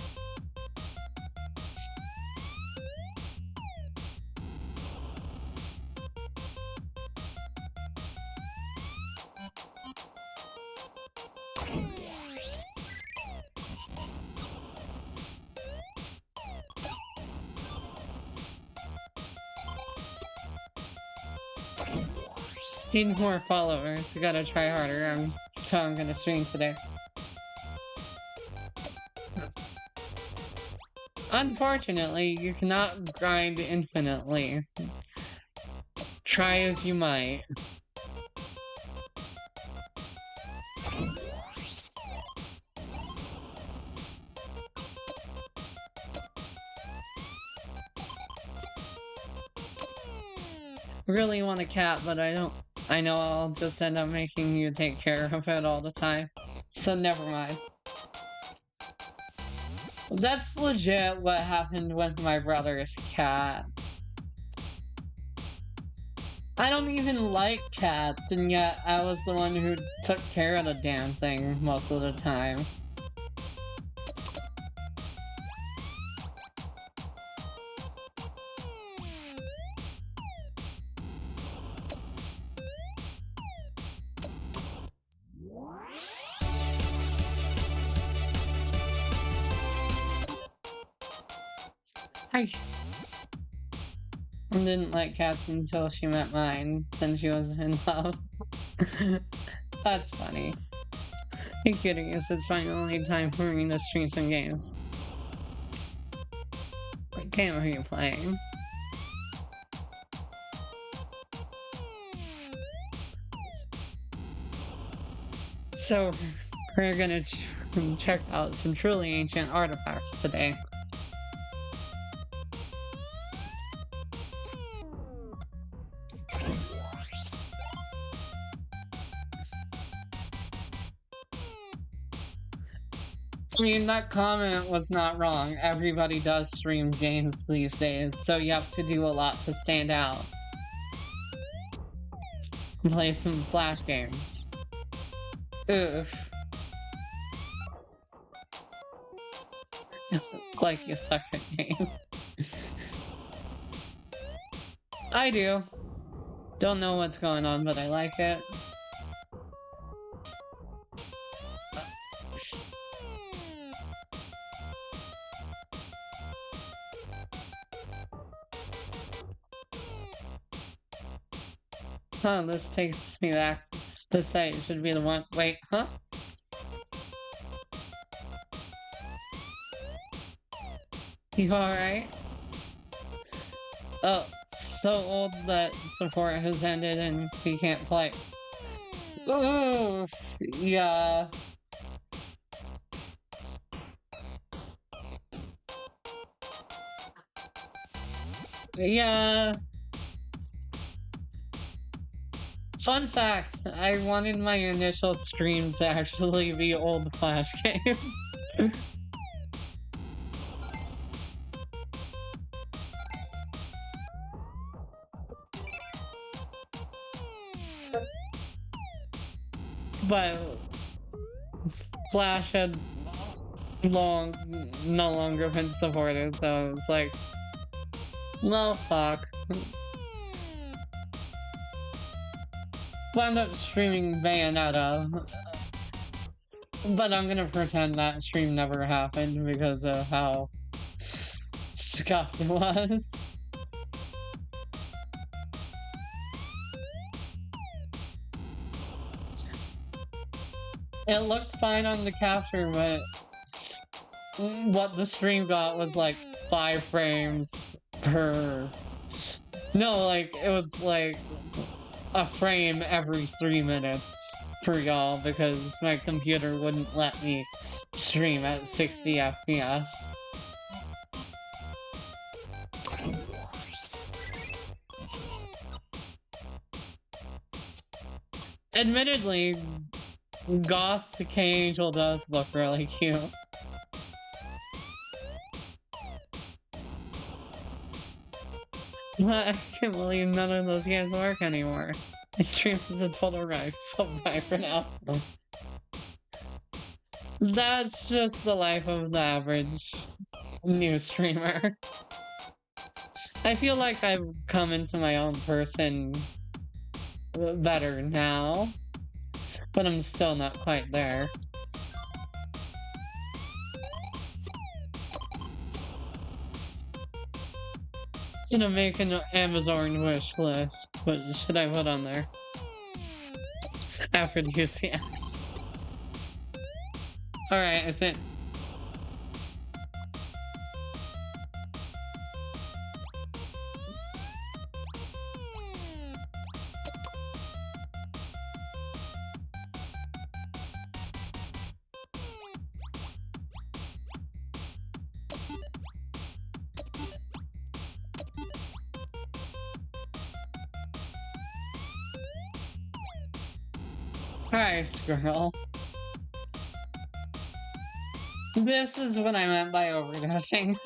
Need more followers. I gotta try harder. So I'm gonna stream today. Unfortunately, you cannot grind infinitely. Try as you might. Really want a cat, but I don't. I know I'll just end up making you take care of it all the time. So never mind. That's legit what happened with my brother's cat. I don't even like cats, and yet I was the one who took care of the damn thing most of the time. I didn't like cats until she met mine, then she was in love. That's funny. Are you kidding us? It's finally time for me to stream some games. What game are you playing? So, we're gonna check out some truly ancient artifacts today. I mean, that comment was not wrong. Everybody does stream games these days, so you have to do a lot to stand out. Play some Flash games. Oof. It's like you suck at games. I do. Don't know what's going on, but I like it. Huh, this takes me back. This site should be the one. Wait, huh? You alright? Oh, so old that support has ended and he can't play. Oof, yeah. Yeah. Fun fact, I wanted my initial stream to actually be old Flash games. But Flash had no longer been supported, so it's like, well, fuck. Wound up streaming Bayonetta, but I'm gonna pretend that stream never happened because of how scuffed it was. It looked fine on the capture, but what the stream got was like 5 frames per... No, like, it was like a frame every 3 minutes for y'all because my computer wouldn't let me stream at 60 FPS. Admittedly, Goth K-Angel does look really cute. But I can't believe none of those games work anymore. I stream the total wreck, so bye for now. That's just the life of the average new streamer. I feel like I've come into my own person better now, but I'm still not quite there. Gonna make an Amazon wish list. What should I put on there? After the UCX. Alright, I think. Christ, girl. This is what I meant by overdosing.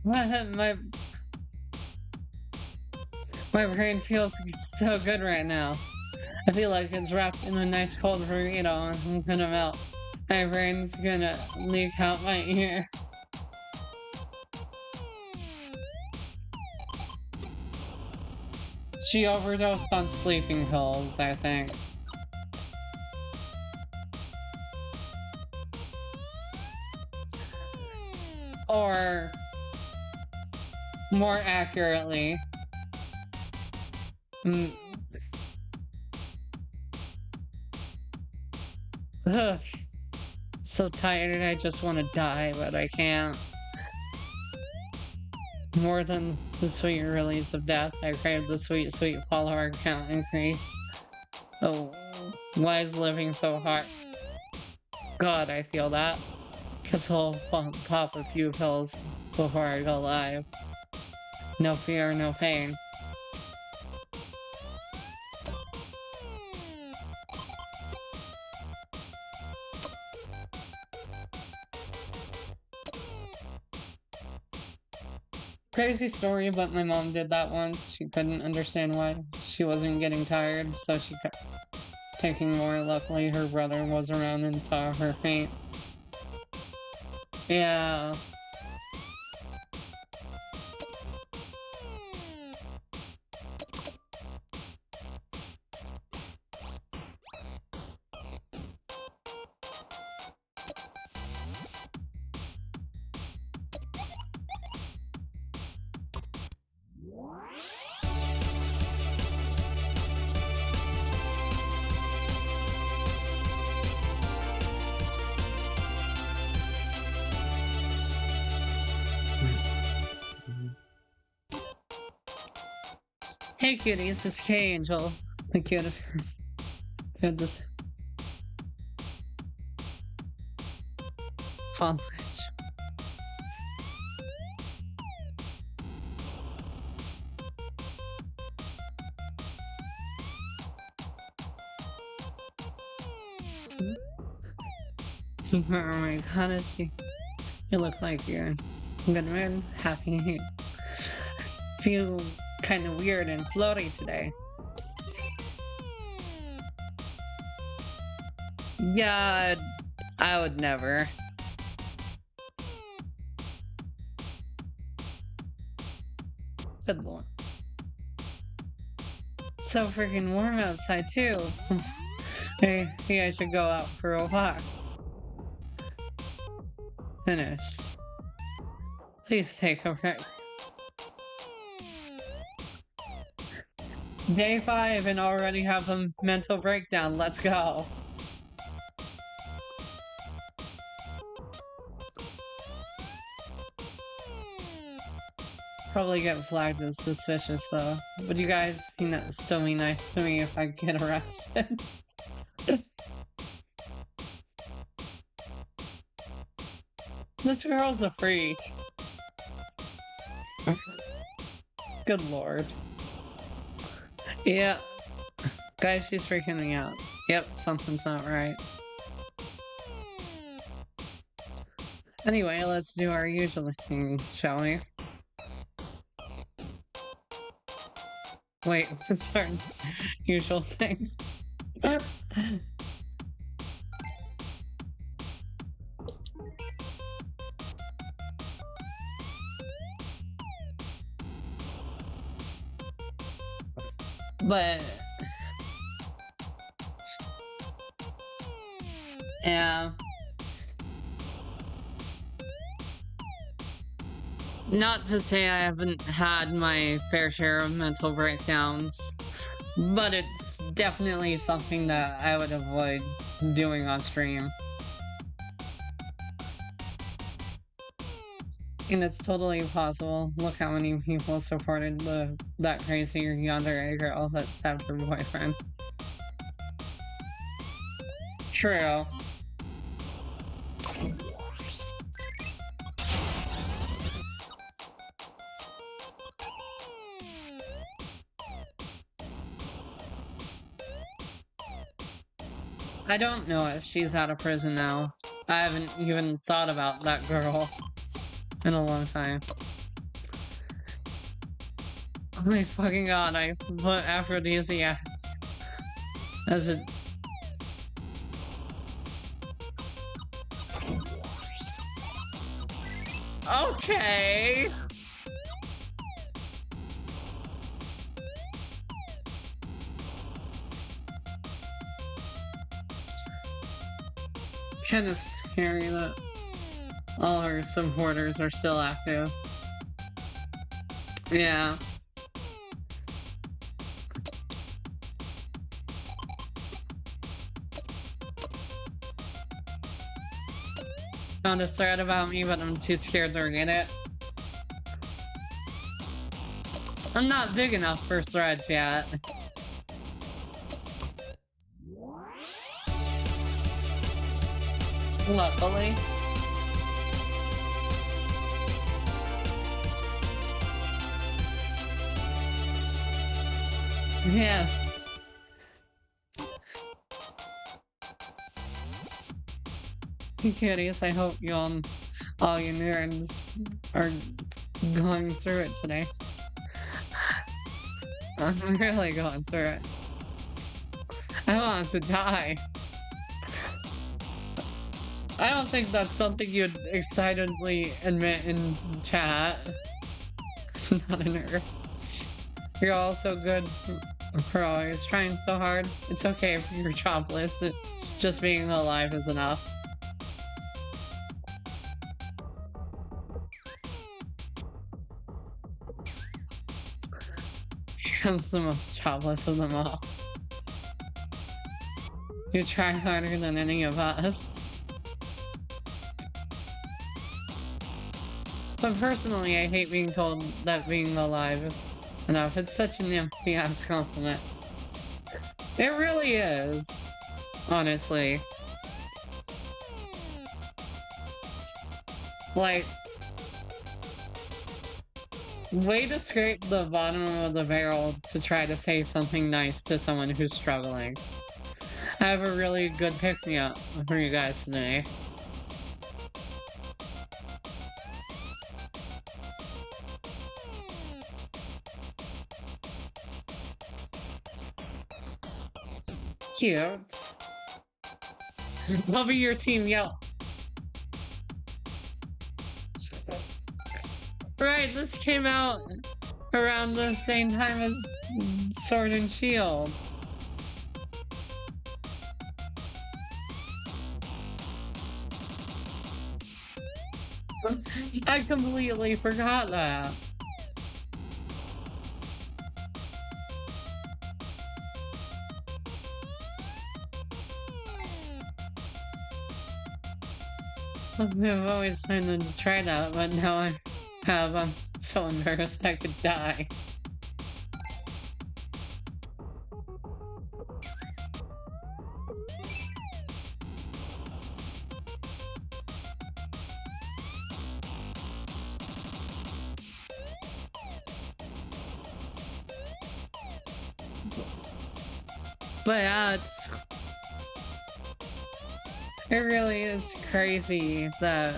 My brain feels so good right now. I feel like it's wrapped in a nice cold burrito and I'm gonna melt. My brain's gonna leak out my ears. She overdosed on sleeping pills, I think. Or, more accurately, ugh. So tired, I just want to die, but I can't. More than the sweet release of death, I crave the sweet, sweet follower count increase. Oh, why is living so hard? God, I feel that. Cause I'll pop a few pills before I go live. No fear, no pain. Crazy story, but my mom did that once. She couldn't understand why she wasn't getting tired, so she kept taking more. Luckily, her brother was around and saw her faint. Yeah. Hey cuties, it's K-Angel. The cutest girl. Goodness. Fondage. Oh my goodness, you look like you're in good mood, happy. Feel kind of weird and floaty today. Yeah, I would never. Good lord. So freaking warm outside too. Maybe I should go out for a walk. Finished. Please take a break. Day 5 and already have a mental breakdown. Let's go. Probably get flagged as suspicious though. Would you guys still be nice to me if I get arrested? This girl's a freak. Good lord. Yeah. Guys, she's freaking me out. Yep, something's not right. Anyway, let's do our usual thing, shall we? Wait, what's our usual thing? But yeah, not to say I haven't had my fair share of mental breakdowns, but it's definitely something that I would avoid doing on stream. And it's totally possible. Look how many people supported that crazy yandere girl that stabbed her boyfriend. True. I don't know if she's out of prison now. I haven't even thought about that girl in a long time. Oh my fucking god, I put aphrodisiacs as a... Okay! It's kind of scary that all her supporters are still active. Yeah. Found a thread about me, but I'm too scared to read it. I'm not big enough for threads yet. Luckily. Yes. Kitties, I hope you all you nerds are going through it today. I'm really going through it. I want to die. I don't think that's something you'd excitedly admit in chat. Not a nerd. You're all so good for always trying so hard. It's okay if you're jobless. It's just being alive is enough. Comes the most jobless of them all. You try harder than any of us. But personally, I hate being told that being alive is enough. It's such an empty-ass compliment. It really is. Honestly. Like, way to scrape the bottom of the barrel to try to say something nice to someone who's struggling. I have a really good pick-me-up for you guys today. Cute. I'll be your team, yo. Right, this came out around the same time as Sword and Shield. I completely forgot that. I've always wanted to try that, but now I'm so embarrassed I could die. But yeah, it really is crazy that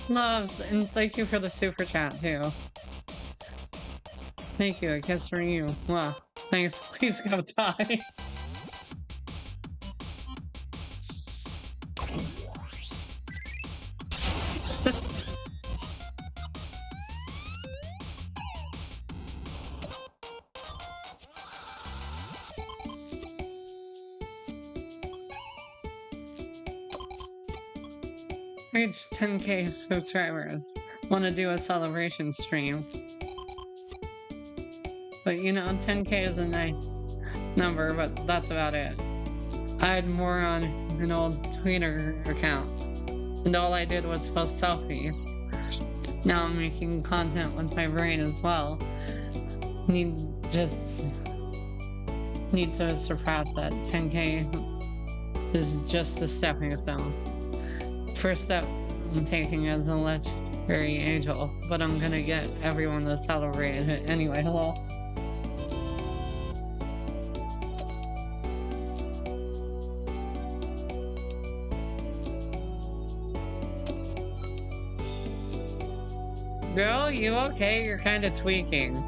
loves, and thank you for the super chat too. Thank you, I guess for you. Wow. Thanks, please go die. Reached 10k subscribers. Want to do a celebration stream. But you know, 10k is a nice number, but that's about it. I had more on an old Twitter account, and all I did was post selfies. Now I'm making content with my brain as well. Need to surpass that. 10k is just a stepping stone. First step I'm taking as a very angel, but I'm gonna get everyone to celebrate it anyway. Hello. Girl, you okay? You're kind of tweaking.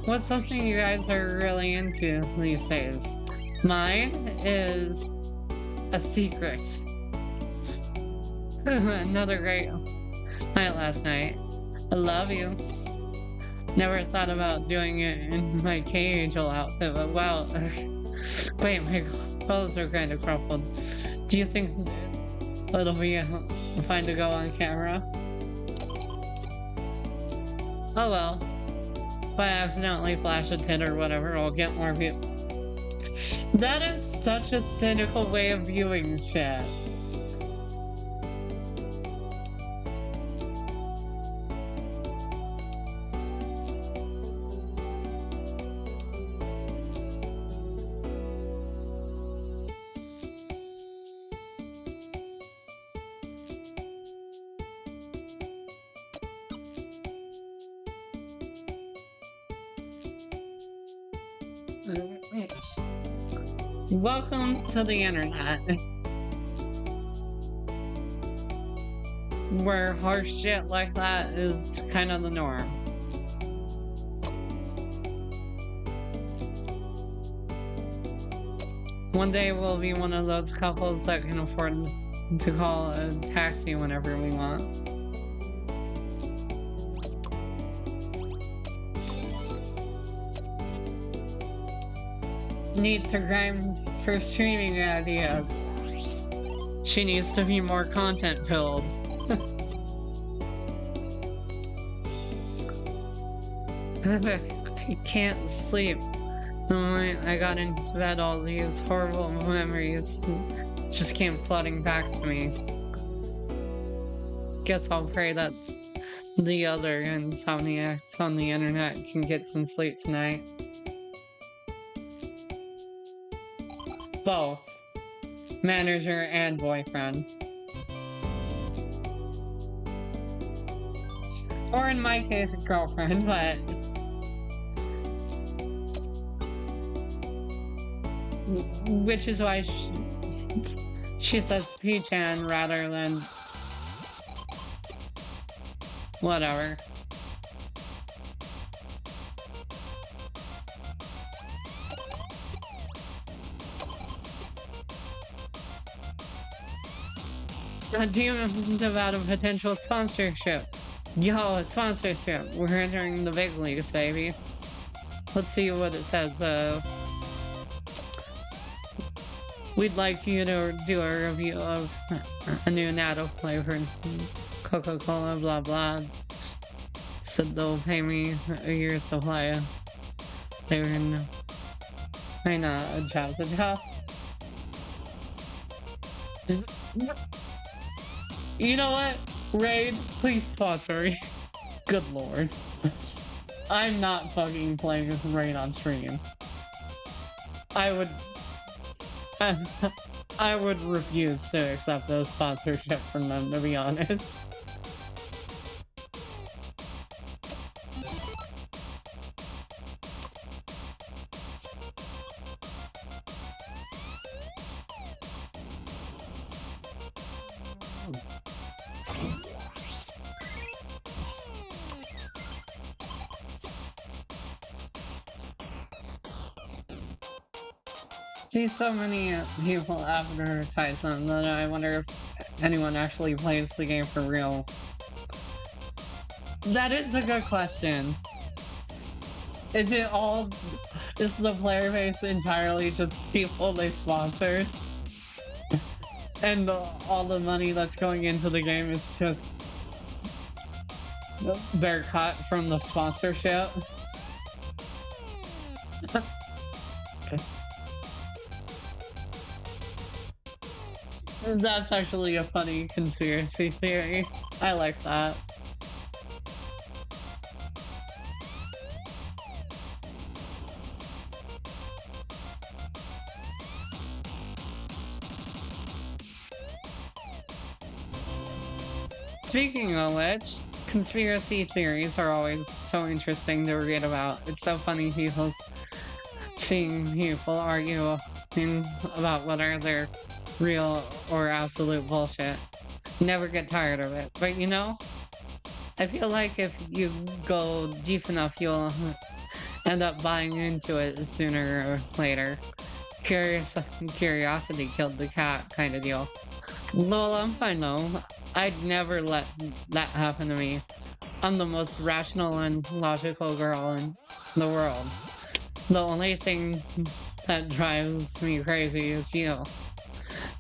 What's something you guys are really into these days? Mine is a secret. Another great night last night. I love you. Never thought about doing it in my K-Angel outfit, but wow. Wait, my clothes are kind of crumpled. Do you think it'll be fine to go on camera? Oh well. If I accidentally flash a tit or whatever, I'll get more views. That is such a cynical way of viewing shit. Welcome to the internet, where harsh shit like that is kind of the norm. One day we'll be one of those couples that can afford to call a taxi whenever we want. Need to grind for streaming ideas. She needs to be more content filled. I can't sleep. The moment I got into bed, all these horrible memories just came flooding back to me. Guess I'll pray that the other insomniacs on the internet can get some sleep tonight. Both. Manager and boyfriend. Or in my case, girlfriend, but... Which is why she says P-chan rather than... Whatever. Demon about a potential sponsorship. Yo, a sponsorship. We're entering the big leagues, baby. Let's see what it says. We'd like you to do a review of a new natto flavored Coca-Cola, blah blah. Said they'll pay me a year's supply of flavored. I know, a job. You know what? Raid, please sponsor me. Good lord. I'm not fucking playing with Raid on stream. I would refuse to accept those sponsorship from them, to be honest. See so many people advertise them that I wonder if anyone actually plays the game for real. That is a good question. Is the player base entirely just people they sponsored? And all the money that's going into the game is just their cut from the sponsorship? That's actually a funny conspiracy theory. I like that. Speaking of which, conspiracy theories are always so interesting to read about. It's so funny seeing people argue about whether they're real or absolute bullshit. Never get tired of it. But you know, I feel like if you go deep enough, you'll end up buying into it sooner or later. Curious, curiosity killed the cat kind of deal. Lol, I'm fine though. I'd never let that happen to me. I'm the most rational and logical girl in the world. The only thing that drives me crazy is you.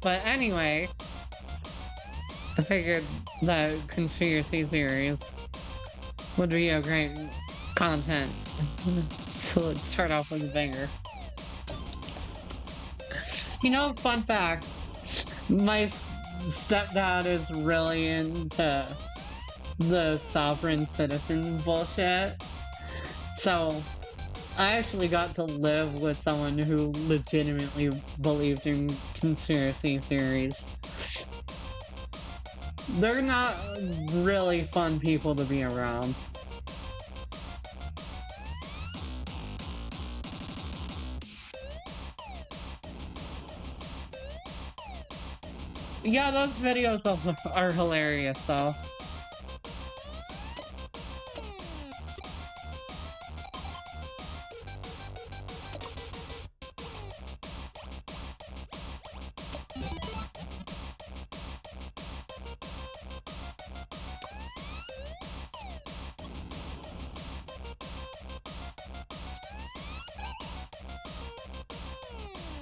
But anyway, I figured that conspiracy theories would be a great content. So let's start off with a banger. You know, fun fact, my stepdad is really into the sovereign citizen bullshit. So I actually got to live with someone who legitimately believed in conspiracy theories. They're not really fun people to be around. Yeah, those videos are hilarious though.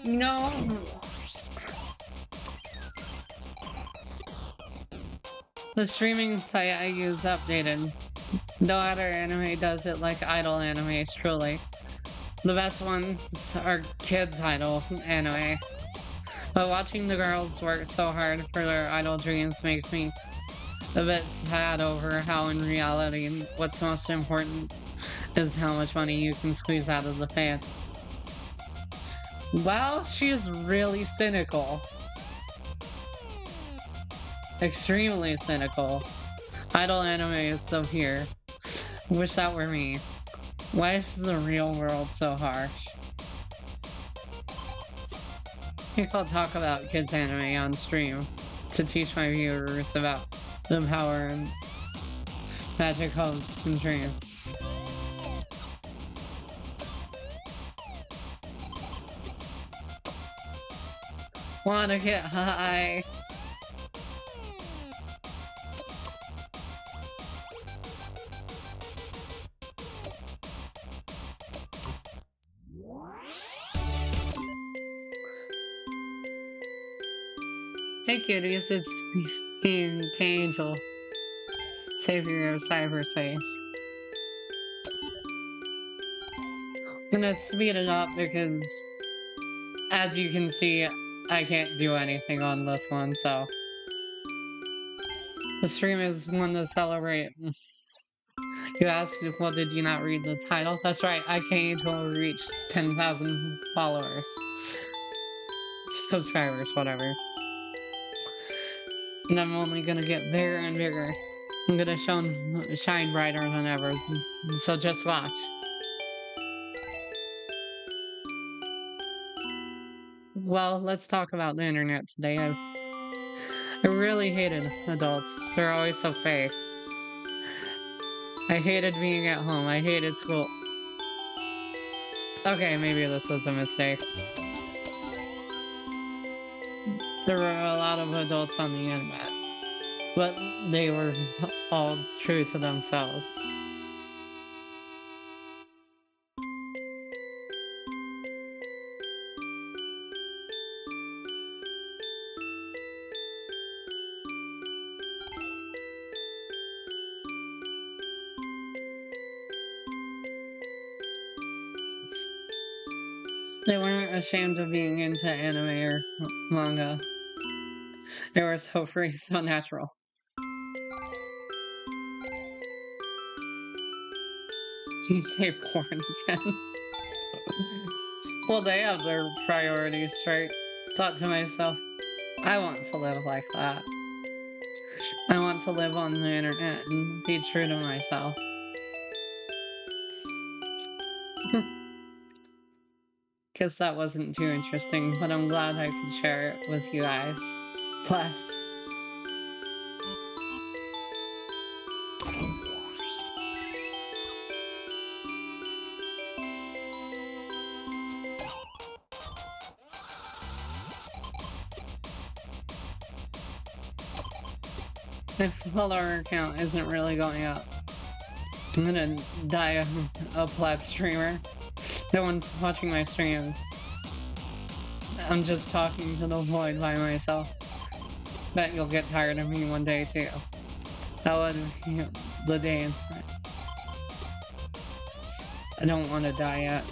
You know, the streaming site I use updated. No other anime does it like idol animes, truly. The best ones are kids' idol anime. But watching the girls work so hard for their idol dreams makes me a bit sad over how in reality what's most important is how much money you can squeeze out of the fans. Wow, she is really cynical. Extremely cynical. Idol anime is so pure. Wish that were me. Why is the real world so harsh? I think I'll talk about kids anime on stream to teach my viewers about the power and magic hopes and dreams. Wanna get high? Hey cuties, it's King Angel, savior of cyberspace. I'm gonna speed it up because, as you can see, I can't do anything on this one, so. The stream is one to celebrate. You asked, well, did you not read the title? That's right, IK Angel reached 10,000 followers. Subscribers, whatever. And I'm only gonna get bigger and bigger. I'm gonna shine brighter than ever. So just watch. Well, let's talk about the internet today. I really hated adults. They're always so fake. I hated being at home. I hated school. Okay, maybe this was a mistake. There were a lot of adults on the internet, but they were all true to themselves. They weren't ashamed of being into anime or manga. They were so free, so natural. You say porn again? Well, they have their priorities straight. Thought to myself, I want to live like that. I want to live on the internet and be true to myself. Guess that wasn't too interesting, but I'm glad I could share it with you guys. Plus. My follower count isn't really going up. I'm gonna die a pleb streamer. No one's watching my streams. I'm just talking to the void by myself. Bet you'll get tired of me one day too. That would be the day. I don't want to die yet.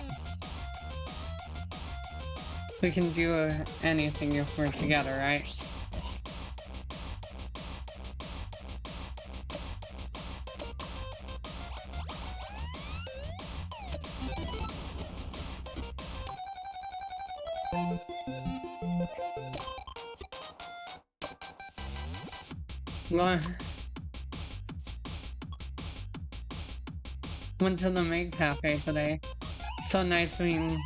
We can do anything if we're together, right? Went to the maid cafe today. So nice being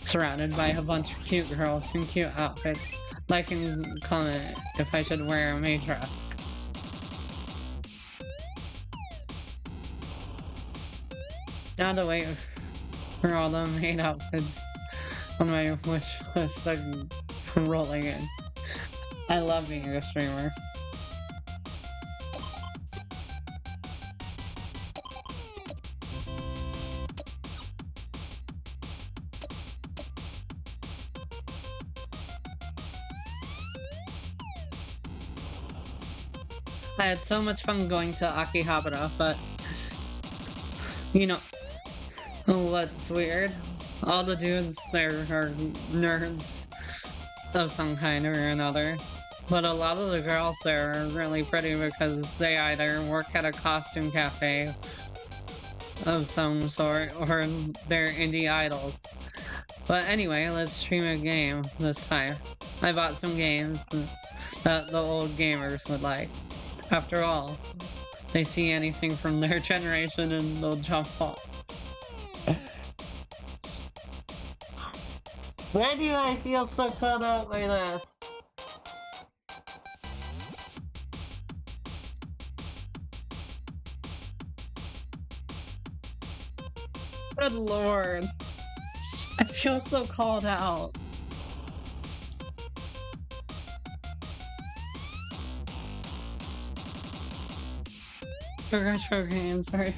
surrounded by a bunch of cute girls in cute outfits. Like and comment if I should wear a maid dress. Now to wait for all the maid outfits on my wish list I'm rolling in. I love being a streamer. I had so much fun going to Akihabara, but you know what's weird? All the dudes there are nerds of some kind or another. But a lot of the girls there are really pretty because they either work at a costume cafe of some sort or they're indie idols. But anyway, let's stream a game this time. I bought some games that the old gamers would like. After all, they see anything from their generation and they'll jump off. Why do I feel so cut out like this? Good lord. I feel so called out. The retro games are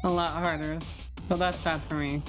a lot harder, but that's bad for me.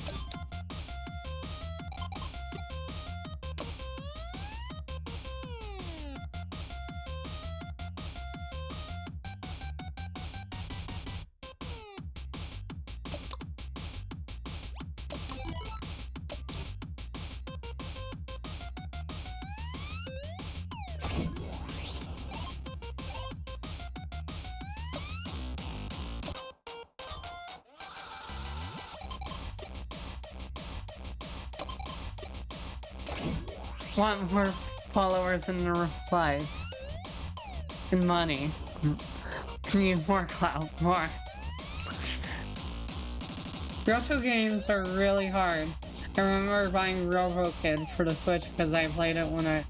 Want more followers and replies. And money. Need more clout. More. Retro games are really hard. I remember buying Robo Kid for the Switch because I played it when I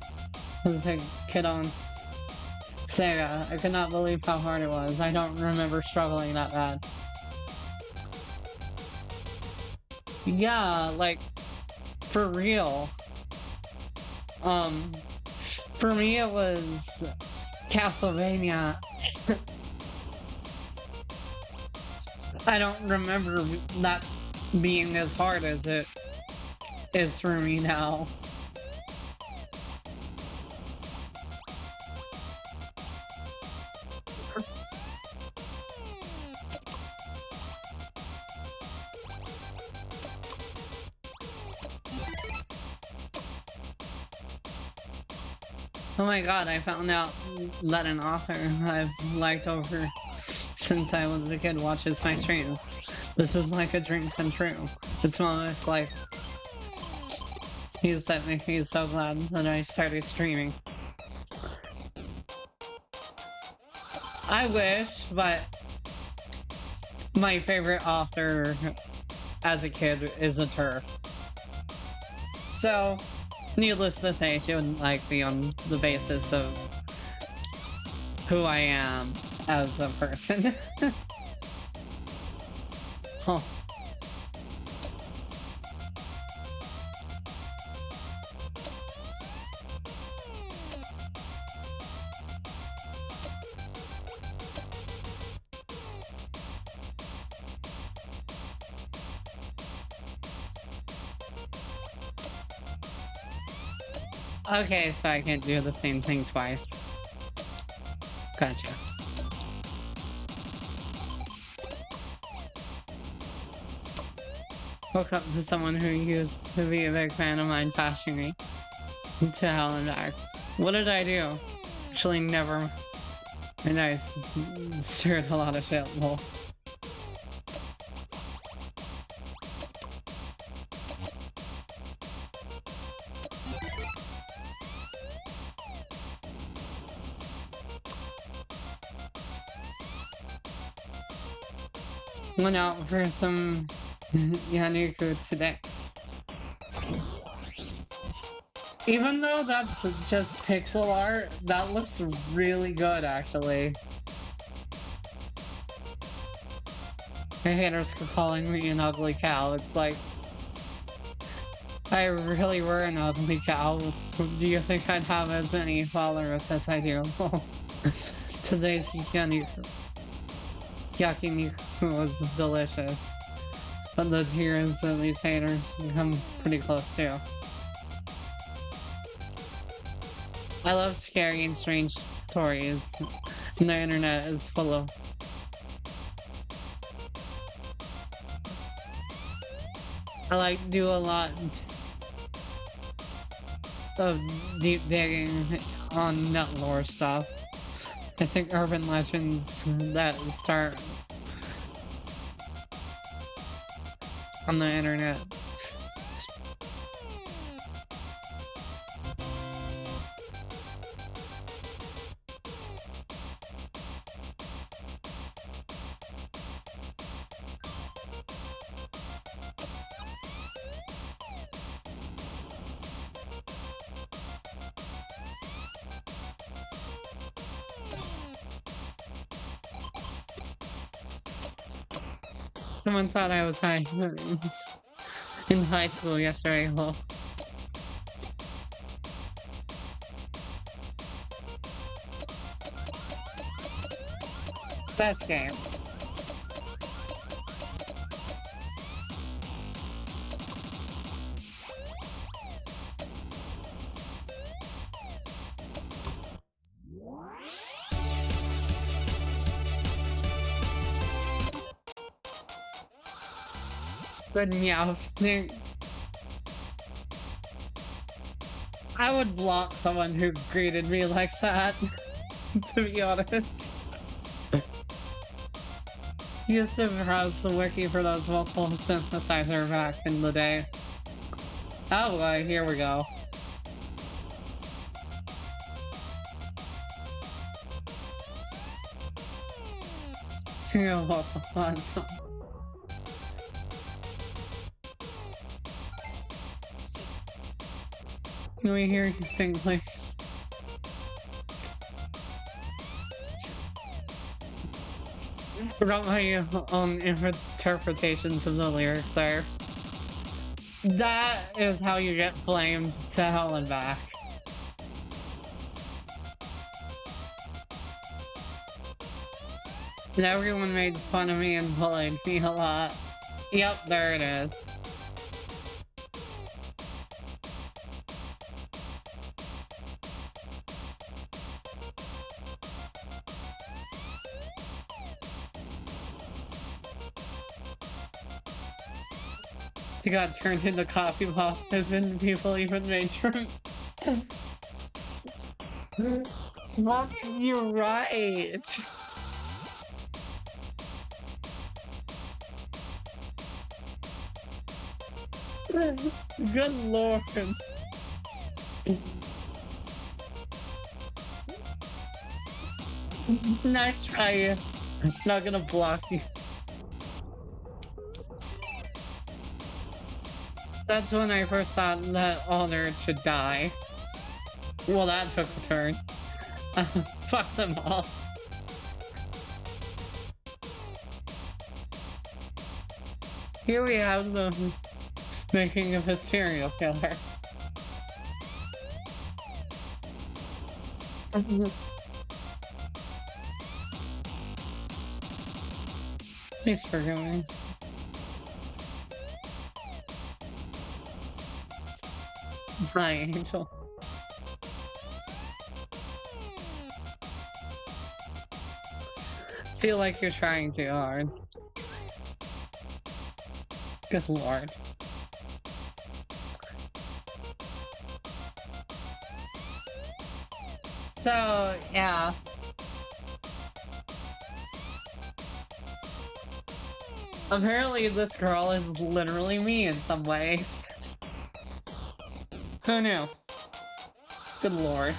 was a kid on Sega. I could not believe how hard it was. I don't remember struggling that bad. Yeah, like, for real. For me it was Castlevania. I don't remember that being as hard as it is for me now. Oh my god, I found out that an author I've liked over since I was a kid watches my streams. This is like a dream come true. It's almost like he's that make me so glad that I started streaming. I wish, but my favorite author as a kid is a TERF. So, needless to say, she wouldn't like me on the basis of who I am as a person. Huh. Okay, so I can't do the same thing twice. Gotcha. Woke up to someone who used to be a big fan of mine bashing me to hell and back. What did I do? Actually, never. And I stirred a lot of shit. Lol. Went out for some Yanuku today. Even though that's just pixel art, that looks really good actually. My haters keep calling me an ugly cow. It's like, I really were an ugly cow. Do you think I'd have as many followers as I do? Today's yakiniku was delicious. But the tears of these haters become pretty close too. I love scary and strange stories. And the internet is full of. I do a lot of deep digging on net lore stuff. I think urban legends that start on the internet. Someone thought I was high in high school yesterday. Well, best game. Good meow. I would block someone who greeted me like that, to be honest. Used to browse the wiki for those vocal synthesizer back in the day. Oh boy, here we go. So awesome. Can we hear you sing, please? Forgot my own interpretations of the lyrics there. That is how you get flamed to hell and back. And everyone made fun of me and bullied me a lot. Yep, there it is. It got turned into copy pastas and people even made Fuck, you're right. Good lord. Nice try. Not gonna block you. That's when I first thought that all nerds should die. Well, that took a turn. Fuck them all. Here we have the making of a serial killer. Please forgive me. My angel. Feel like you're trying too hard. Good lord. So, yeah. Apparently this girl is literally me in some ways. Who knew? Good lord.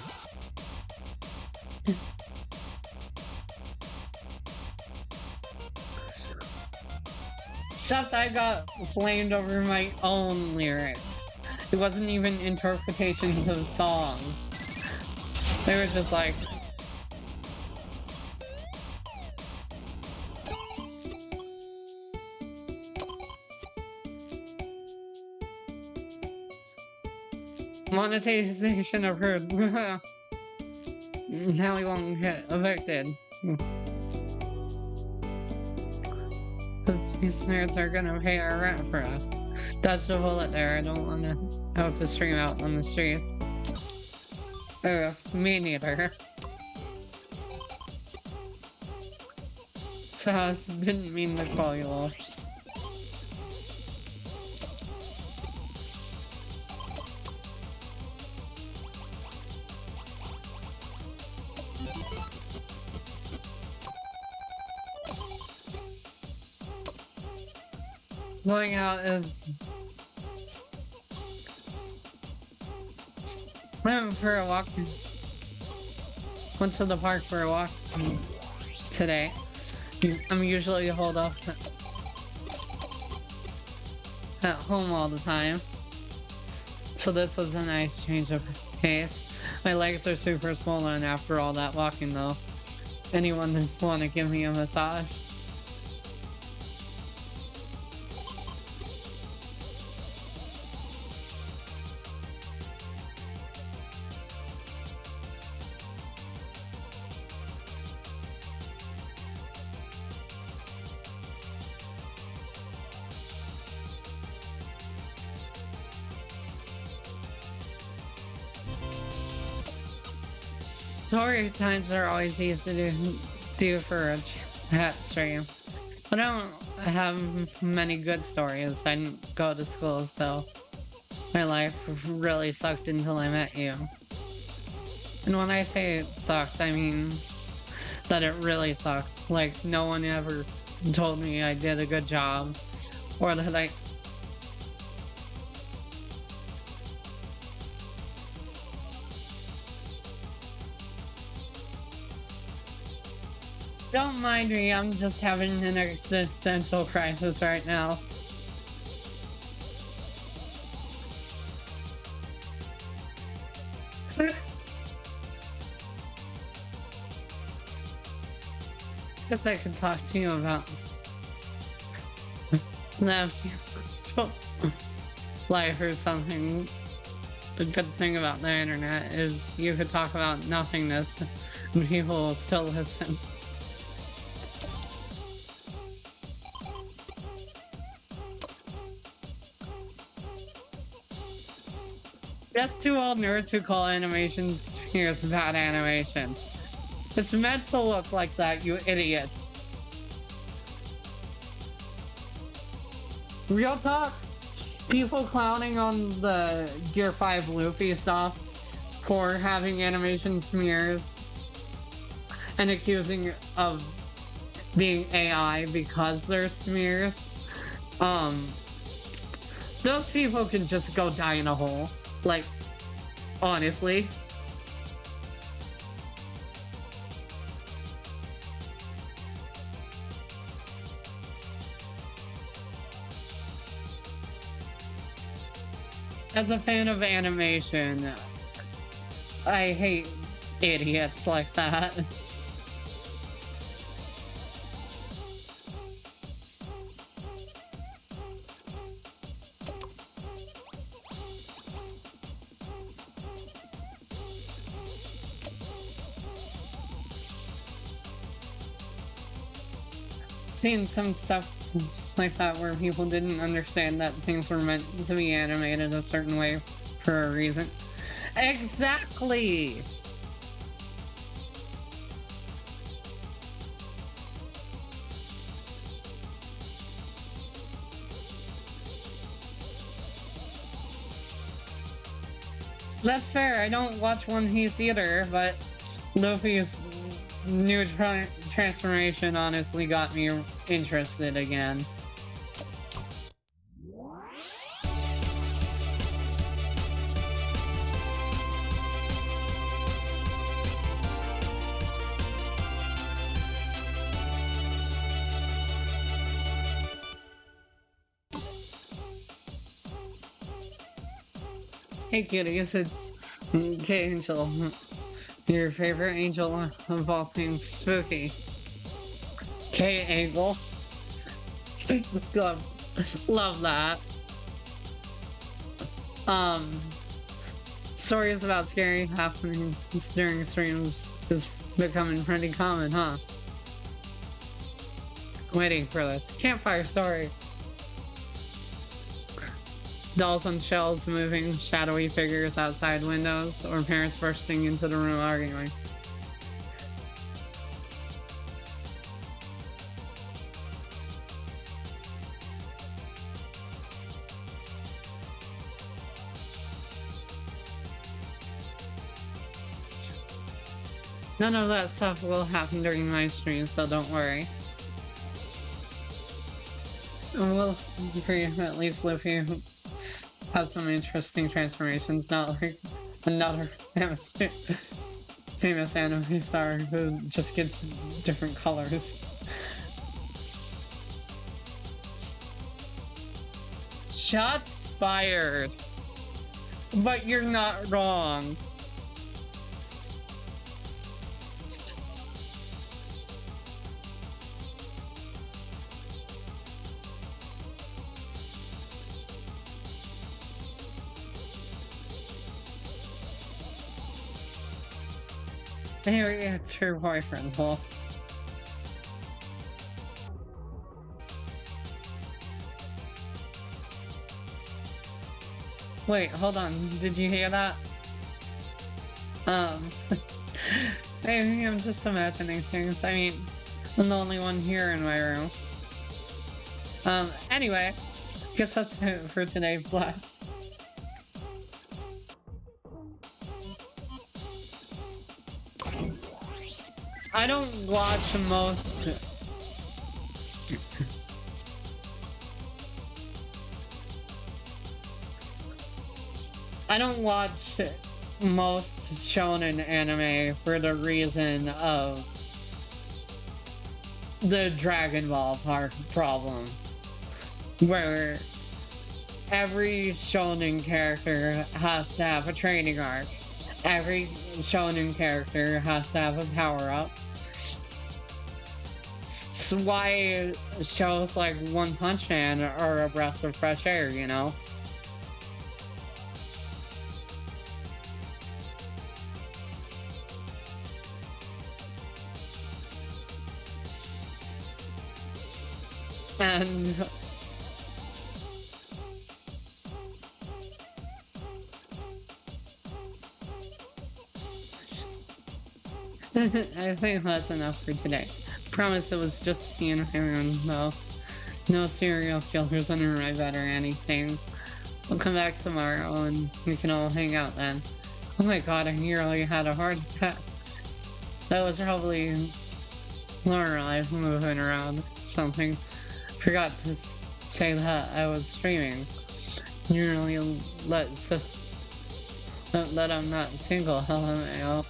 Except I got flamed over my own lyrics. It wasn't even interpretations of songs. They were just like... monetization of her. Now we won't get evicted. These nerds are gonna pay our rent for us. Dodged a bullet there. I don't wanna have to stream out on the streets. Me neither. So I didn't mean to call you all. Going out is... went for a walk. Went to the park for a walk today. I'm usually holed up at home all the time. So this was a nice change of pace. My legs are super swollen after all that walking though. Anyone want to give me a massage? Story times are always easy to do for a chat stream. I don't have many good stories. I didn't go to school, so my life really sucked until I met you. And when I say it sucked, I mean that it really sucked. Like, no one ever told me I did a good job, or that I... Don't mind me, I'm just having an existential crisis right now. Guess I could talk to you about that. So, life or something. The good thing about the internet is you could talk about nothingness and people will still listen. Get to all nerds who call animation spheres bad animation. It's meant to look like that, you idiots. Real talk, people clowning on the Gear 5 Luffy stuff for having animation smears and accusing of being AI because they're smears. Those people can just go die in a hole. Like, honestly. As a fan of animation, I hate idiots like that. Seen some stuff like that where people didn't understand that things were meant to be animated a certain way for a reason. Exactly! That's fair, I don't watch One Piece either, but Luffy's new transformation honestly got me interested again. Hey cuties, it's K-Angel. Your favorite angel of all things spooky. K-Angle. Love that. Stories about scary happenings during streams is becoming pretty common, huh? Waiting for this. Campfire story. Dolls on shelves moving, shadowy figures outside windows, or parents bursting into the room arguing. None of that stuff will happen during my stream, so don't worry. We'll at least Luffy has some interesting transformations, not like another famous anime star who just gets different colors. Shots fired! But you're not wrong. Maybe it's her boyfriend, Wolf. Wait, hold on. Did you hear that? Maybe I'm just imagining things. I mean, I'm the only one here in my room. Anyway, guess that's it for today. Bless. I don't watch most... I don't watch most shonen anime for the reason of the Dragon Ball problem, where every shonen character has to have a training arc. Every shonen character has to have a power-up. It's why shows like One Punch Man are a breath of fresh air, you know? And... I think that's enough for today. Promise it was just me and everyone, though. No serial killers under my bed or anything. I'll come back tomorrow and we can all hang out then. Oh my god, I nearly had a heart attack. That was probably Laura life moving around or something. Forgot to say that I was streaming. Nearly let I'm not single, LMAO.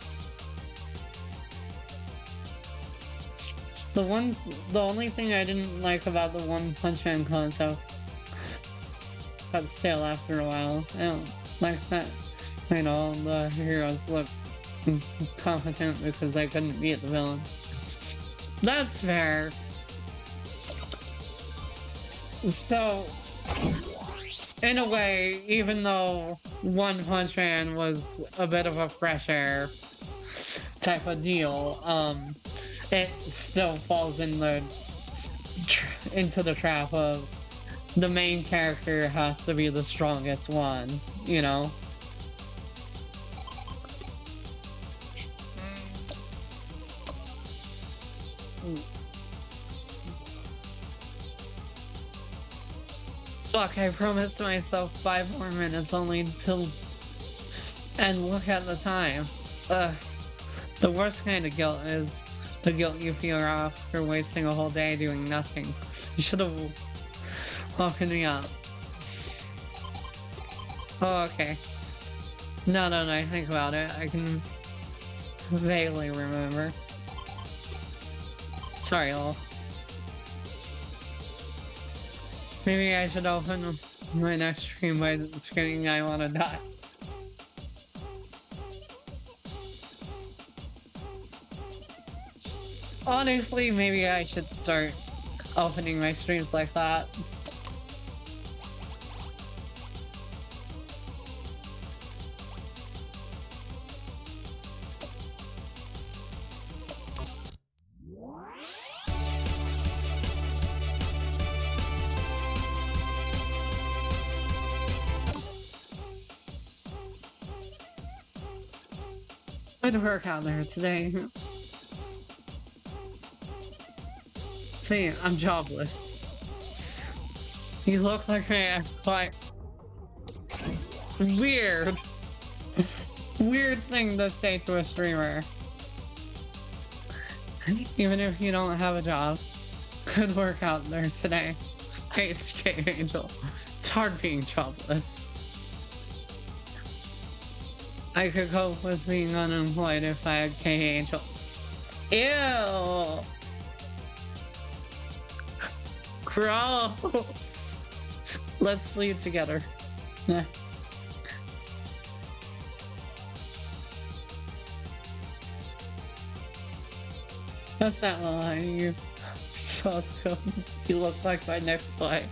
The only thing I didn't like about the One Punch Man concept got stale after a while. I don't like that. You know, the heroes look competent because they couldn't beat the villains. That's fair. So, in a way, even though One Punch Man was a bit of a fresh air type of deal, it still falls in into the trap of the main character has to be the strongest one, you know? Fuck, I promised myself 5 more minutes only until... And look at the time. The worst kind of guilt is the guilt you feel after wasting a whole day doing nothing. You should have woken me up. Oh, okay. No, I think about it. I can vaguely remember. Sorry, lol. Maybe I should open my next stream by screaming I wanna die. Honestly, maybe I should start opening my streams like that. Good work out there today. See, I'm jobless. You look like my ex-wife. Weird. Weird thing to say to a streamer. Even if you don't have a job. Good work out there today. Hey, Skate Angel. It's hard being jobless. I could cope with being unemployed if I had K-Angel. Ew! Gross! Let's sleep together. That's not lying. You so good. You look like my next wife.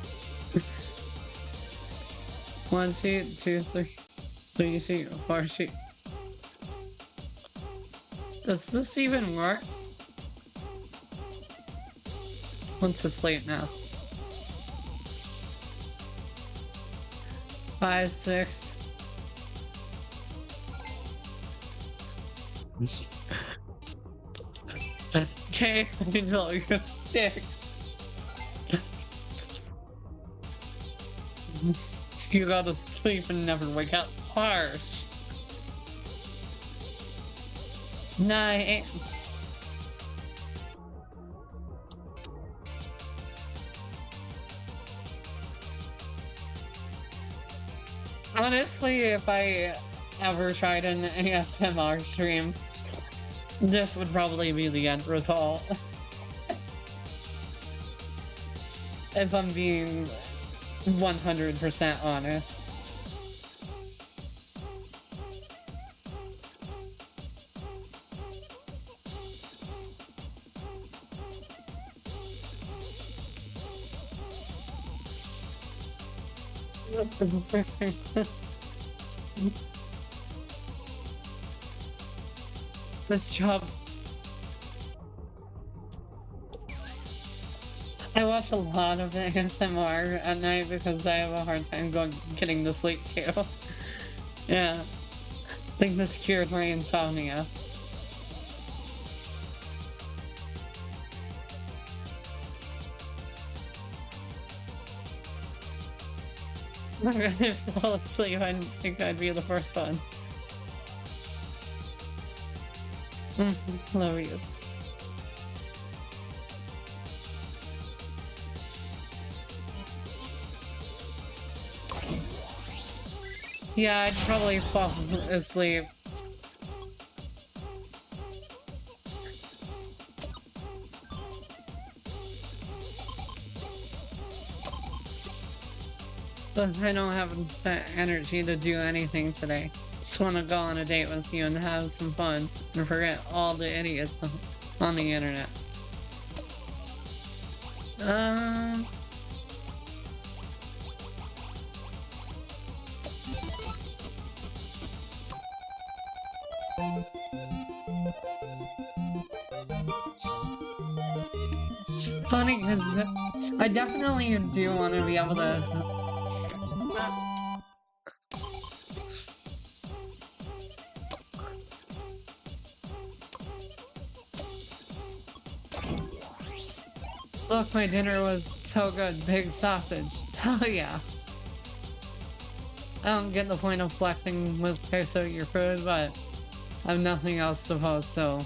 1 sheet, 2, 3. 3 sheet, 4 sheet. Does this even work? Once it's late now. 5, 6. Okay, Angel, your sticks. You go to sleep and never wake up. Harsh. Night. Honestly, if I ever tried an ASMR stream, this would probably be the end result. If I'm being 100% honest. This job. I watch a lot of ASMR at night because I have a hard time getting to sleep too. Yeah. I think this cured my insomnia. I'm gonna fall asleep. I think I'd be the first one. Love you. Yeah, I'd probably fall asleep. But I don't have the energy to do anything today. Just want to go on a date with you and have some fun and forget all the idiots on the internet. Um, it's funny because I definitely do want to be able to. Look, my dinner was so good. Big sausage. Hell yeah. I don't get the point of flexing with queso your food, but I have nothing else to post, so.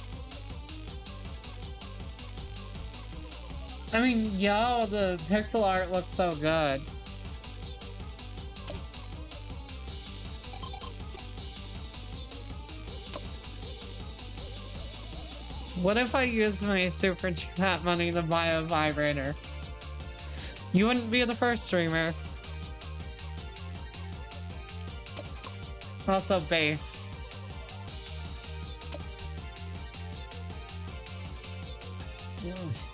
I mean, yo, the pixel art looks so good. What if I used my super chat money to buy a vibrator? You wouldn't be the first streamer. Also based. Yes.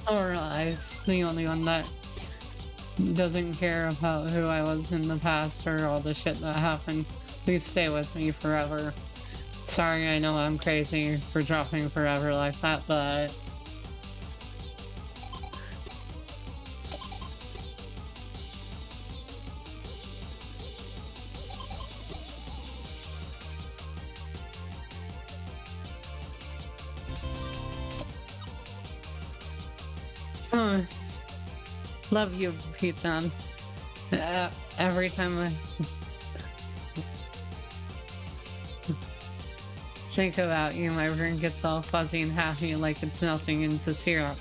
Alright, the only one that doesn't care about who I was in the past or all the shit that happened. Please stay with me forever. Sorry, I know I'm crazy for dropping forever like that, but... Love you, Pete-chan. Every time I think about you, my brain gets all fuzzy and happy like it's melting into syrup.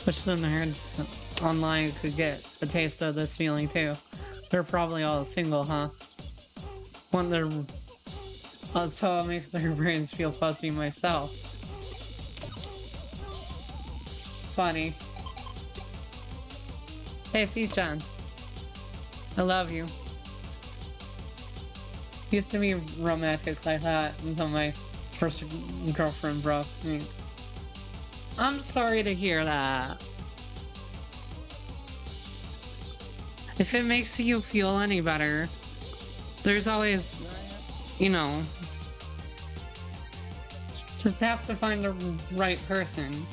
Wish the nerds online could get a taste of this feeling too. They're probably all single, huh? Wonder. So I'll make their brains feel fuzzy myself. Funny. Hey, Pete-chan. I love you. Used to be romantic like that until my first girlfriend broke me. I'm sorry to hear that. If it makes you feel any better, there's always, you know, just have to find the right person.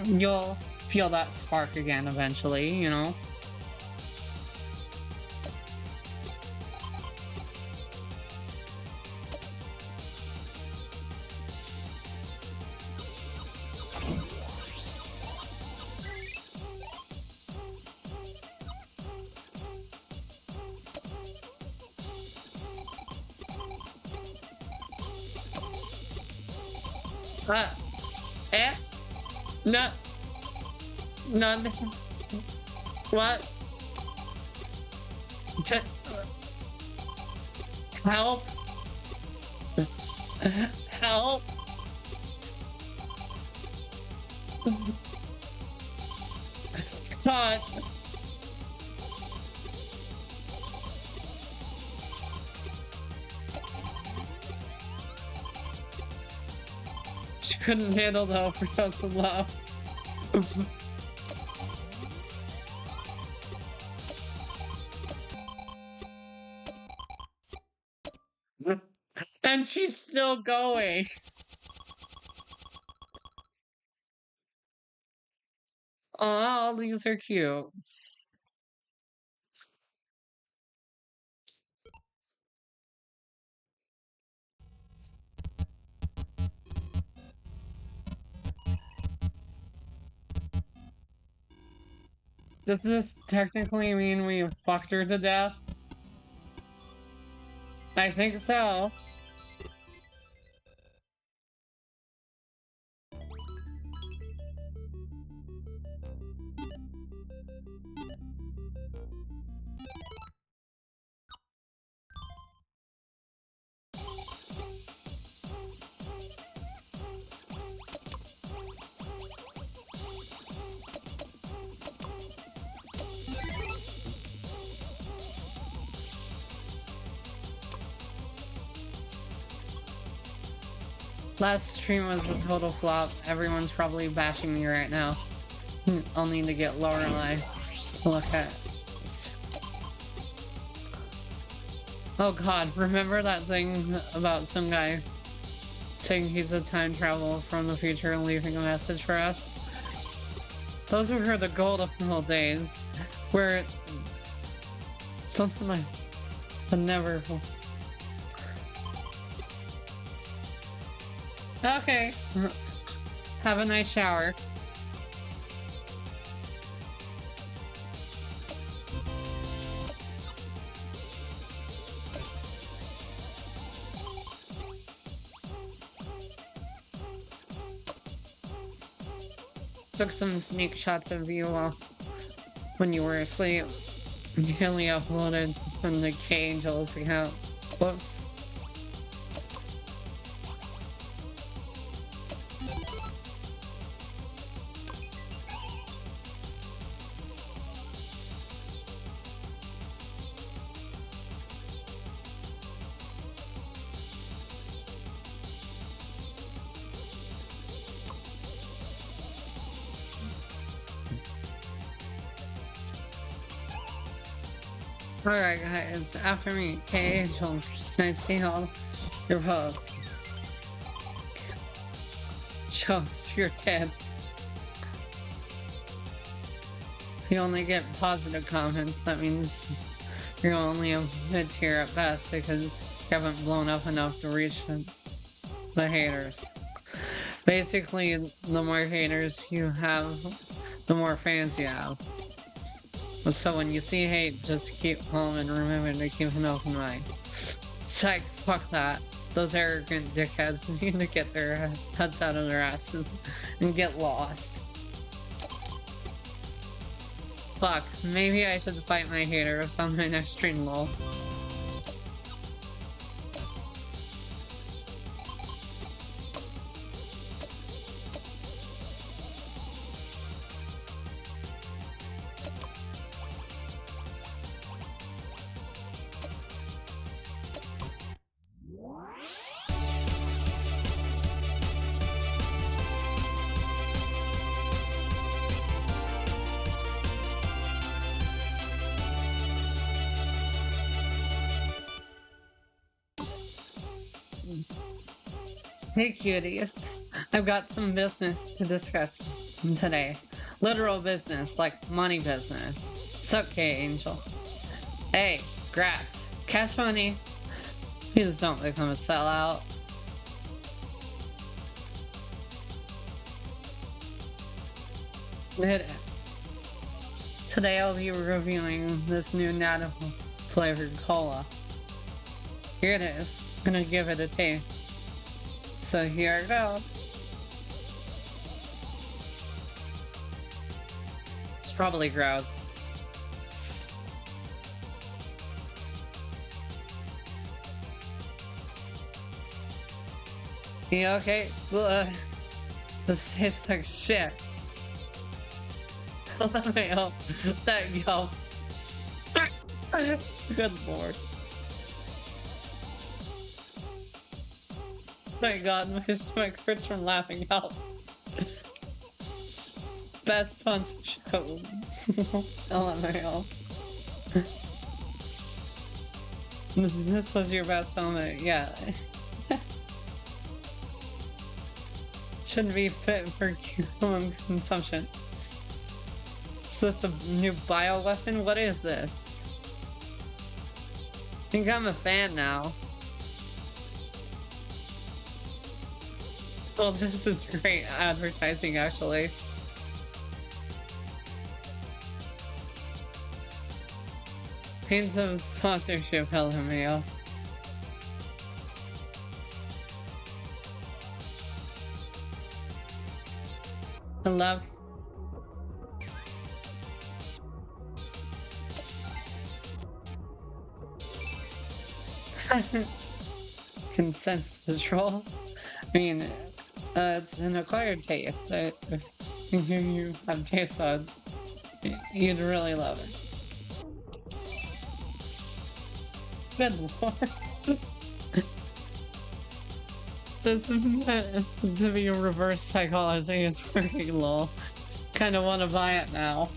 You'll feel that spark again eventually, you know? Eh? No. None. What? T help. Help. Todd. She couldn't handle the overdose of love. And she's still going. Oh, these are cute. Does this technically mean we fucked her to death? I think so. Last stream was a total flop. Everyone's probably bashing me right now. I'll need to get Lorelai. Look at. Oh god, remember that thing about some guy saying he's a time traveler from the future and leaving a message for us? Those were the golden old days where something like I never. Okay. Have a nice shower. Took some sneak shots of you when you were asleep. Nearly uploaded from the K-Angel's account. Whoops. Alright guys, after me, K-Angel, can I see all your posts? Show us your tits. You only get positive comments, that means you're only a mid-tier at best because you haven't blown up enough to reach the haters. Basically, the more haters you have, the more fans you have. So when you see hate, just keep calm and remember to keep an open mind. Psych, fuck that. Those arrogant dickheads need to get their heads out of their asses and get lost. Fuck, maybe I should fight my haters on my next stream, lol. Hey cuties, I've got some business to discuss today. Literal business, like money business. Sup, K-Angel? Hey, grats. Cash money. Please don't become a sellout. Today I'll be reviewing this new natto flavored cola. Here it is. I'm gonna give it a taste. So here it goes. It's probably gross. Yeah, okay. This tastes like shit. LMAO. That yo. Good lord. My god, my stomach hurts from laughing out. Best fun show. LMAO. This was your best moment, yeah. Shouldn't be fit for human consumption. Is this a new bioweapon? What is this? I think I'm a fan now. Oh, this is great advertising, actually. Need some sponsorship, LMAO. I love. Can sense the trolls. I mean, it's an acquired taste. You have taste buds. You'd really love it. Good lord. This to be a reverse psychology is pretty low. Kind of want to buy it now.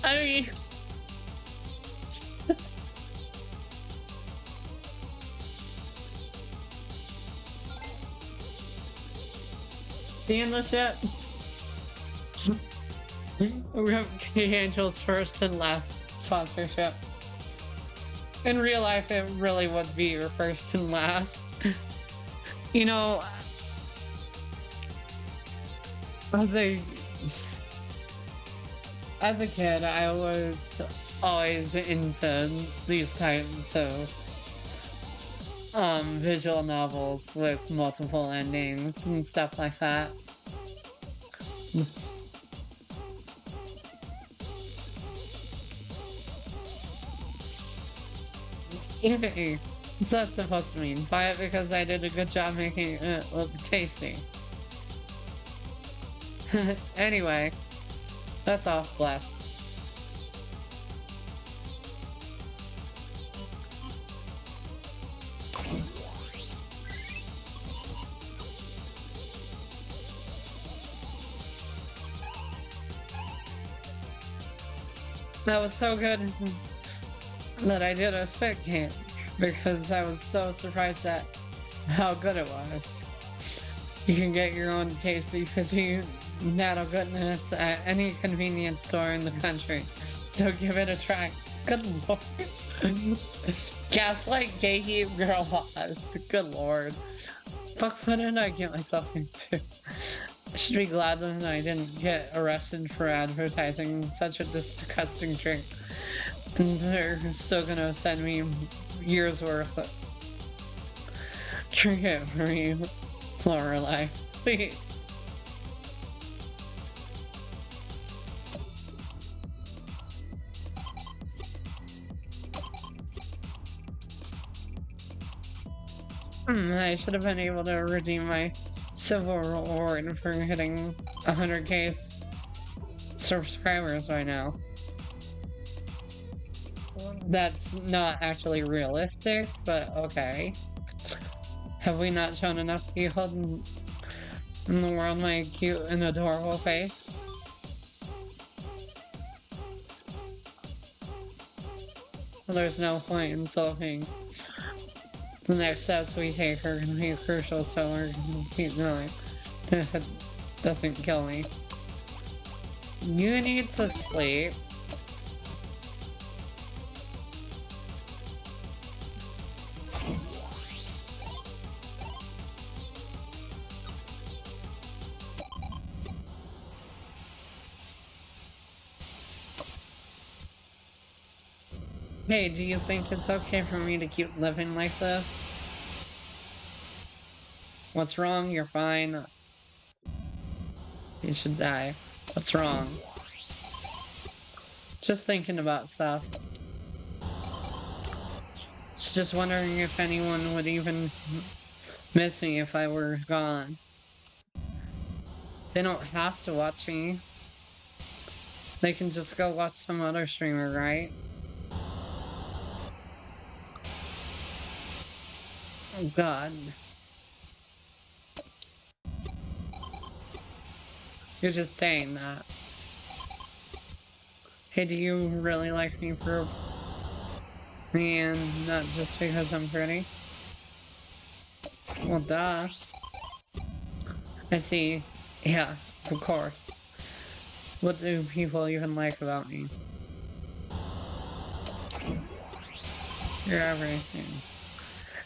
I mean, seeing the shit. We have K-Angel's first and last sponsorship. In real life, it really would be your first and last. You know, as a kid, I was always into these types of visual novels with multiple endings and stuff like that. What's that supposed to mean? Buy it because I did a good job making it look tasty. Anyway, that's all. Bless. That was so good that I did a spit can because I was so surprised at how good it was. You can get your own tasty fizzy natto goodness at any convenience store in the country, so give it a try. Good lord. Gaslight gatekeep girl boss. Good lord. Fuck, what did I get myself into? I should be glad that I didn't get arrested for advertising such a disgusting drink. And they're still gonna send me years worth of drink it for me, Lorelai. Please. I should have been able to redeem my civil reward for hitting 100k subscribers right now. That's not actually realistic, but okay. Have we not shown enough people in the world my cute and adorable face? Well, there's no point in sulking. The next steps we take are gonna be crucial, so we're gonna keep going. If it doesn't kill me. You need to sleep. Hey, do you think it's okay for me to keep living like this? What's wrong? You're fine. You should die. What's wrong? Just thinking about stuff. Just wondering if anyone would even miss me if I were gone. They don't have to watch me. They can just go watch some other streamer, right? Oh god. You're just saying that. Hey, do you really like me for me and not just because I'm pretty? Well, duh. I see. Yeah, of course. What do people even like about me? You're everything.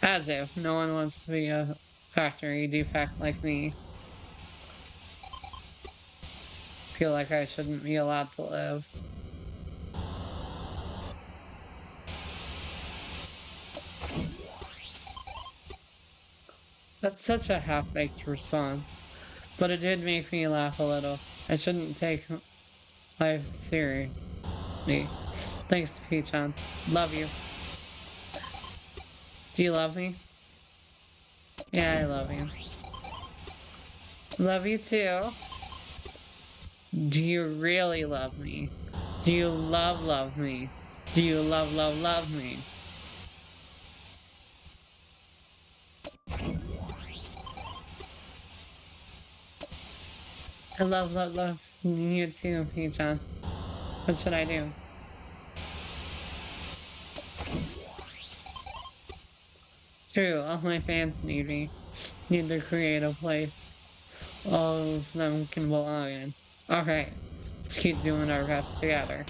As if no one wants to be a factory defect like me. Feel like I shouldn't be allowed to live. That's such a half-baked response, but it did make me laugh a little. I shouldn't take life seriously. Thanks, Peachan. Love you. Do you love me? Yeah, I love you. Love you too. Do you really love me? Do you love me? Do you love me? I love you too, Peachan. What should I do? True, all my fans need me. Need to create a place all of them can belong in. Alright, let's keep doing our best together.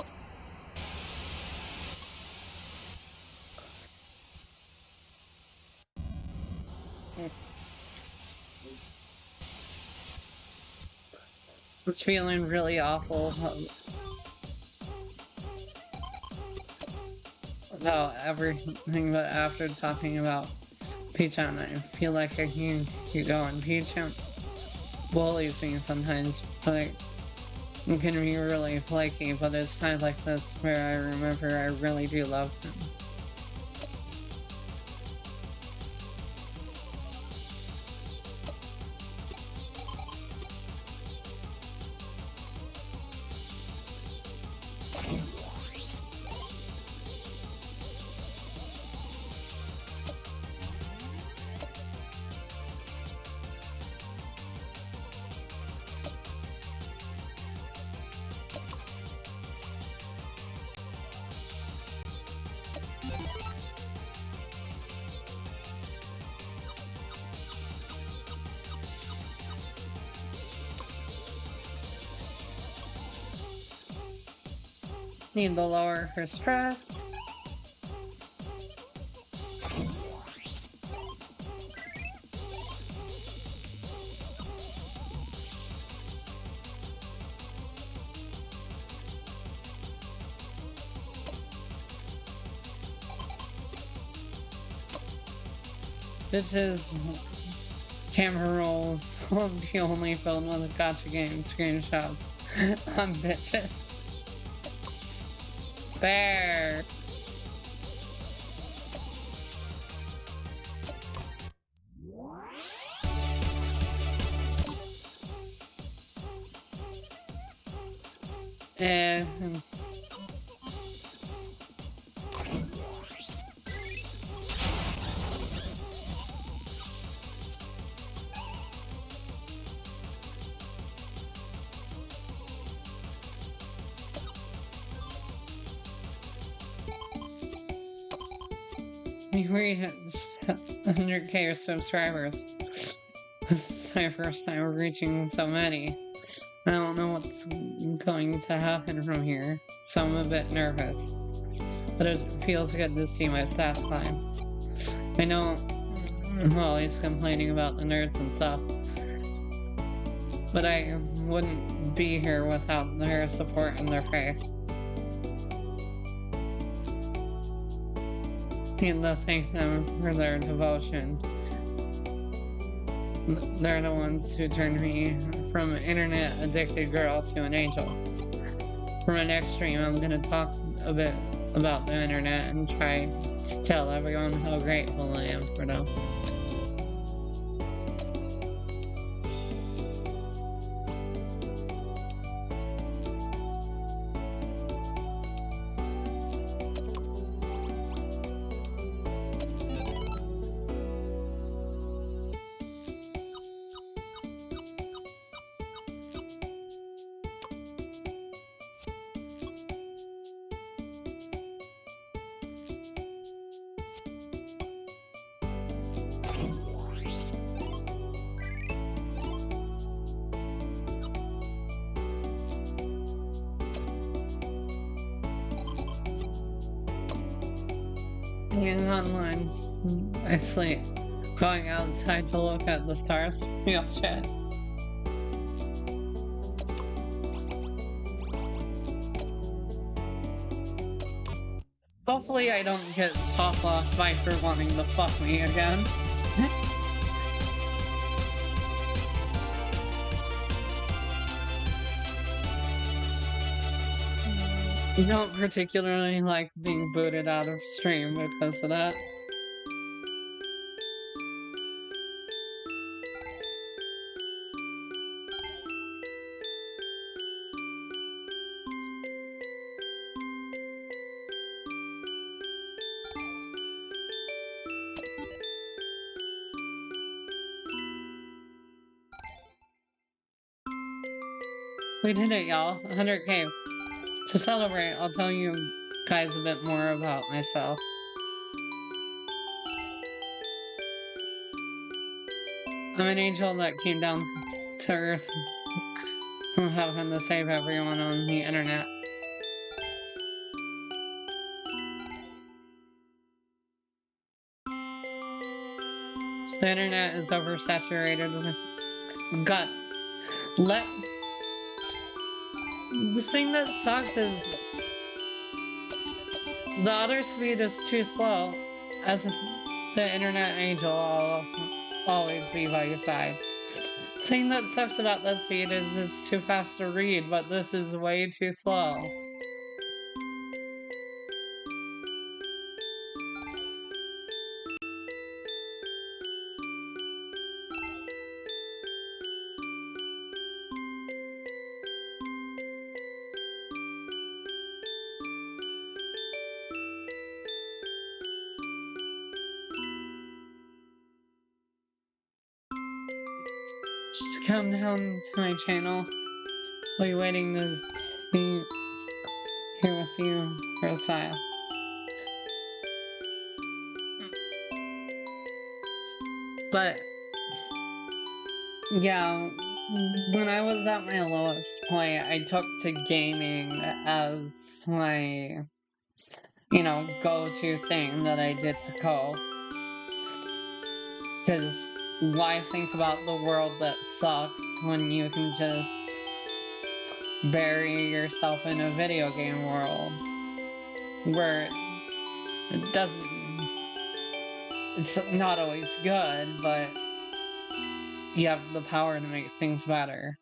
It's feeling really awful about everything, but after talking about Peachan, I feel like I can keep going. Peachan bullies me sometimes, but it can be really flaky, but it's times like this where I remember I really do love him. Need to lower her stress. This is camera rolls. I'll be only filled with gotcha game screenshots. I'm bitches. Fair. Eh. We hit 100k subscribers. This is my first time reaching so many. I don't know what's going to happen from here, so I'm a bit nervous. But it feels good to see my stats climb. I know Molly's complaining about the nerds and stuff, but I wouldn't be here without their support and their faith. Need to thank them for their devotion. They're the ones who turned me from an internet addicted girl to an angel. For my next stream, I'm gonna talk a bit about the internet and try to tell everyone how grateful I am for them. Being online, I sleep. Going outside to look at the stars feels shit. Hopefully I don't get soft locked by her wanting to fuck me again. You don't particularly like being booted out of stream because of that. We did it, y'all. 100K. To celebrate, I'll tell you guys a bit more about myself. I'm an angel that came down to Earth from heaven to save everyone on the internet. The internet is oversaturated with gut. The thing that sucks is the other speed is too slow. As the internet angel, I'll always be by your side. The thing that sucks about this speed is it's too fast to read, but this is way too slow. Just come down to my channel. I'll be waiting to be here with you for a while. But yeah, when I was at my lowest point, I took to gaming as my, go-to thing that I did to cope. Because why think about the world that sucks when you can just bury yourself in a video game world where it's not always good, but you have the power to make things better.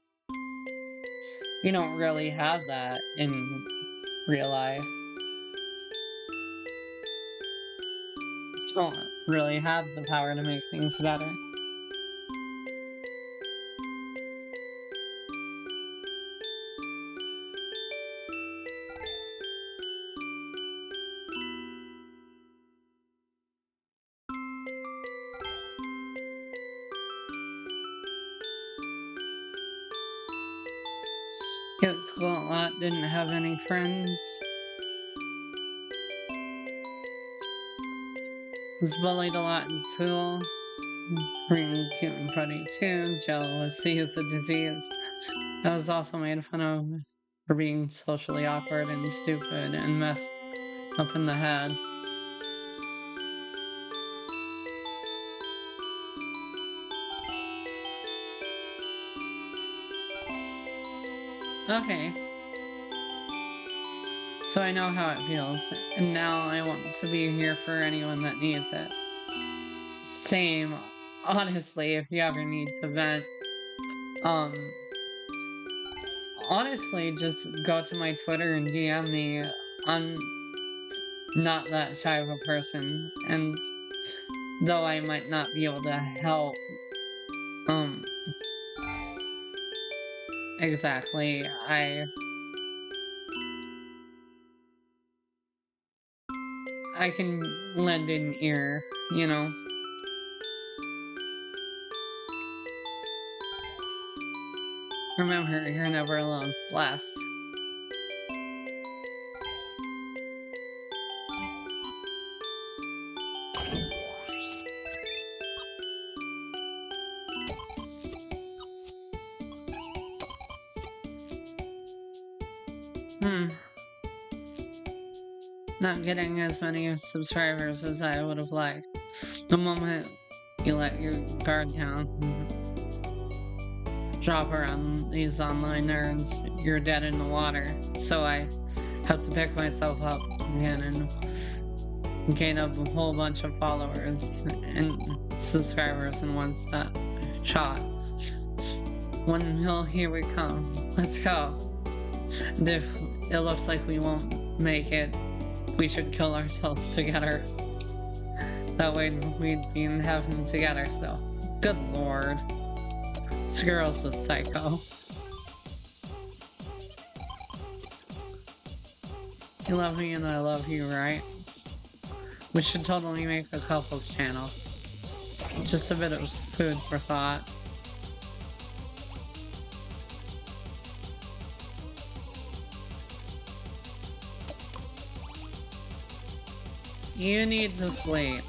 You don't really have that in real life. You don't really have the power to make things better. Skipped school a lot, didn't have any friends. Was bullied a lot in school. Being cute and funny too. Jealousy is a disease. I was also made fun of for being socially awkward and stupid and messed up in the head. Okay. So I know how it feels, and now I want to be here for anyone that needs it. Same. Honestly, if you ever need to vent, honestly, just go to my Twitter and DM me. I'm not that shy of a person, and though I might not be able to help, exactly, I can lend an ear, Remember, you're never alone. Blast. Not getting as many subscribers as I would have liked. The moment you let your guard down, drop around these online nerds, you're dead in the water. So I have to pick myself up again and gain up a whole bunch of followers and subscribers in one shot. 1 mil, here we come. Let's go. If it looks like we won't make it we should kill ourselves together. That way we'd be in heaven together, so. Good lord. This girl's a psycho. You love me and I love you, right? We should totally make a couples channel. Just a bit of food for thought. You need to sleep.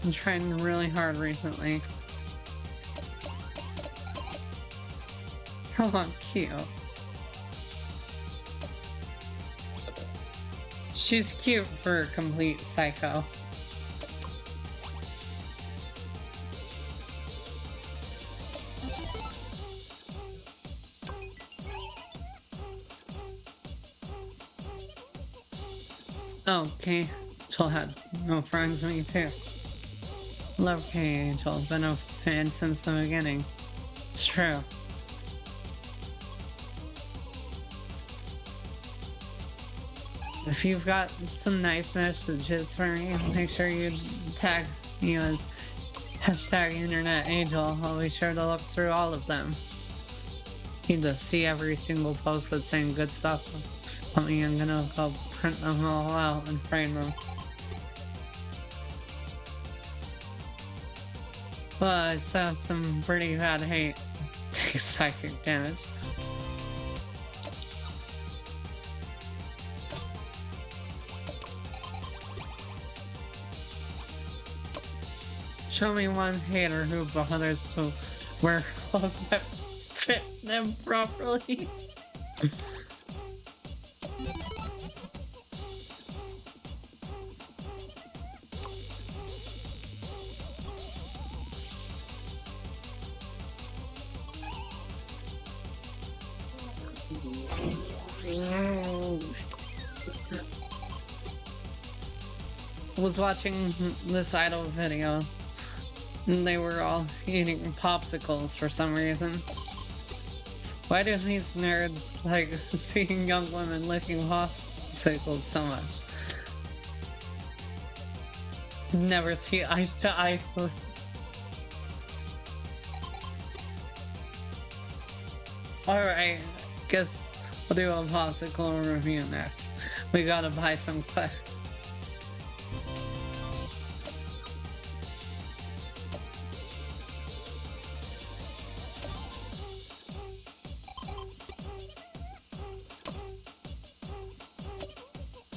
I'm trying really hard recently. So cute. She's cute for a complete psycho. Okay, Angel had no friends, me too. Love K Angel, been a fan since the beginning. It's true. If you've got some nice messages for me, make sure you tag me with hashtag Internet Angel. I'll be sure to look through all of them. Need to see every single post that's saying good stuff. I'm gonna go print them all out and frame them. Well, I saw some pretty bad hate. Take psychic damage. Show me one hater who bothers to wear clothes that fit them properly. Was watching this idol video and they were all eating popsicles for some reason. Why do these nerds like seeing young women licking popsicles so much? Never see ice to ice. Alright, guess we'll do a popsicle review next. We gotta buy some quick.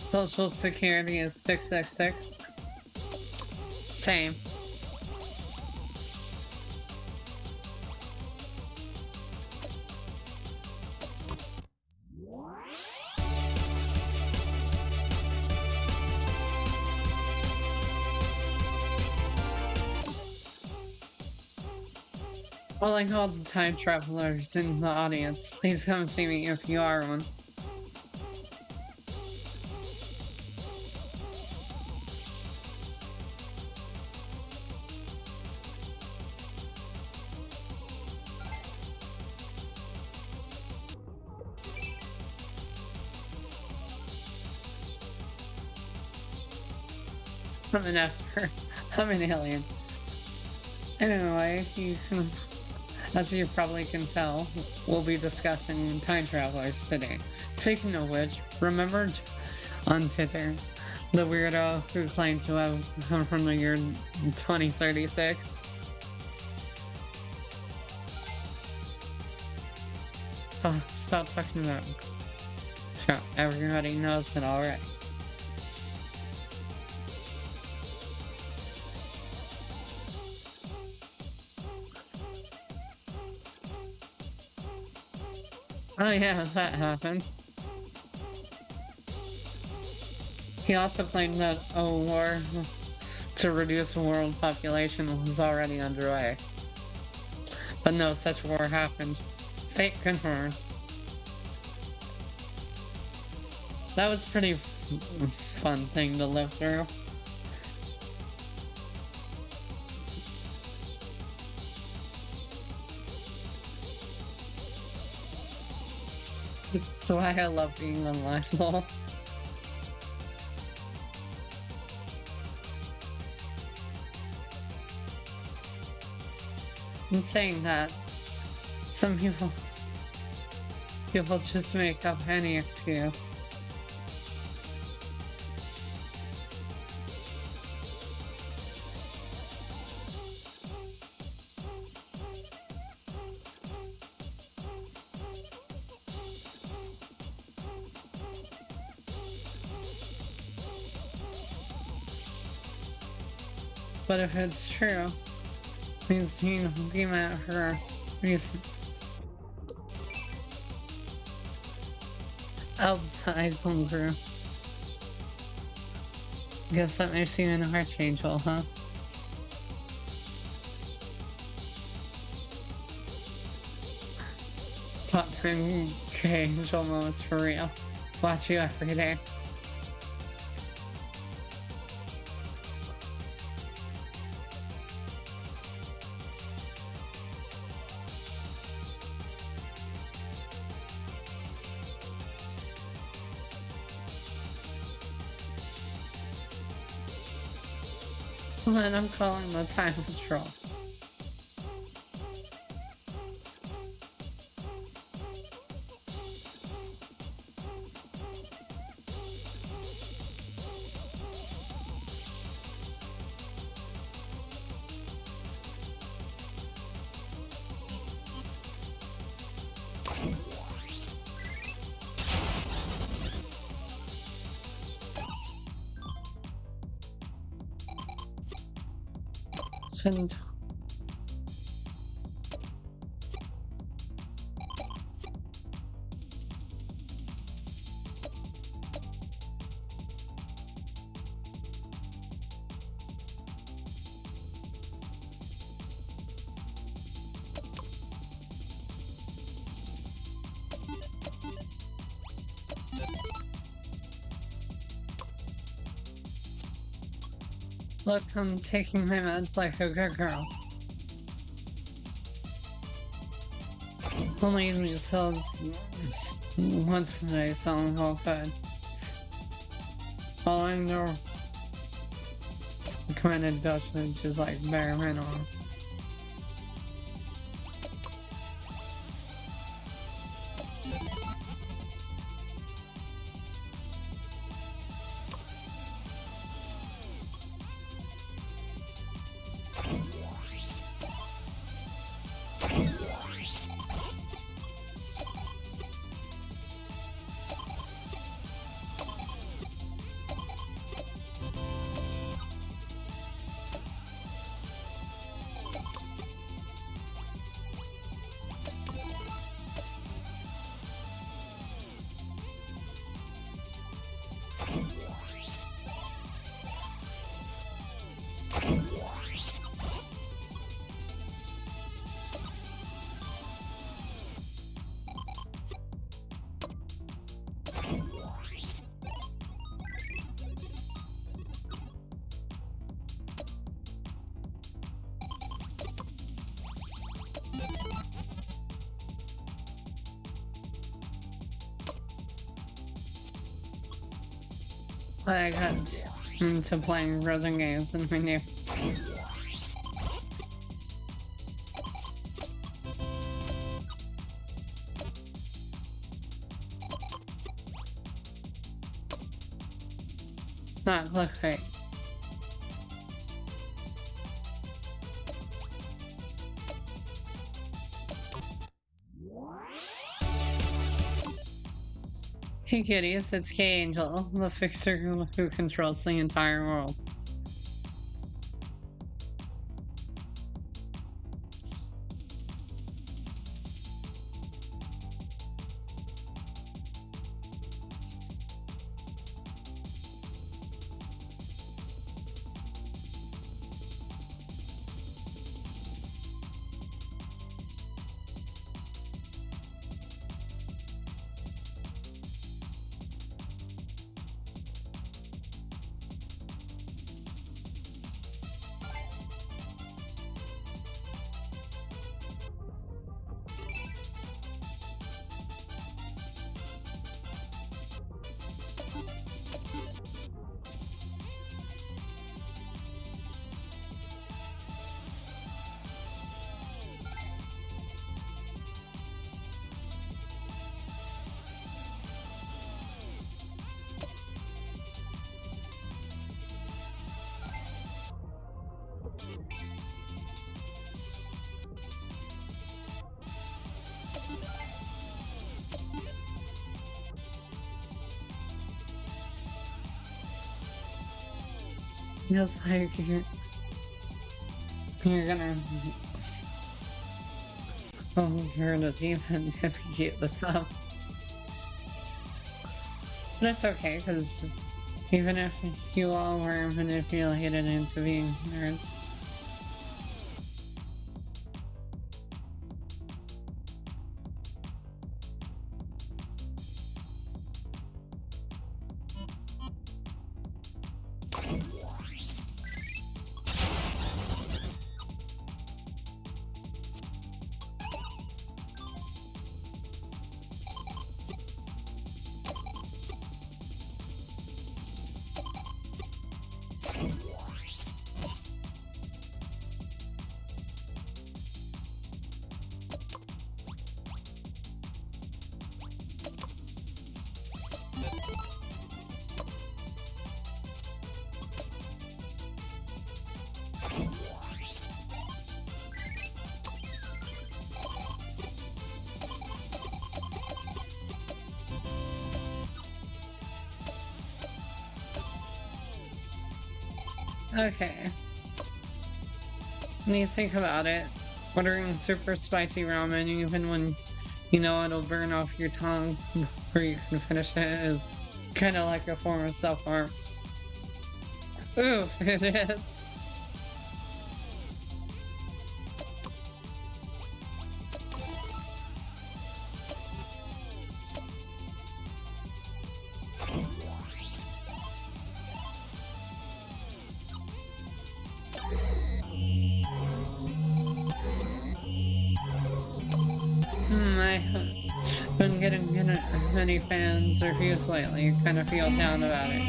Social security is 666. Same. Calling all the time travelers in the audience. Please come see me if you are one. I'm an expert. I'm an alien. Anyway, as you probably can tell, we'll be discussing time travelers today. Speaking of which, remember on Twitter, the weirdo who claimed to have come from the year 2036? Stop talking about it. So everybody knows it already. Oh yeah, that happened. He also claimed that a war to reduce the world population was already underway. But no such war happened. Fake confirmed. That was pretty fun thing to live through. That's why I love being online, lol. In saying that, some people just make up any excuse. But if it's true, means Dean came at her reason outside homebrew. Guess that makes you an archangel, huh? Top 10 K-Angel moments for real. Watch you every day. And I'm calling the time patrol. Spend Look, I'm taking my meds like a good girl. Only eating these pills once a day, so I'm all good. Following the recommended dosage is like bare minimum. I got into playing rhythm games in my new. Not clickbait. Hey kitties, it's K-Angel, the fixer who controls the entire world. Just like you're gonna you're the demon if you keep this up. But it's okay, because even if you all were manipulated into being nerds. Okay. When you think about it, ordering super spicy ramen even when you know it'll burn off your tongue before you can finish it is kind of like a form of self-harm. Ooh, it is. I've been getting many fans reviews lately, kind of feel down about it.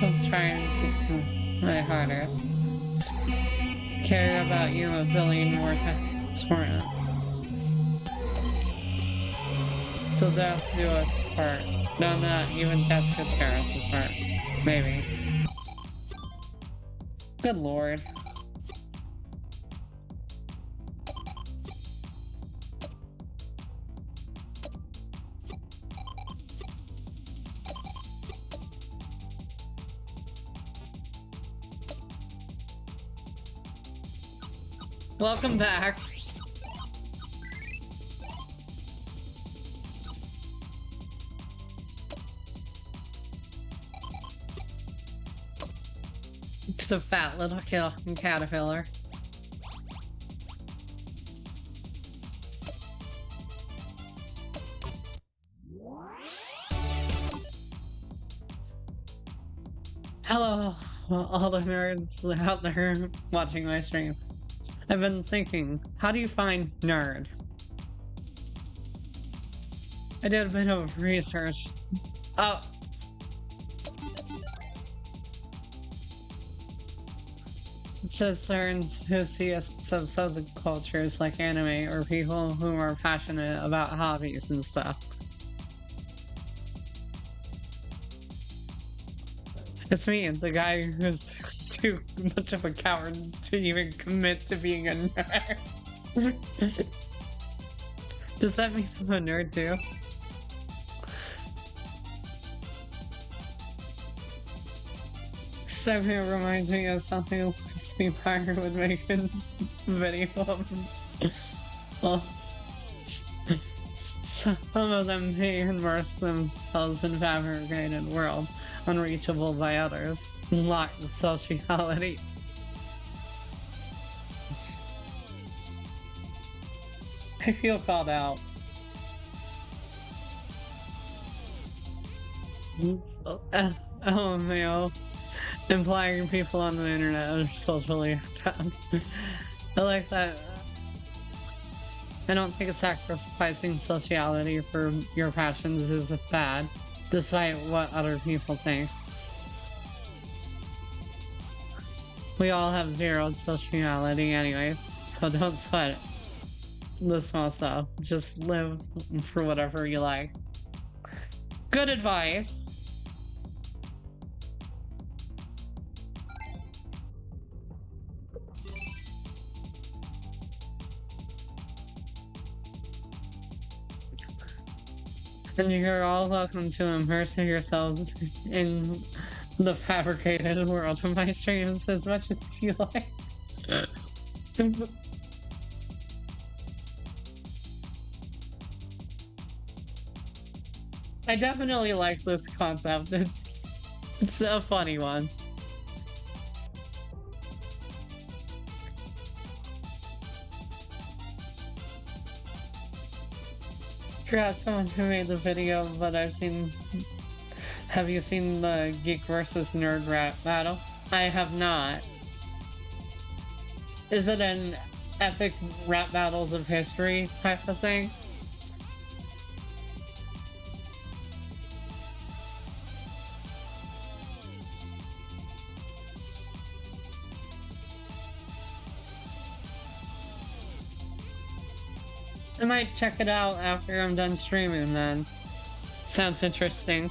I'll try and keep my hardest. Care about you a billion more times for it. Till death do us part. No, not even death could tear us apart. Maybe. Good lord. Welcome back. Just a fat little caterpillar. Hello, all the nerds out there watching my stream. I've been thinking, how do you find nerd? I did a bit of research. Oh. It says certain enthusiasts of subcultures like anime or people who are passionate about hobbies and stuff. It's me, the guy who's too much of a coward to even commit to being a nerd. Does that mean I'm a nerd too? Except it reminds me of something Lucy Pyre would make in video of. Well, some of them may immerse themselves in a fabricated world, unreachable by others, and lack the sociality. I feel called out. LMAO. Implying people on the internet are socially attacked. I like that. I don't think sacrificing sociality for your passions is bad, despite what other people think. We all have zero sociality anyways, so don't sweat it. The small stuff. Just live for whatever you like. Good advice. And you're all welcome to immerse yourselves in the fabricated world of my streams as much as you like. I definitely like this concept. It's a funny one. Forgot someone who made the video, but I've seen. Have you seen the Geek versus Nerd rap battle? I have not. Is it an epic rap battles of history type of thing? I might check it out after I'm done streaming then. Sounds interesting.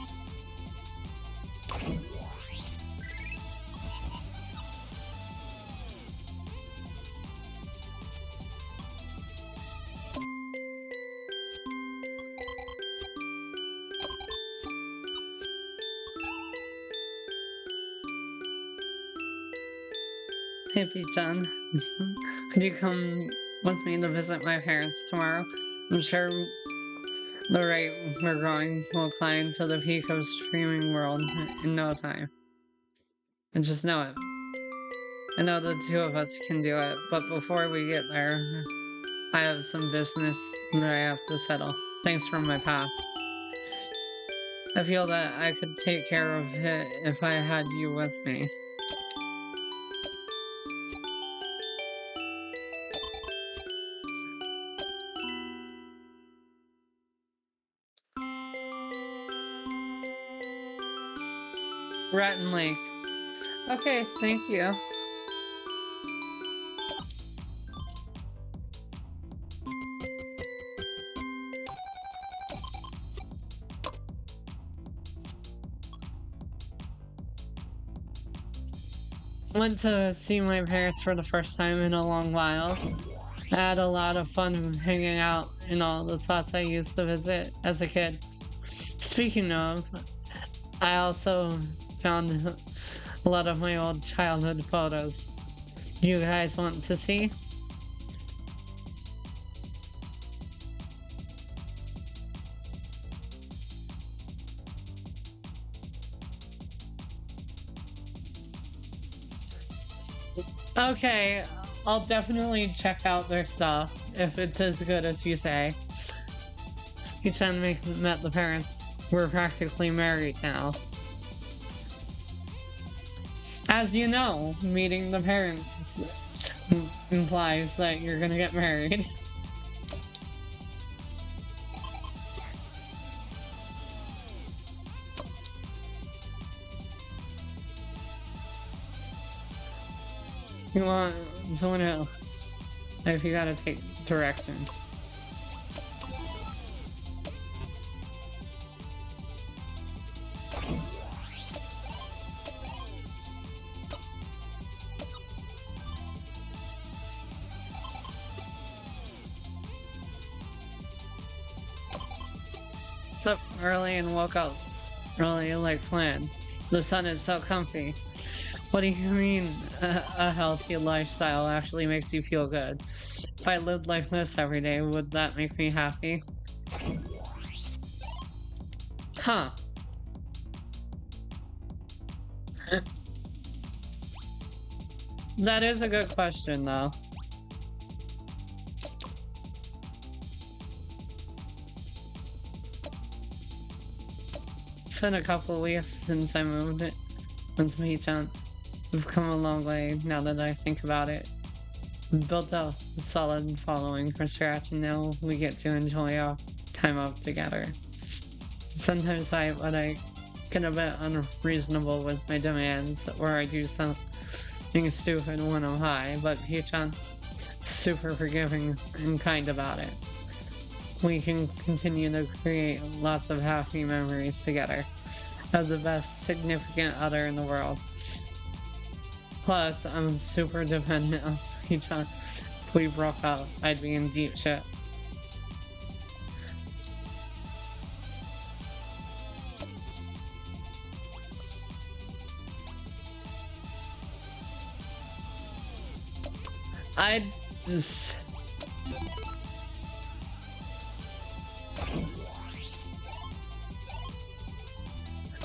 Hey, Pete-chan. Could you come with me to visit my parents tomorrow? I'm sure the rate we're growing will climb to the peak of streaming world in no time. And just know it. I know the two of us can do it, but before we get there, I have some business that I have to settle. Thanks from my past. I feel that I could take care of it if I had you with me. Rotten Lake. Okay, thank you. Went to see my parents for the first time in a long while. I had a lot of fun hanging out in all the spots I used to visit as a kid. Speaking of, I also found a lot of my old childhood photos. You guys want to see? Okay, I'll definitely check out their stuff if it's as good as you say. Pete-chan met the parents. We're practically married now. As you know, meeting the parents implies that you're gonna get married. You want someone else? If you gotta take direction. Slept early and woke up early like planned. The sun is so comfy. What do you mean a healthy lifestyle actually makes you feel good? If I lived like this every day, would that make me happy? Huh. That is a good question, though. It's been a couple weeks since I moved it with Pete-chan. We've come a long way now that I think about it. We've built a solid following from scratch, and now we get to enjoy our time up together. Sometimes I get a bit unreasonable with my demands, or I do something stupid when I'm high, but Pete-chan is super forgiving and kind about it. We can continue to create lots of happy memories together as the best significant other in the world. Plus, I'm super dependent on Pete-chan. If we broke up, I'd be in deep shit. I'd s-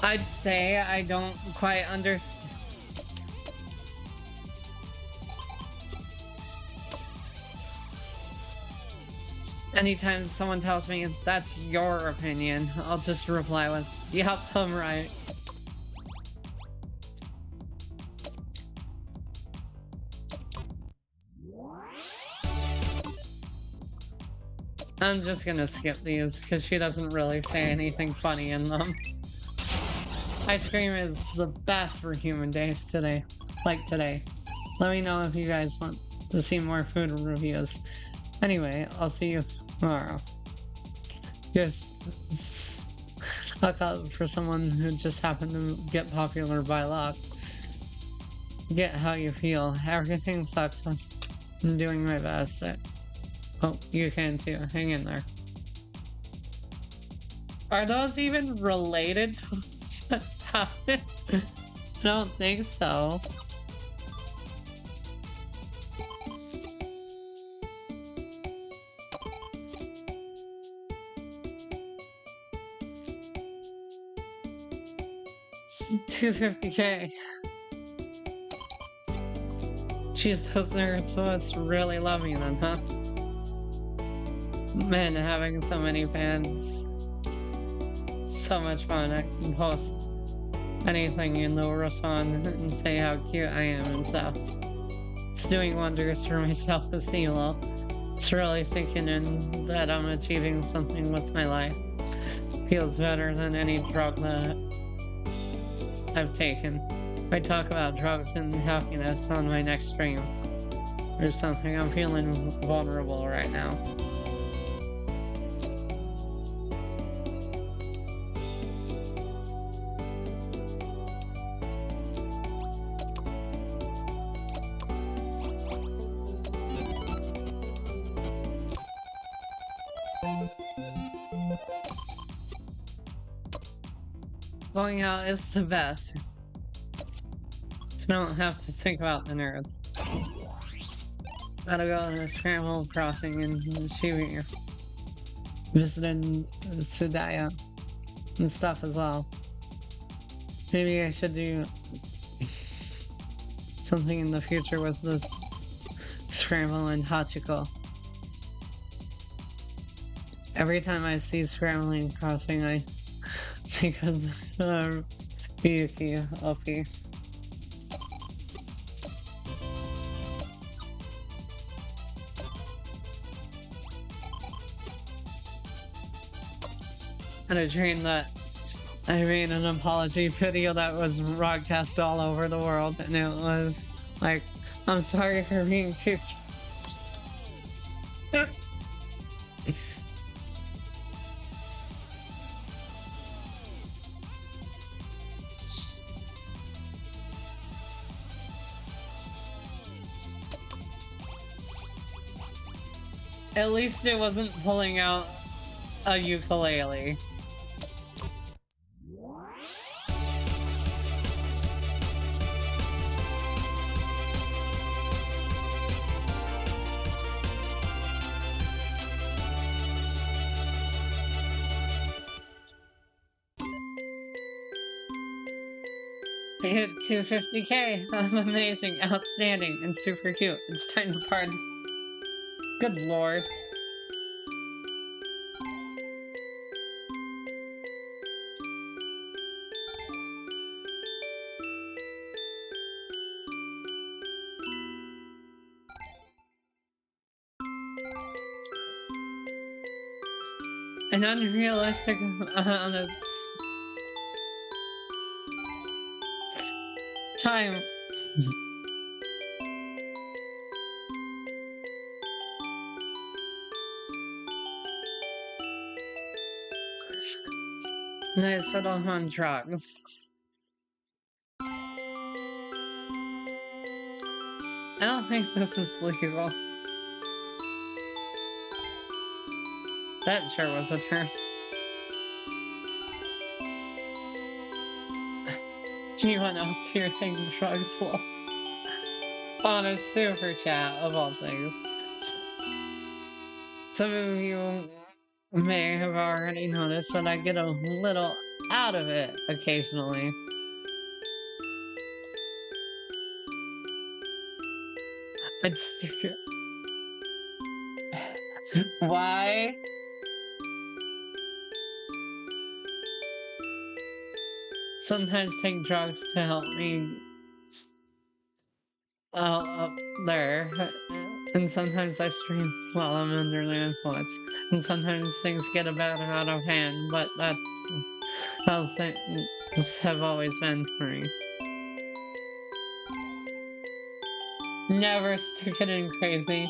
I'd say I don't quite understand. Anytime someone tells me that's your opinion, I'll just reply with, "Yep, I'm right." I'm just gonna skip these because she doesn't really say anything funny in them. Ice cream is the best for human days today. Like today. Let me know if you guys want to see more food reviews. Anyway, I'll see you tomorrow. Just look out for someone who just happened to get popular by luck. Get how you feel. Everything sucks, but I'm doing my best. Oh, you can too. Hang in there. Are those even related to what happened? I don't think so. It's 250K. Jeez, those nerds must really love me then, huh? Man, having so many fans. So much fun. I can post anything and they'll respond and say how cute I am and stuff. It's doing wonders for my self-esteem. It's really sinking in that I'm achieving something with my life. Feels better than any drug that I've taken. I talk about drugs and happiness on my next stream or something. I'm feeling vulnerable right now. Going out is the best. So I don't have to think about the nerds. Gotta go to Scramble Crossing in Shibuya. Visiting Sudaya and stuff as well. Maybe I should do something in the future with this Scramble and Hachiko. Every time I see Scrambling Crossing, I think of Miyuki OP. And a dream that I made an apology video that was broadcast all over the world, and it was like, I'm sorry for being too At least it wasn't pulling out a ukulele. I hit 250K. I'm amazing, outstanding, and super cute. It's time to party. Good lord. An unrealistic amount of time. And I settled on drugs. I don't think this is legal. That sure was a turn. Anyone else here taking drugs? Lol. On a super chat of all things. Some of you may have already noticed, but I get a little out of it occasionally. It's why? Sometimes take drugs to help me up there, and sometimes I stream while I'm under the influence, and sometimes things get a bit out of hand, but that's how things have always been for me. Never stupid and crazy.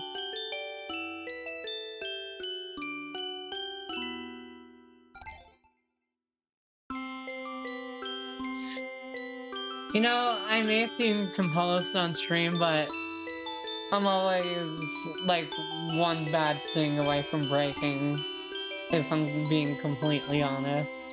You know, I may seem composed on stream, but I'm always like one bad thing away from breaking, if I'm being completely honest.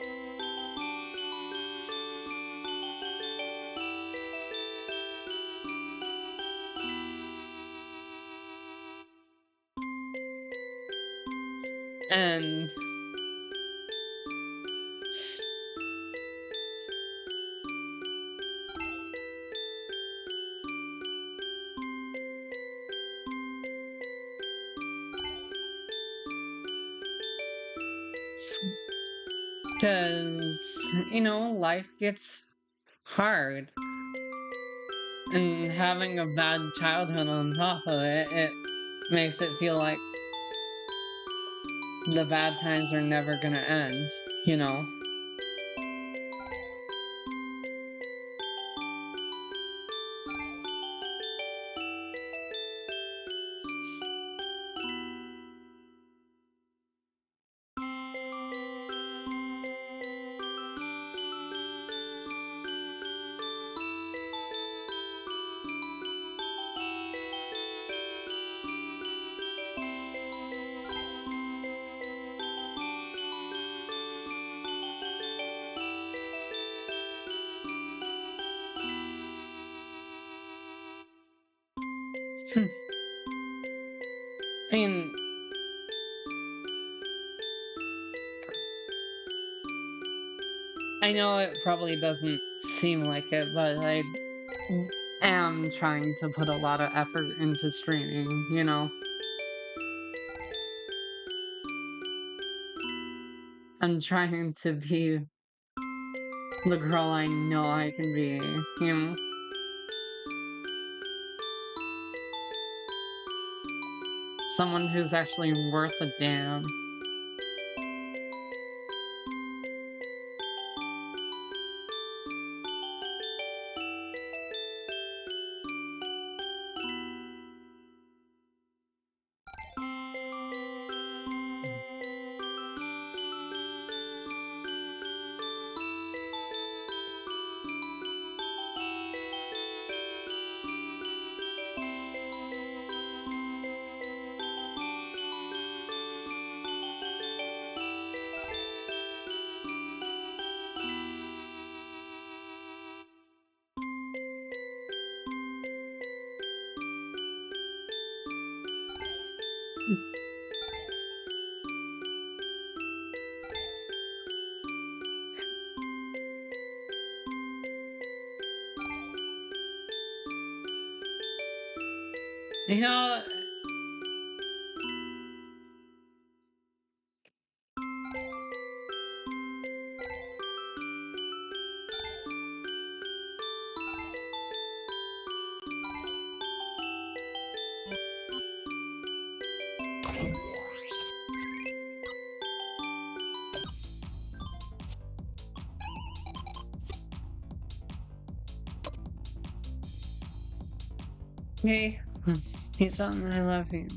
And because, you know, life gets hard. And having a bad childhood on top of it, it makes it feel like the bad times are never gonna end, you know? I mean, I know it probably doesn't seem like it, but I am trying to put a lot of effort into streaming, you know? I'm trying to be the girl I know I can be, you know? Someone who's actually worth a damn. You know, hey, he's on, I love you.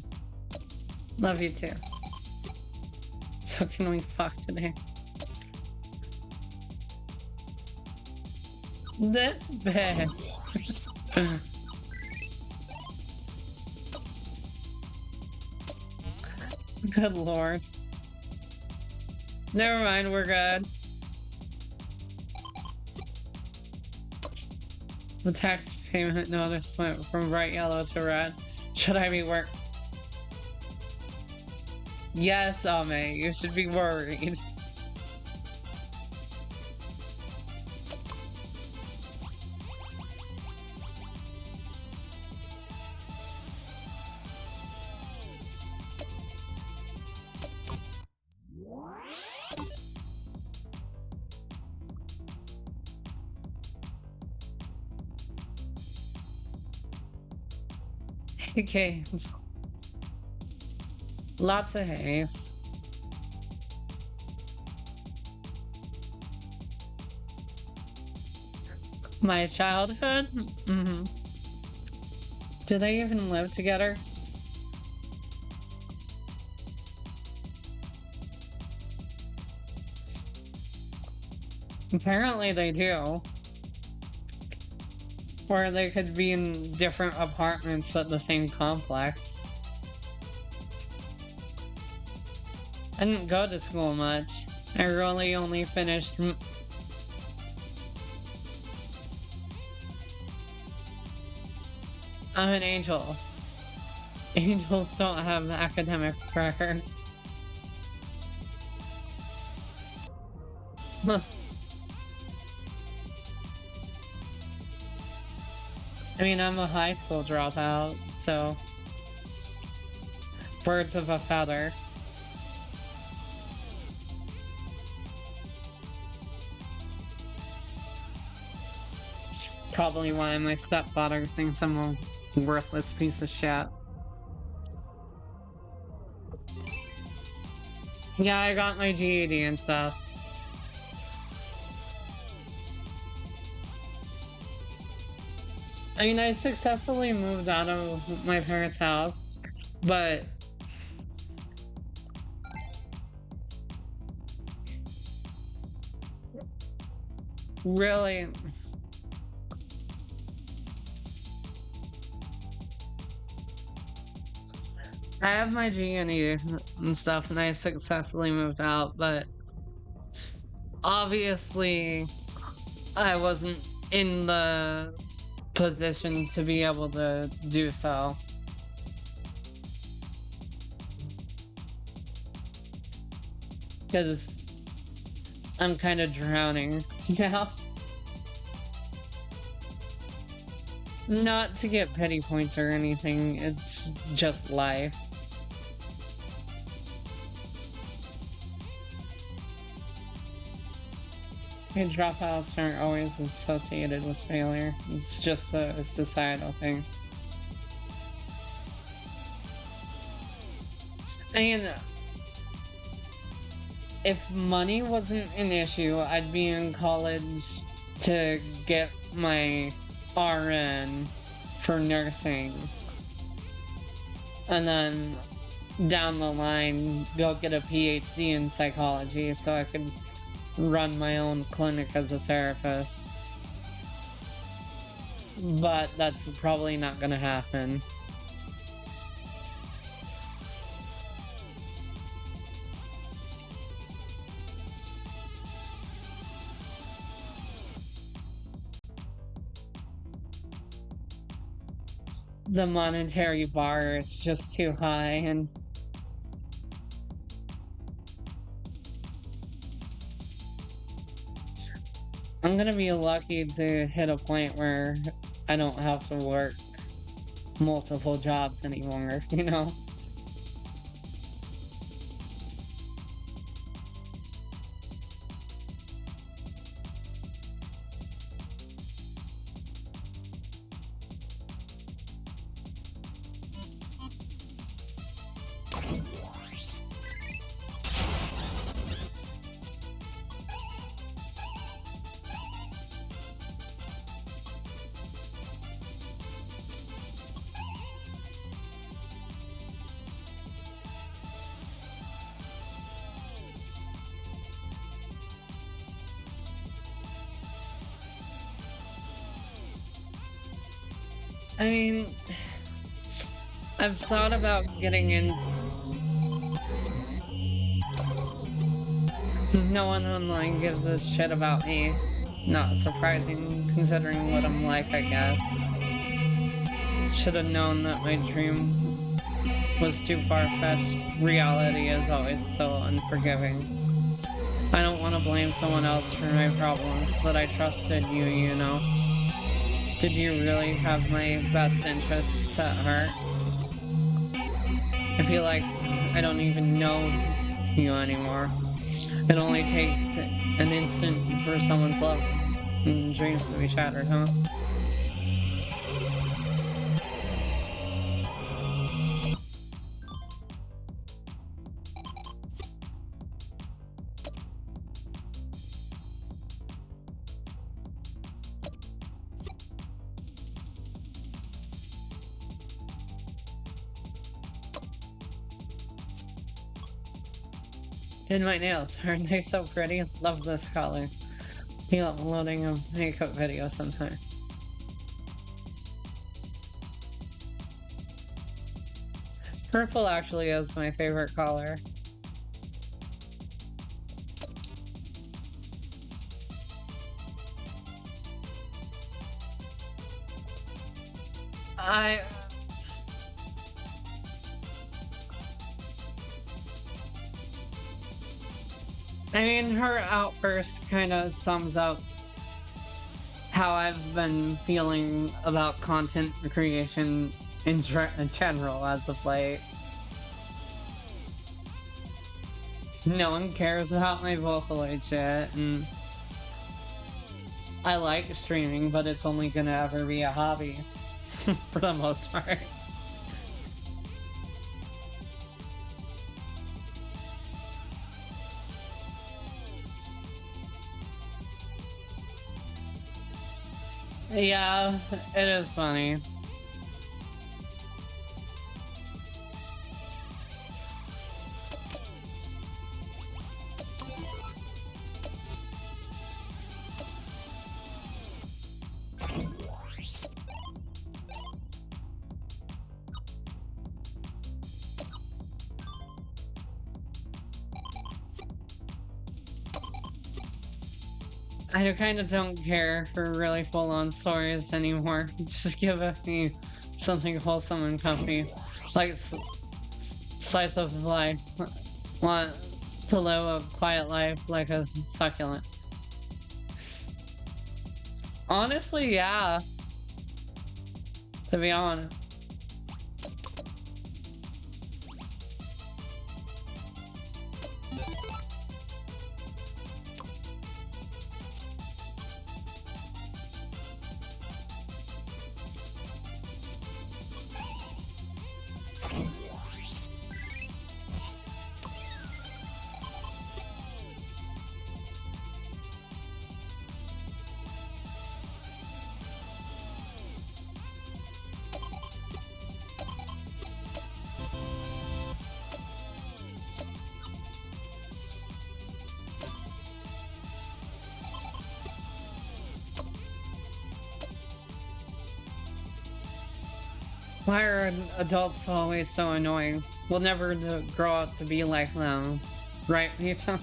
Love you too. So can we fuck today? This bitch. Good lord. Never mind, we're good. The text payment notice went from bright yellow to red. Should I be worried? Yes, Ame, you should be worried. Okay. Lots of haze. My childhood? Mm-hmm. Do they even live together? Apparently they do. Or they could be in different apartments but the same complex. I didn't go to school much. I really only finished I'm an angel. Angels don't have academic records. Huh. I mean, I'm a high school dropout, so birds of a feather. It's probably why my stepfather thinks I'm a worthless piece of shit. Yeah, I got my GED and stuff. I mean, I successfully moved out of my parents' house, but really, I have my GED and stuff, and I successfully moved out, but obviously I wasn't in the position to be able to do so. Because I'm kind of drowning now. Not to get pity points or anything, it's just life. And dropouts aren't always associated with failure. It's just a societal thing. And if money wasn't an issue, I'd be in college to get my RN for nursing. And then down the line, go get a PhD in psychology so I could run my own clinic as a therapist. But that's probably not gonna happen. The monetary bar is just too high, and I'm gonna be lucky to hit a point where I don't have to work multiple jobs anymore, you know? I mean, I've thought about getting in. No one online gives a shit about me. Not surprising, considering what I'm like, I guess. Should have known that my dream was too far-fetched. Reality is always so unforgiving. I don't want to blame someone else for my problems, but I trusted you, you know. Did you really have my best interests at heart? I feel like I don't even know you anymore. It only takes an instant for someone's love and dreams to be shattered, huh? Did my nails, aren't they so pretty? Love this color. Be uploading a makeup video sometime. Purple actually is my favorite color. I mean, her outburst kind of sums up how I've been feeling about content creation in general as of late. No one cares about my Vocaloid shit, and I like streaming, but it's only gonna ever be a hobby, for the most part. Yeah, it is funny. I kind of don't care for really full-on stories anymore. Just give me something wholesome and comfy, like slice of life. Want to live a quiet life like a succulent. Honestly, yeah. To be honest. Why are adults always so annoying? We'll never grow up to be like them. Right, Mita?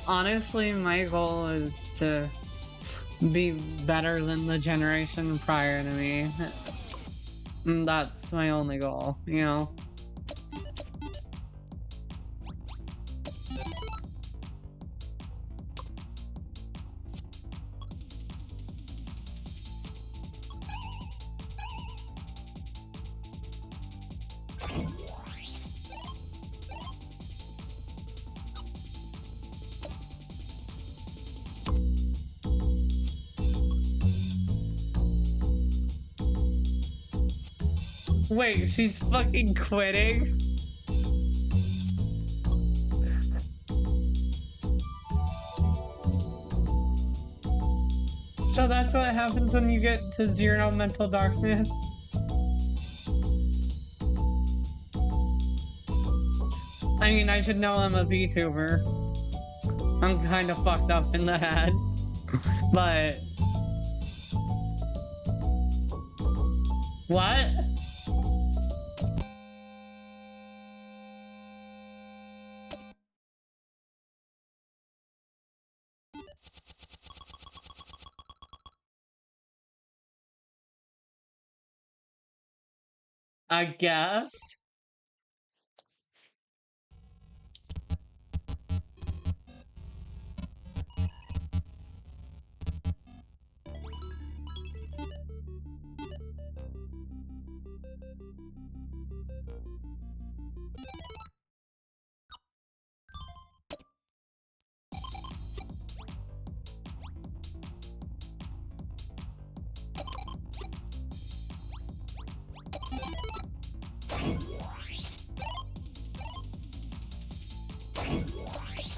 Honestly, my goal is to be better than the generation prior to me. That's my only goal, you know? Wait, she's fucking quitting? So that's what happens when you get to 0 mental darkness? I mean, I should know I'm a VTuber. I'm kind of fucked up in the head. But... What? I guess.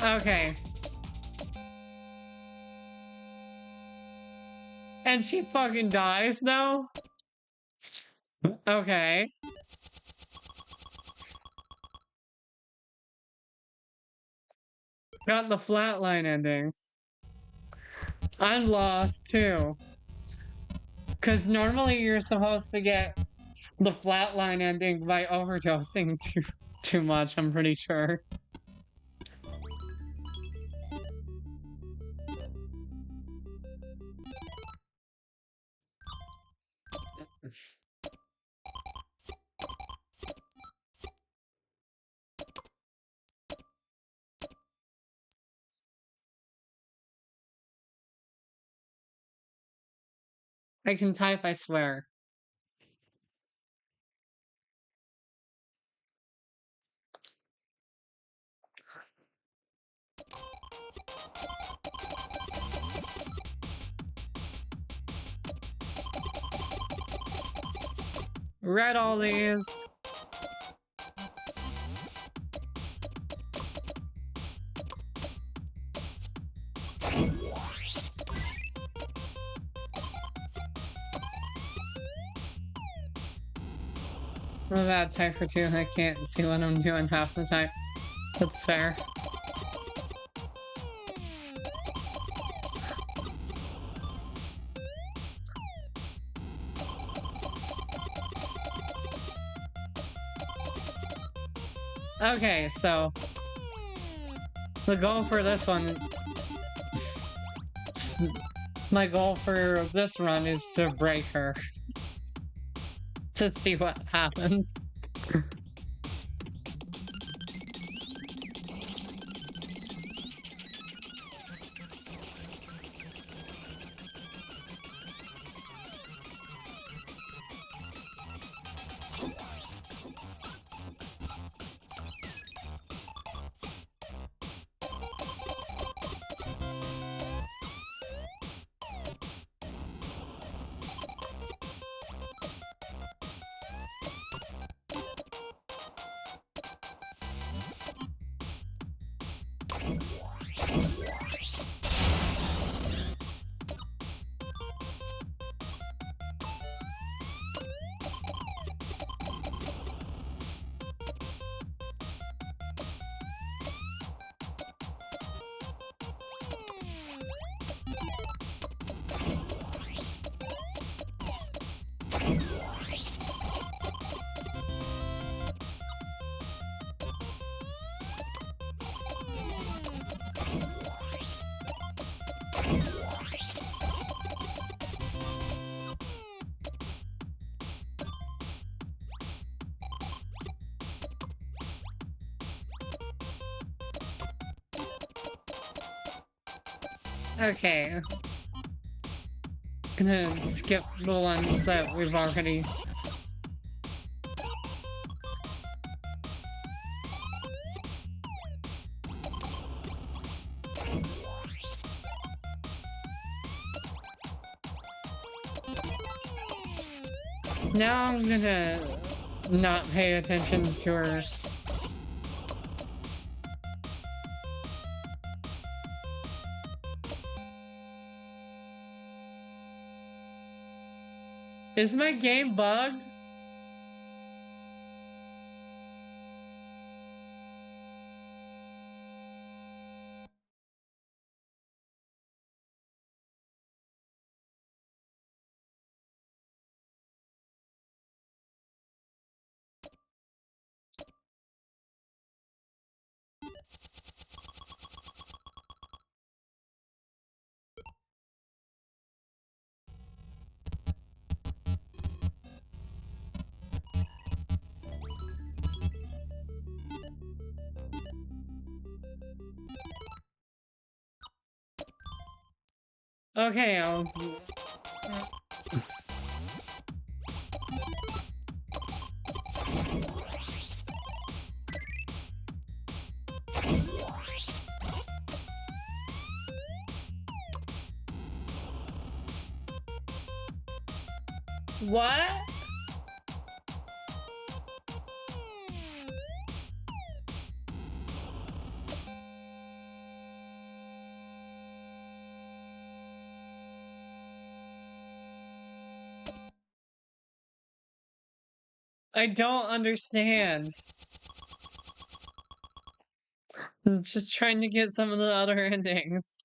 Okay. And she fucking dies though? Okay. Got the flatline ending. I'm lost too. Cause normally you're supposed to get the flatline ending by overdosing too much, I'm pretty sure. I can type, I swear. Read all these. I'm a bad typer too, I can't see what I'm doing half the time. That's fair. Okay, so the goal for this one, my goal for this run is to break her. To see what happens. Okay. Gonna skip the ones that we've already... Now I'm gonna not pay attention to her. Is my game bugged? Okay, what? I don't understand. I'm just trying to get some of the other endings.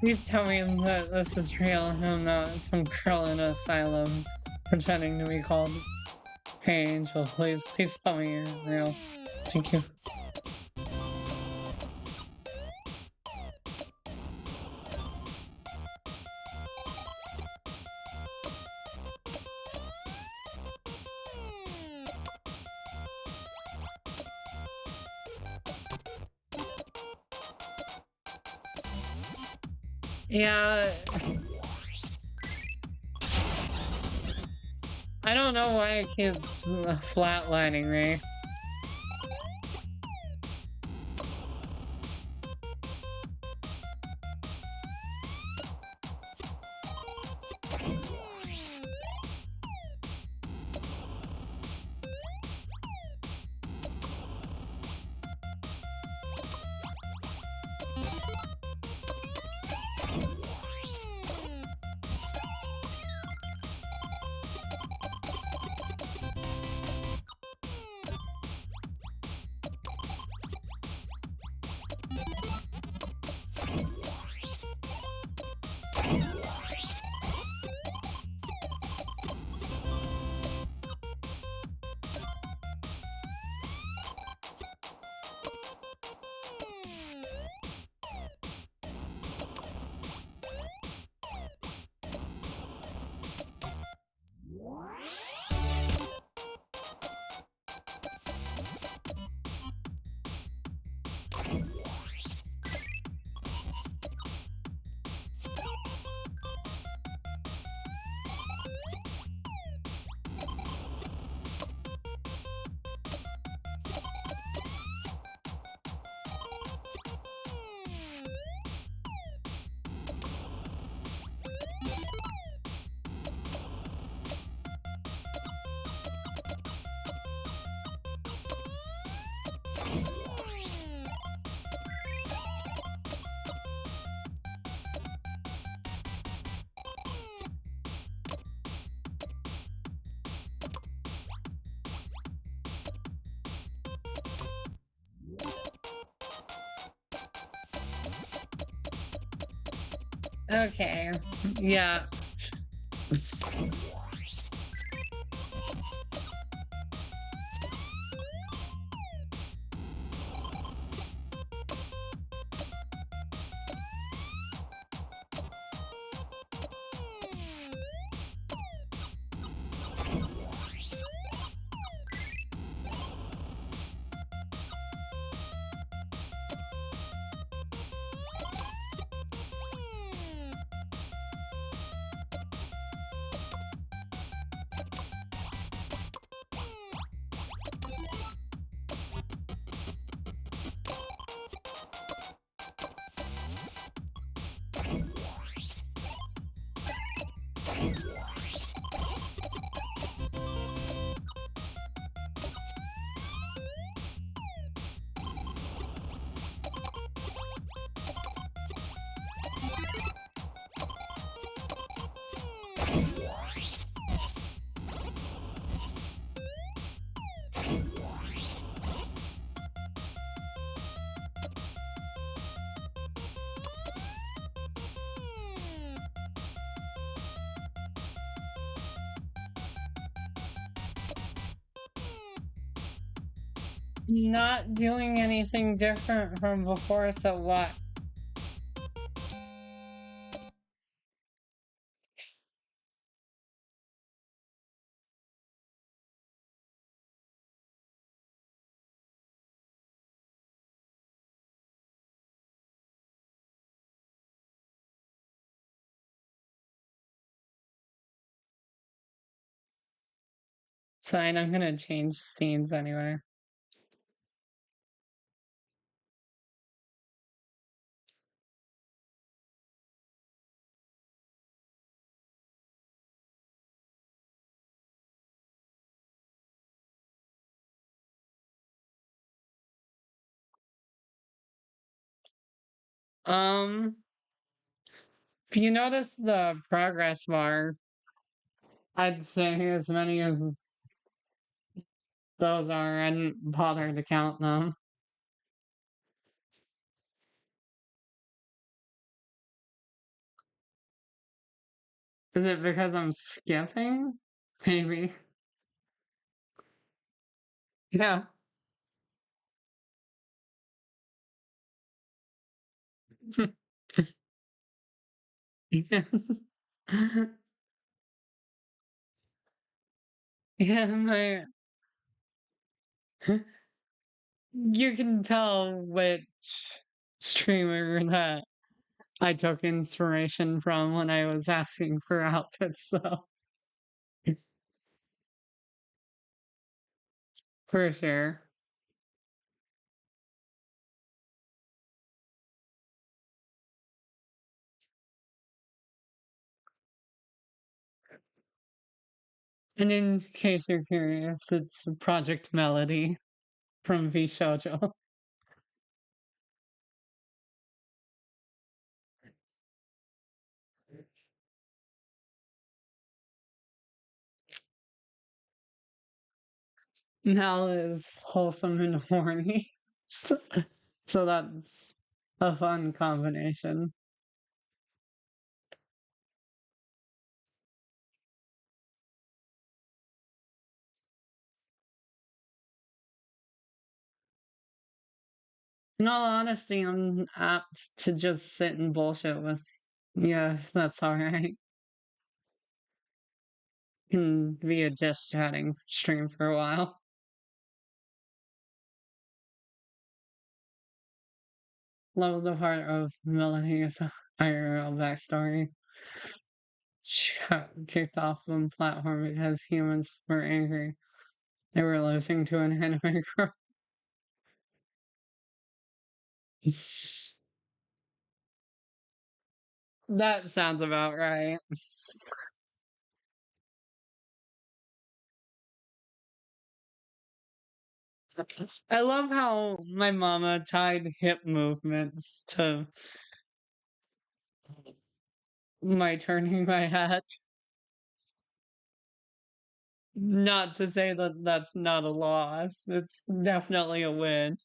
Please tell me that this is real and I'm not some girl in an asylum pretending to be called Hey Angel. Please tell me you're real. Thank you. Yeah. I don't know why it keeps flatlining me. Okay. Yeah. Not doing anything different from before, so what? Fine, I'm gonna change scenes anyway. Um, if you notice the progress bar, I'd say as many as those are, I didn't bother to count them. Is it because I'm skipping? Maybe. Yeah. Yeah. Yeah, my you can tell which streamer that I took inspiration from when I was asking for outfits, though. For sure. And in case you're curious, it's Project Melody from V Shoujo. Nal is wholesome and horny. So, so that's a fun combination. In all honesty, I'm apt to just sit and bullshit with. Yeah, that's alright. Can be a just chatting stream for a while. Love the part of Melanie's IRL backstory. She got kicked off the platform because humans were angry. They were losing to an anime girl. That sounds about right. I love how my mama tied hip movements to my turning my hat. Not to say that that's not a loss. It's definitely a win.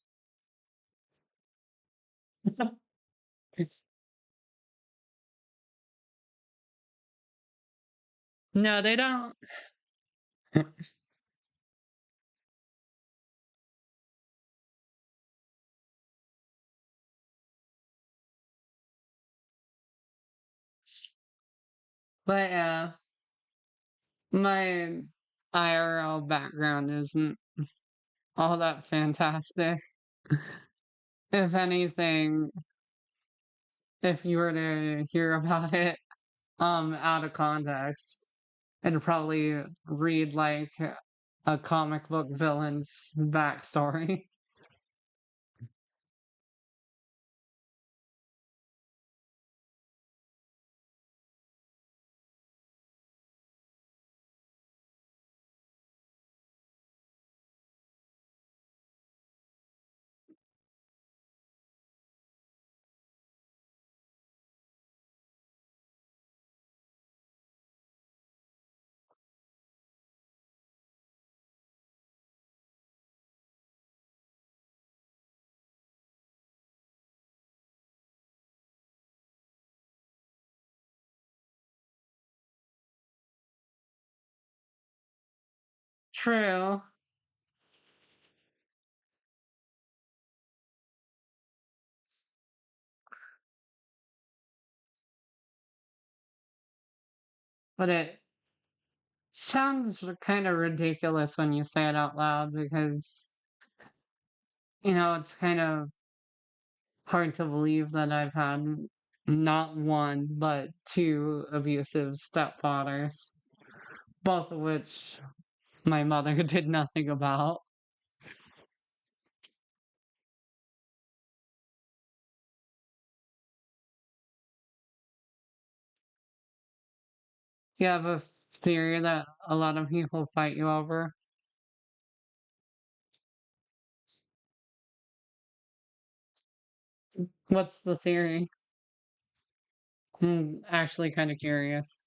No, they don't. But yeah, my IRL background isn't all that fantastic. If anything, if you were to hear about it, out of context, it'd probably read like a comic book villain's backstory. True, but it sounds kind of ridiculous when you say it out loud because, it's kind of hard to believe that I've had not one, but two abusive stepfathers, both of which my mother did nothing about. You have a theory that a lot of people fight you over. What's the theory? I'm actually kind of curious.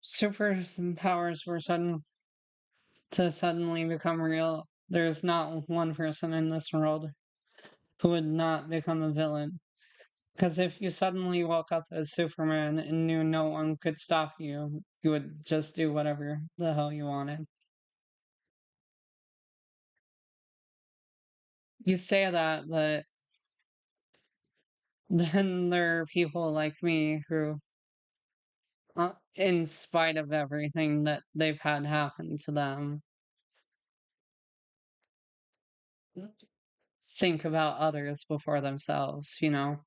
Superpowers were suddenly become real. There's not one person in this world who would not become a villain. Because if you suddenly woke up as Superman and knew no one could stop you, you would just do whatever the hell you wanted. You say that, but then there are people like me who, in spite of everything that they've had happen to them, think about others before themselves, I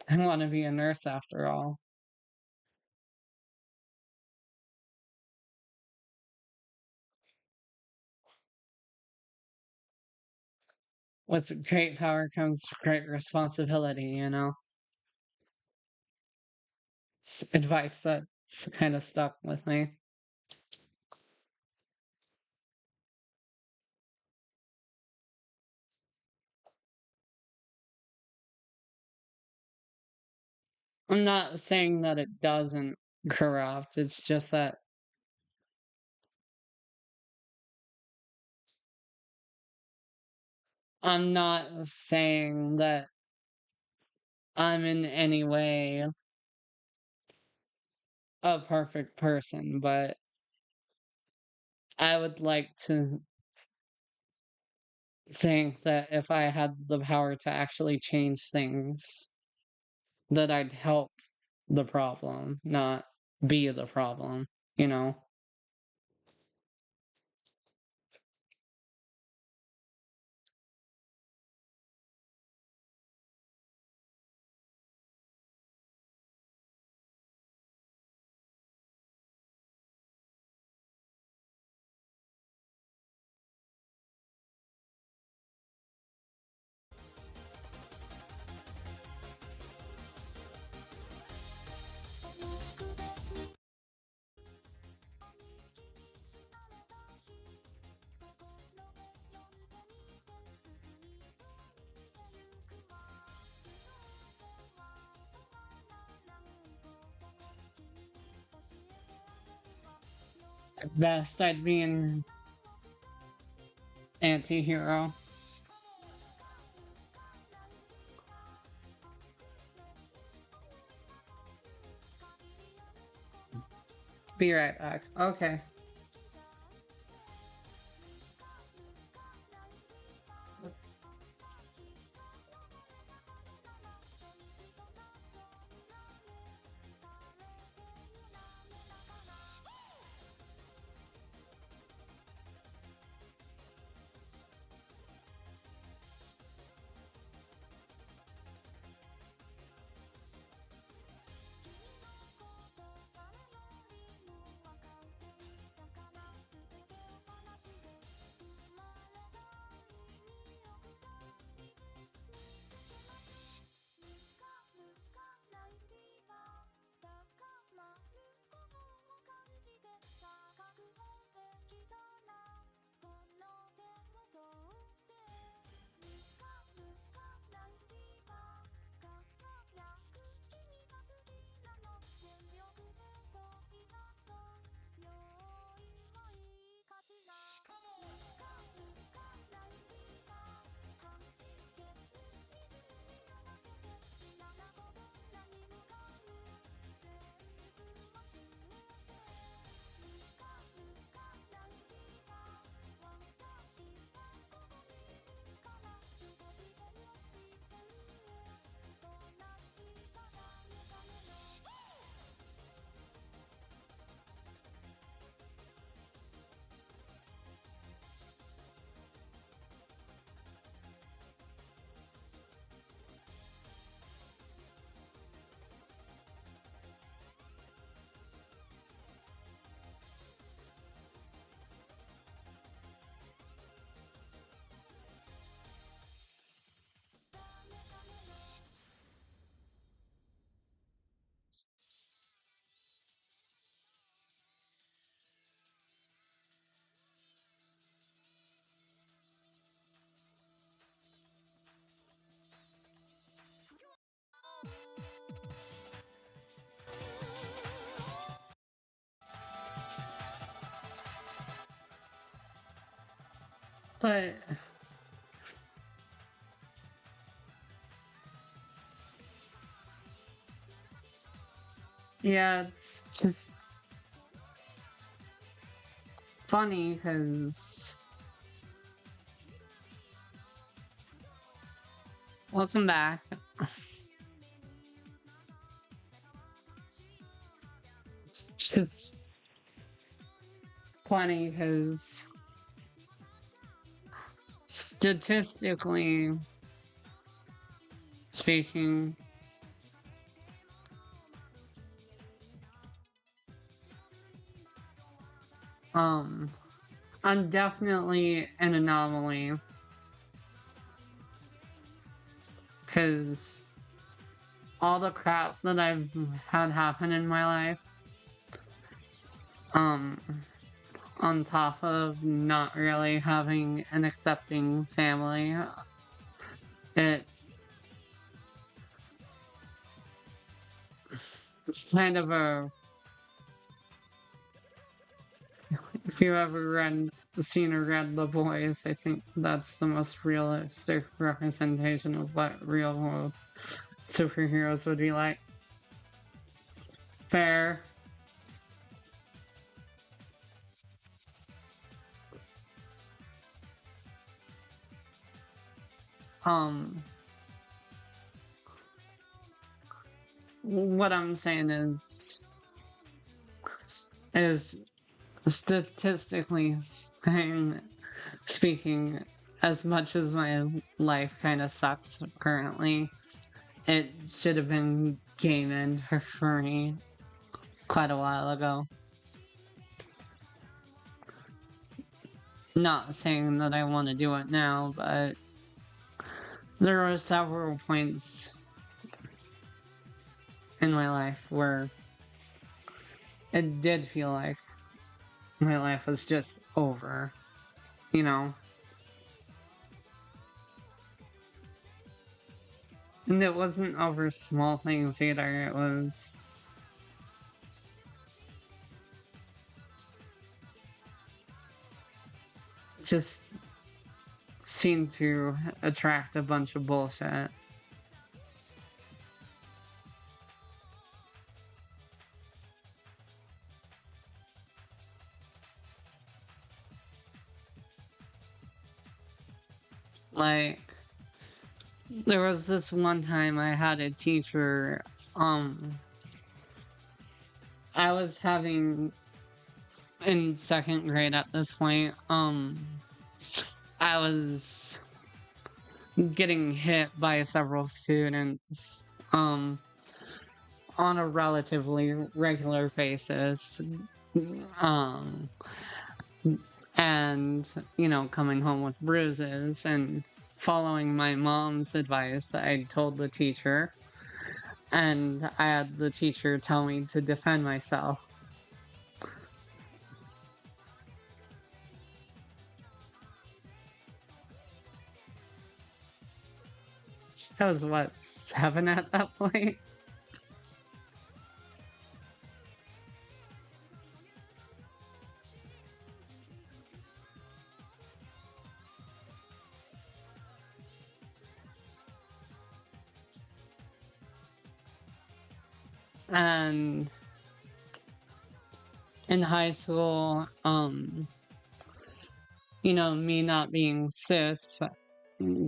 want to be a nurse after all. With great power comes great responsibility. It's advice that's kind of stuck with me. I'm not saying that it doesn't corrupt, it's just that I'm not saying that I'm in any way a perfect person, but I would like to think that if I had the power to actually change things, that I'd help the problem, not be the problem, you know? At best, I'd be an anti-hero. Be right back. Okay. But yeah, it's just funny because welcome back. It's just funny because statistically speaking, I'm definitely an anomaly because all the crap that I've had happen in my life, um, on top of not really having an accepting family, it's kind of a, if you ever seen or read The Boys, I think that's the most realistic representation of what real world superheroes would be like. Fair. What I'm saying is statistically speaking, as much as my life kind of sucks currently, it should have been game end for me quite a while ago. Not saying that I want to do it now, but there were several points in my life where it did feel like my life was just over, you know? And it wasn't over small things either, it was just seemed to attract a bunch of bullshit. Like, there was this one time I had a teacher, I was having, in second grade at this point, I was getting hit by several students, on a relatively regular basis. Um, and, you know, coming home with bruises, and following my mom's advice, I told the teacher, and I had the teacher tell me to defend myself. I was, what, 7 at that point? And in high school, you know, me not being cis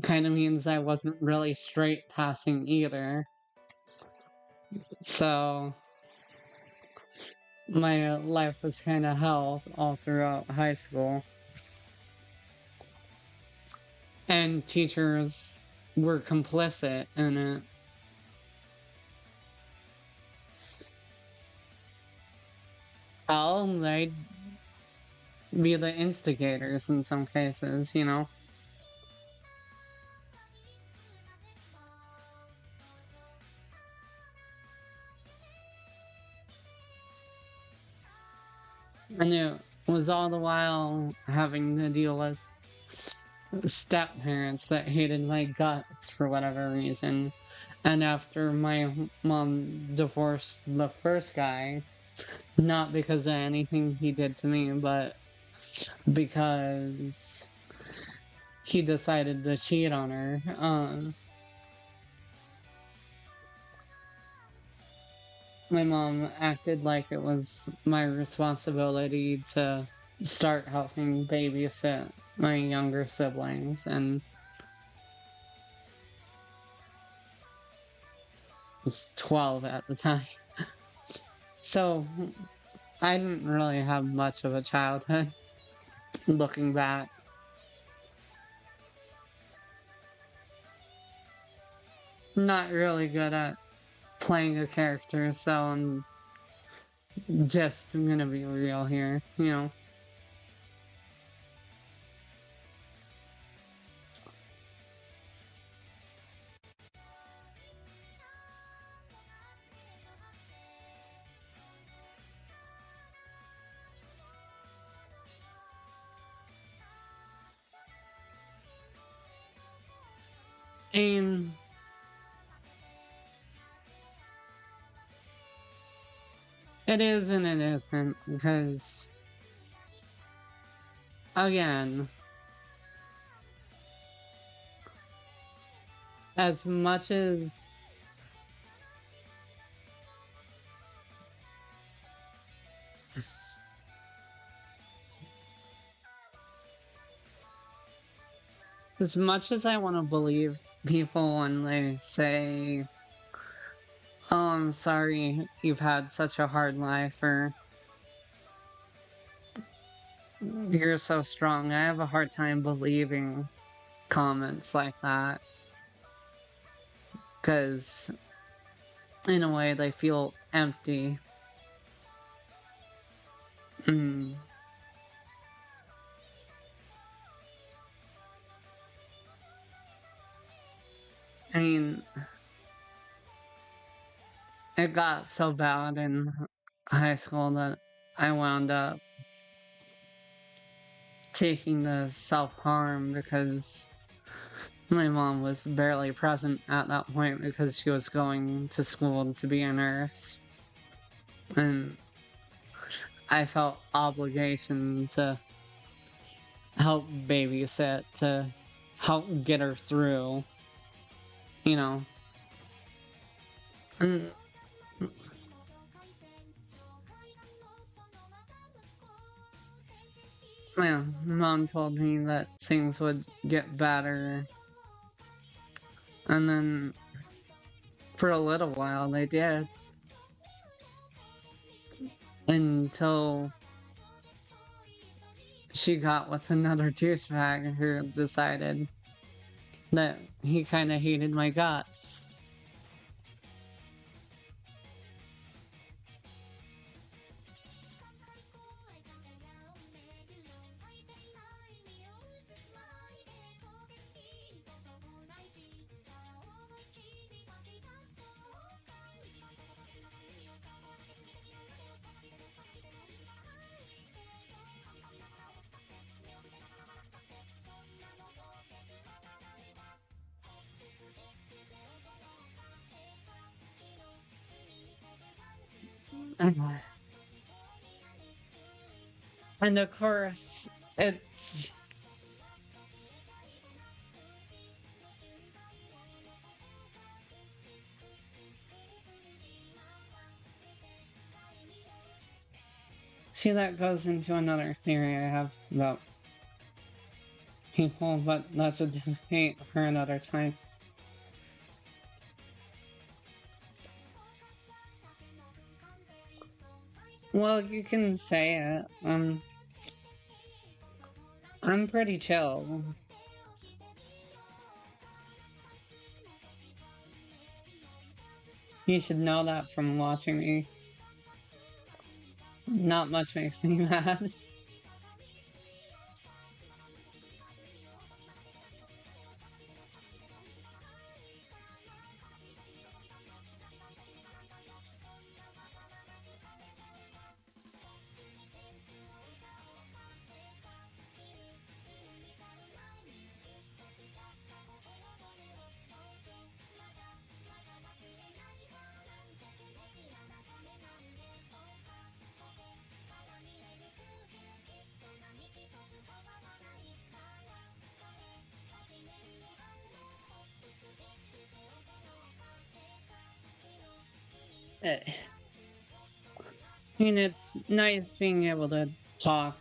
kind of means I wasn't really straight passing either. So my life was kind of hell all throughout high school. And teachers were complicit in it. Hell, they'd be the instigators in some cases, you know? And it was all the while having to deal with step parents that hated my guts for whatever reason. And after my mom divorced the first guy, not because of anything he did to me, but because he decided to cheat on her. My mom acted like it was my responsibility to start helping babysit my younger siblings, and I was 12 at the time. So I didn't really have much of a childhood, looking back. Not really good at playing a character, so I'm just gonna be real here, you know. And it is and it isn't, because, again, as much as I want to believe people when they say, oh, I'm sorry you've had such a hard life, or you're so strong, I have a hard time believing comments like that. Because, in a way, they feel empty. Mm. I mean, it got so bad in high school that I wound up taking to self-harm because my mom was barely present at that point because she was going to school to be a nurse. And I felt obligation to help babysit to help get her through, you know. And yeah, Mom told me that things would get better, and then for a little while they did, until she got with another douchebag who decided that he kind of hated my guts. And of course, it's see, that goes into another theory I have about people, but that's a debate for another time. Well, you can say it. I'm pretty chill. You should know that from watching me. Not much makes me mad. I mean, it's nice being able to talk.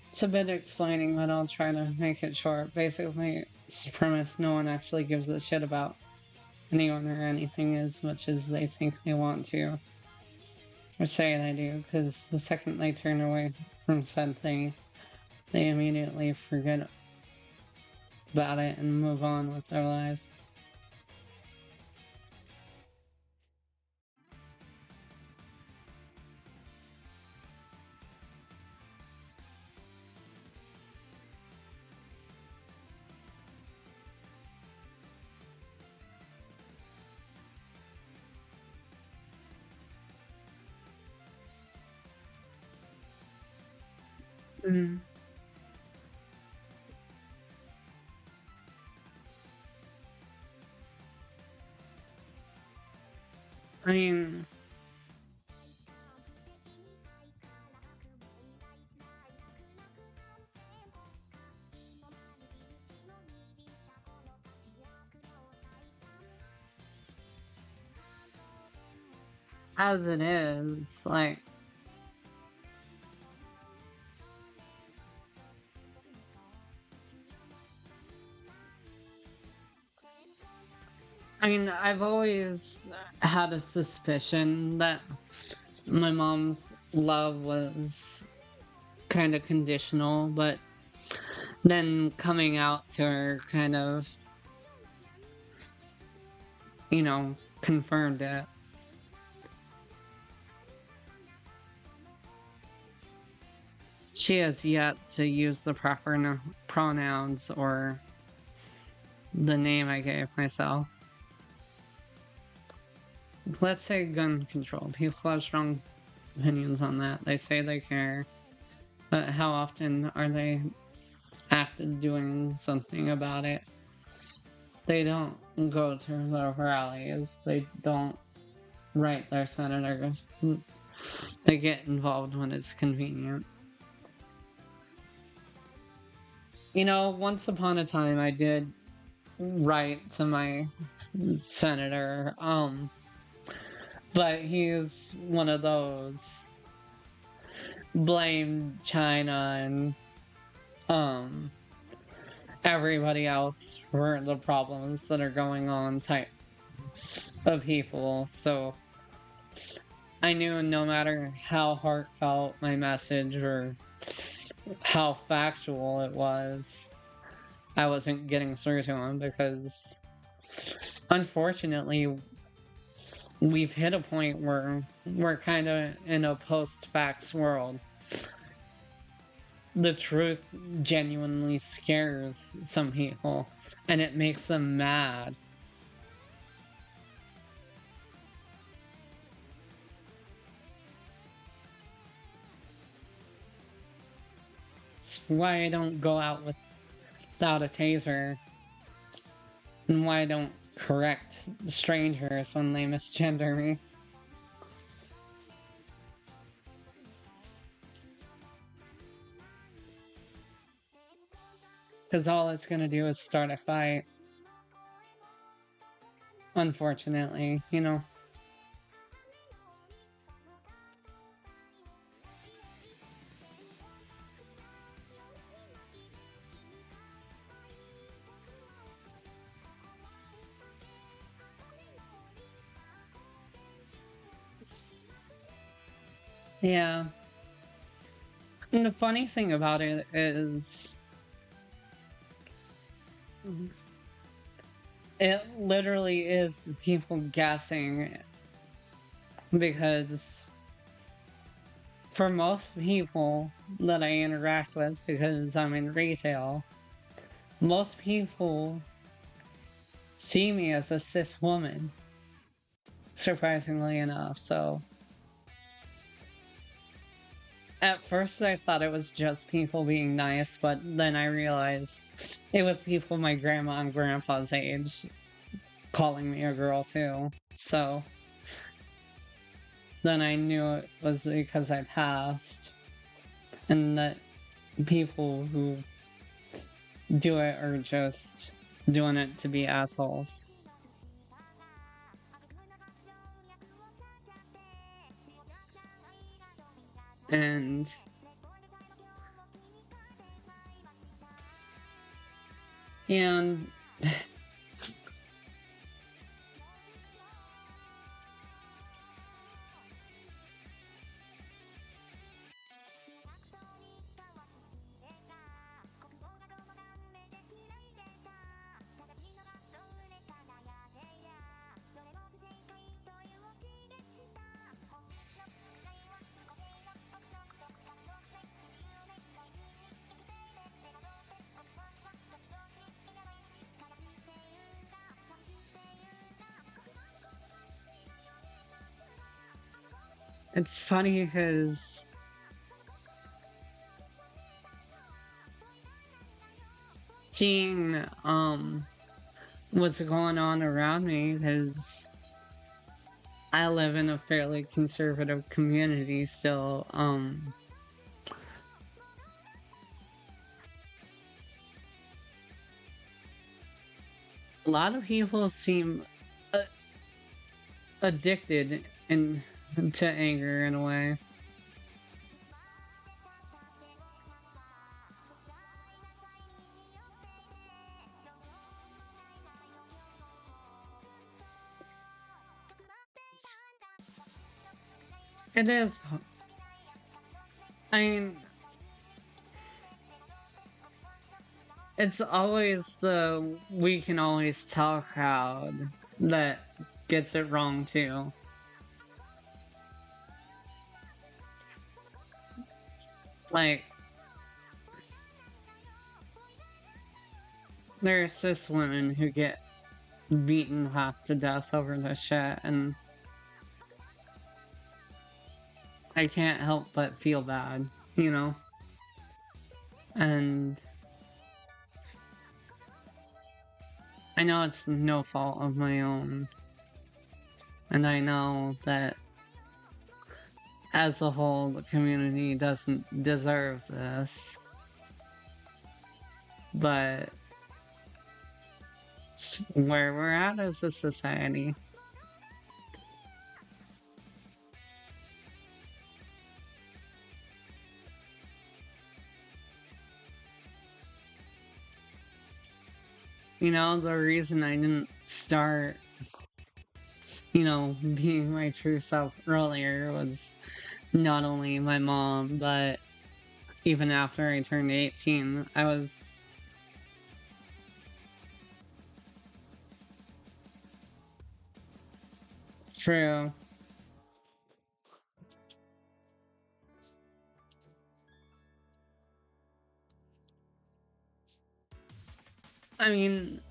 It's a bit explaining, but I'll try to make it short. Basically, it's the premise: no one actually gives a shit about anyone or anything as much as they think they want to. Or say they do, because the second they turn away from said thing, they immediately forget about it and move on with their lives. Mm. I mean, as it is, like, I mean, I've always had a suspicion that my mom's love was kind of conditional, but then coming out to her kind of, you know, confirmed it. She has yet to use the proper pronouns or the name I gave myself. Let's say gun control. People have strong opinions on that. They say they care, but how often are they actually doing something about it? They don't go to the rallies. They don't write their senators. They get involved when it's convenient. You know, once upon a time I did write to my senator, but he's one of those blame China and um everybody else for the problems that are going on types of people. So I knew no matter how heartfelt my message or how factual it was, I wasn't getting through to him because unfortunately we've hit a point where we're kind of in a post-facts world. The truth genuinely scares some people, and it makes them mad. It's why I don't go out without a taser, and why I don't correct strangers when they misgender me. Because all it's gonna do is start a fight. Unfortunately, you know. Yeah. And the funny thing about it is, it literally is people guessing, because for most people that I interact with, because I'm in retail, most people see me as a cis woman, surprisingly enough. So at first I thought it was just people being nice, but then I realized it was people my grandma and grandpa's age calling me a girl too. So then I knew it was because I passed, and that people who do it are just doing it to be assholes. And it's funny because seeing what's going on around me, because I live in a fairly conservative community still. A lot of people seem addicted to anger in a way. It is. I mean, it's always the "we can always tell" crowd that gets it wrong too. Like, there's cis women who get beaten half to death over this shit, and I can't help but feel bad, you know? And I know it's no fault of my own, and I know that as a whole, the community doesn't deserve this. but where we're at as a society. You know, the reason I didn't start, you know, being my true self earlier was not only my mom, but even after I turned 18, I was true. I mean,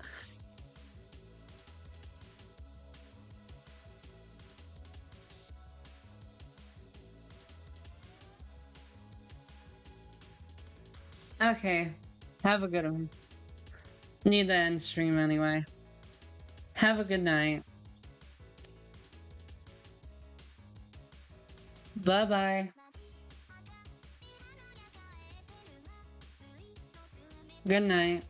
okay. Have a good one. Need to end stream anyway. Have a good night. Bye bye. Good night.